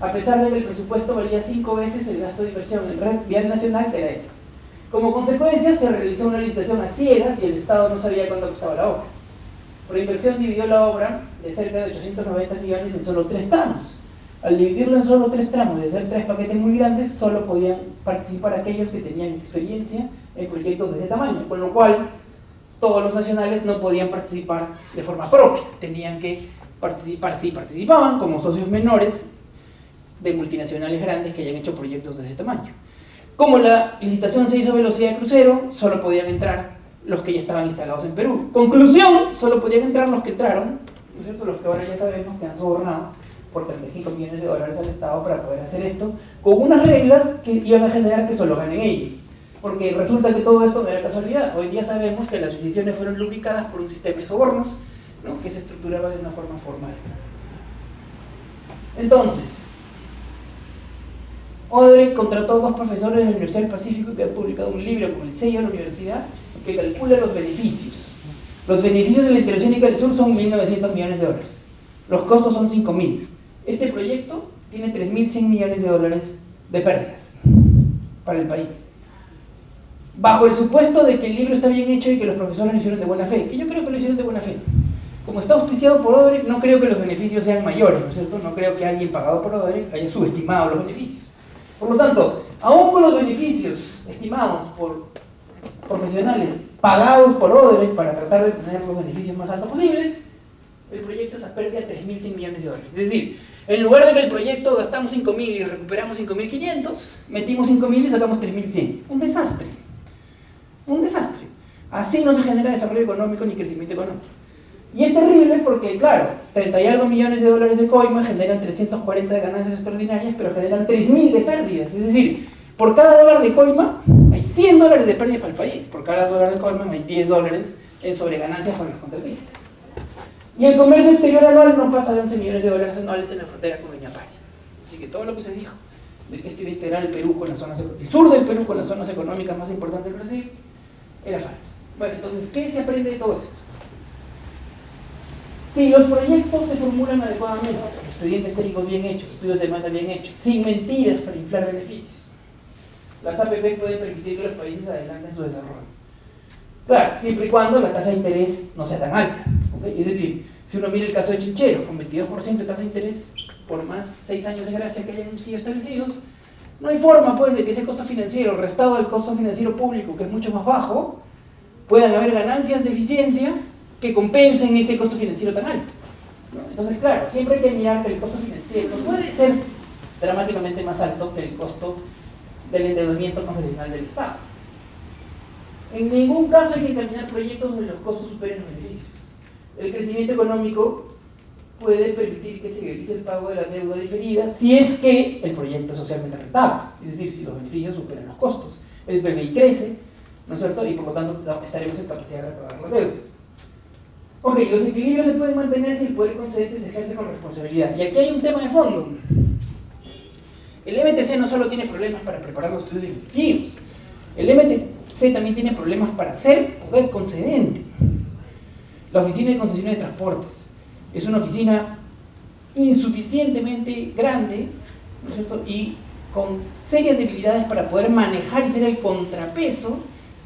a pesar de que el presupuesto valía 5 veces el gasto de inversión en red vial nacional que era él. Como consecuencia, se realizó una licitación a ciegas y el Estado no sabía cuánto costaba la obra. Por inversión dividió la obra de cerca de 890 millones en solo 3 tramos. Al dividirlo en solo 3 tramos y hacer 3 paquetes muy grandes, solo podían participar aquellos que tenían experiencia en proyectos de ese tamaño, con lo cual todos los nacionales no podían participar de forma propia, tenían que participar, si participaban, como socios menores de multinacionales grandes que hayan hecho proyectos de ese tamaño. Como la licitación se hizo a velocidad de crucero, solo podían entrar los que ya estaban instalados en Perú. Conclusión, solo podían entrar los que entraron, ¿no es cierto? Los que ahora ya sabemos que han sobornado por 35 millones de dólares al Estado para poder hacer esto, con unas reglas que iban a generar que solo ganen ellos. Porque resulta que todo esto no era casualidad. Hoy día sabemos que las decisiones fueron lubricadas por un sistema de sobornos, ¿no?, que se estructuraba de una forma formal. Entonces, Odebrecht contrató a 2 profesores de la Universidad del Pacífico que han publicado un libro con el sello de la universidad que calcula los beneficios. Los beneficios de la Interoceánica del Sur son 1.900 millones de dólares. Los costos son 5.000. Este proyecto tiene 3.100 millones de dólares de pérdidas para el país. Bajo el supuesto de que el libro está bien hecho y que los profesores lo hicieron de buena fe, que yo creo que lo hicieron de buena fe. Como está auspiciado por Odebrecht, no creo que los beneficios sean mayores, ¿no es cierto? No creo que alguien pagado por Odebrecht haya subestimado los beneficios. Por lo tanto, aún con los beneficios estimados por profesionales pagados por Odebrecht para tratar de tener los beneficios más altos posibles, el proyecto es a pérdida de 3.100 millones de dólares. Es decir, en lugar de que el proyecto gastamos 5.000 y recuperamos 5.500, metimos 5.000 y sacamos 3.100. Un desastre. Un desastre. Así no se genera desarrollo económico ni crecimiento económico. Y es terrible porque, claro, 30 y algo millones de dólares de coima generan 340 de ganancias extraordinarias, pero generan 3.000 de pérdidas. Es decir, por cada dólar de coima hay 100 dólares de pérdidas para el país. Por cada dólar de coima hay 10 dólares en sobreganancias para los contratistas. Y el comercio exterior anual no pasa de 11 millones de dólares anuales en la frontera con Doña Paria. Así que todo lo que se dijo de que esto iba a integrar el Perú con las zonas, el sur del Perú con las zonas económicas más importantes del Brasil, era falso. Bueno, entonces, ¿qué se aprende de todo esto? Si los proyectos se formulan adecuadamente, expedientes técnicos bien hechos, estudios de demanda bien hechos, sin mentiras para inflar beneficios, las APP pueden permitir que los países adelanten su desarrollo. Claro, siempre y cuando la tasa de interés no sea tan alta, ¿okay? Es decir, si uno mira el caso de Chinchero, con 22% de tasa de interés, por más 6 años de gracia que hayan sido establecidos, no hay forma, pues, de que ese costo financiero, restado del costo financiero público, que es mucho más bajo, puedan haber ganancias de eficiencia que compensen ese costo financiero tan alto, ¿no? Entonces, claro, siempre hay que mirar que el costo financiero no puede ser dramáticamente más alto que el costo del endeudamiento concesional del Estado. En ningún caso hay que encaminar proyectos donde los costos superen los beneficios. El crecimiento económico puede permitir que se realice el pago de la deuda diferida si es que el proyecto es socialmente rentable, es decir, si los beneficios superan los costos. El PBI crece, ¿no es cierto? Y por lo tanto estaremos en capacidad de pagar la deuda. Ok, los equilibrios se pueden mantener si el poder concedente se ejerce con responsabilidad. Y aquí hay un tema de fondo. El MTC no solo tiene problemas para preparar los estudios ejecutivos, el MTC también tiene problemas para ser poder concedente. La Oficina de Concesiones de Transportes es una oficina insuficientemente grande, ¿no es cierto?, y con serias debilidades para poder manejar y ser el contrapeso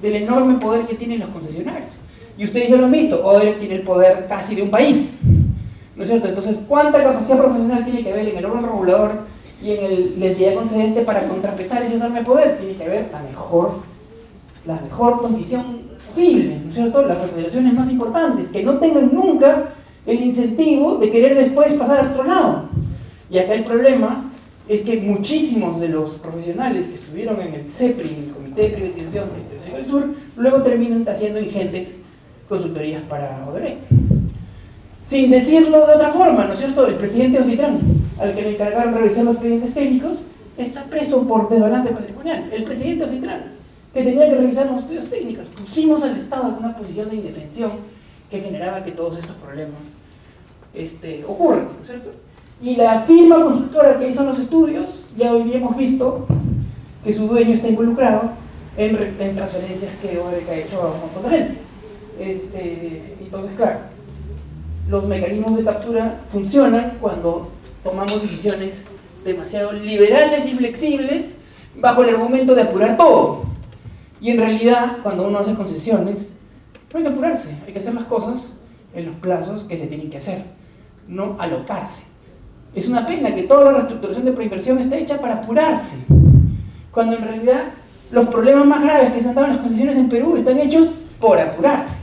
del enorme poder que tienen los concesionarios. Y ustedes ya lo han visto, Odebrecht tiene el poder casi de un país, ¿no es cierto? Entonces, ¿cuánta capacidad profesional tiene que haber en el órgano regulador y en la entidad concedente para contrapesar ese enorme poder? Tiene que haber la mejor condición posible, ¿no es cierto? Las remuneraciones más importantes, que no tengan nunca el incentivo de querer después pasar al otro lado. Y acá el problema es que muchísimos de los profesionales que estuvieron en el CEPRI, en el Comité de Privatización del Sur, luego terminan haciendo ingentes consultorías para Odebrecht. Sin decirlo de otra forma, ¿no es cierto? El presidente Ocitrán, al que le encargaron revisar los expedientes técnicos, está preso por desbalance patrimonial. El presidente Ocitrán, que tenía que revisar los estudios técnicos, pusimos al Estado en una posición de indefensión que generaba que todos estos problemas ocurran, ¿no es cierto? Y la firma consultora que hizo los estudios, ya hoy día hemos visto que su dueño está involucrado en transferencias que Odebrecht ha hecho a un montón de gente. Entonces, claro, los mecanismos de captura funcionan cuando tomamos decisiones demasiado liberales y flexibles bajo el argumento de apurar todo. Y en realidad, cuando uno hace concesiones, no hay que apurarse, hay que hacer las cosas en los plazos que se tienen que hacer, no alocarse. Es una pena que toda la reestructuración de preinversión está hecha para apurarse, cuando en realidad los problemas más graves que se han dado en las concesiones en Perú están hechos por apurarse.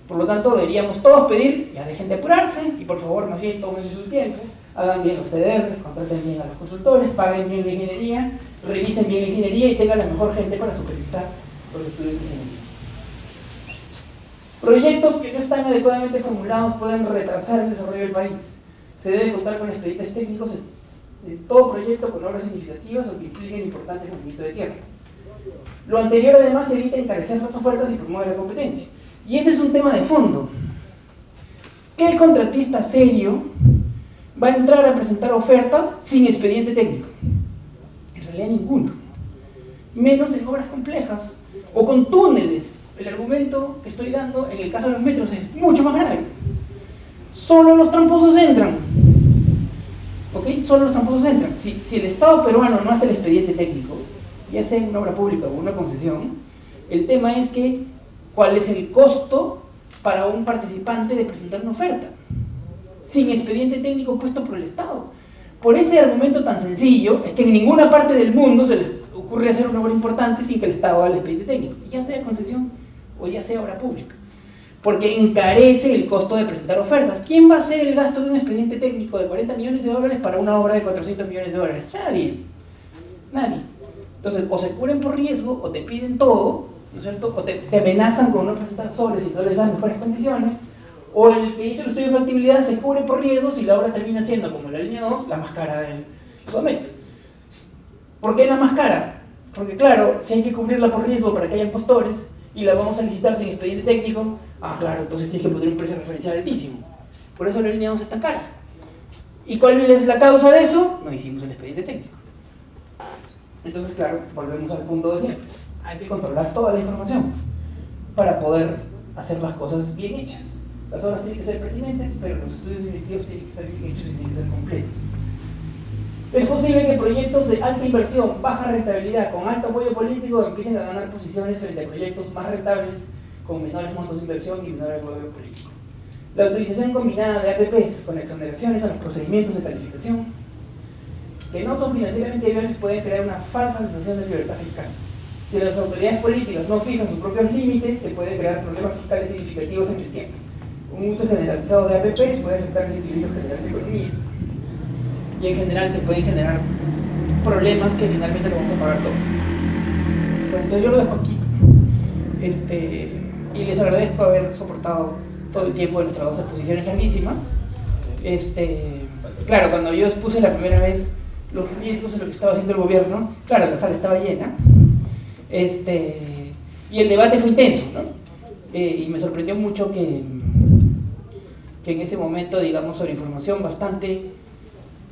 Por lo tanto, deberíamos todos pedir, ya dejen de apurarse, y por favor, más bien, tómense su tiempo, hagan bien los TDRs, contraten bien a los consultores, paguen bien la ingeniería, revisen bien la ingeniería y tengan la mejor gente para supervisar los estudios de ingeniería. Proyectos que no están adecuadamente formulados pueden retrasar el desarrollo del país. Se debe contar con expedientes técnicos en todo proyecto con obras significativas o que impliquen importantes movimientos de tierra. Lo anterior además evita encarecer las ofertas y promueve la competencia. Y ese es un tema de fondo. ¿Qué contratista serio va a entrar a presentar ofertas sin expediente técnico? En realidad ninguno. Menos en obras complejas o con túneles. El argumento que estoy dando en el caso de los metros es mucho más grave. Solo los tramposos entran. ¿Ok? Solo los tramposos entran. Si el Estado peruano no hace el expediente técnico, ya sea en una obra pública o una concesión, el tema es que ¿cuál es el costo para un participante de presentar una oferta? Sin expediente técnico puesto por el Estado. Por ese argumento tan sencillo, es que en ninguna parte del mundo se les ocurre hacer una obra importante sin que el Estado haga el expediente técnico, ya sea concesión o ya sea obra pública. Porque encarece el costo de presentar ofertas. ¿Quién va a hacer el gasto de un expediente técnico de 40 millones de dólares para una obra de 400 millones de dólares? Nadie. Nadie. Entonces, o se cubren por riesgo, o te piden todo, ¿no es cierto? O te amenazan con no presentar sobres si no les dan mejores condiciones, o el que hizo el estudio de factibilidad se cubre por riesgos y la obra termina siendo, como la línea 2, la más cara en Sudamérica. ¿Por qué la más cara? Porque claro, si hay que cubrirla por riesgo para que haya impostores y la vamos a licitar sin expediente técnico, claro, entonces tienes que poner un precio referencial altísimo. Por eso la línea 2 es tan cara. ¿Y cuál es la causa de eso? No hicimos el expediente técnico. Entonces, claro, volvemos al punto de siempre. Hay que controlar toda la información para poder hacer las cosas bien hechas. Las obras tienen que ser pertinentes, pero los estudios directivos tienen que estar bien hechos y tienen que ser completos. Es posible que proyectos de alta inversión, baja rentabilidad, con alto apoyo político empiecen a ganar posiciones frente a proyectos más rentables, con menores montos de inversión y menor apoyo político. La utilización combinada de APPs con exoneraciones a los procedimientos de calificación que no son financieramente viables pueden crear una falsa sensación de libertad fiscal. Si las autoridades políticas no fijan sus propios límites, se pueden crear problemas fiscales significativos en el tiempo. Un uso generalizado de APPs puede afectar el equilibrio general de la economía. Y en general se pueden generar problemas que finalmente lo vamos a pagar todos. Bueno, entonces yo lo dejo aquí. Y les agradezco haber soportado todo el tiempo de nuestras dos exposiciones larguísimas. Claro, cuando yo expuse la primera vez los riesgos en lo que estaba haciendo el gobierno, claro, la sala estaba llena. Y el debate fue intenso, ¿no? Y me sorprendió mucho que en ese momento, digamos, sobre información bastante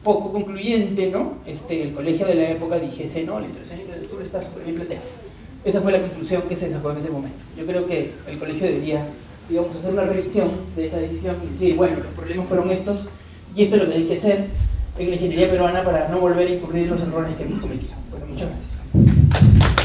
poco concluyente, ¿no? El colegio de la época dijese, no, la integración del sur está súper bien planteada. Esa fue la conclusión que se sacó en ese momento. Yo creo que el colegio debería, digamos, hacer una revisión de esa decisión y decir, bueno, los problemas fueron estos y esto es lo que hay que hacer en la ingeniería peruana para no volver a incurrir en los errores que hemos cometido. Bueno, muchas gracias.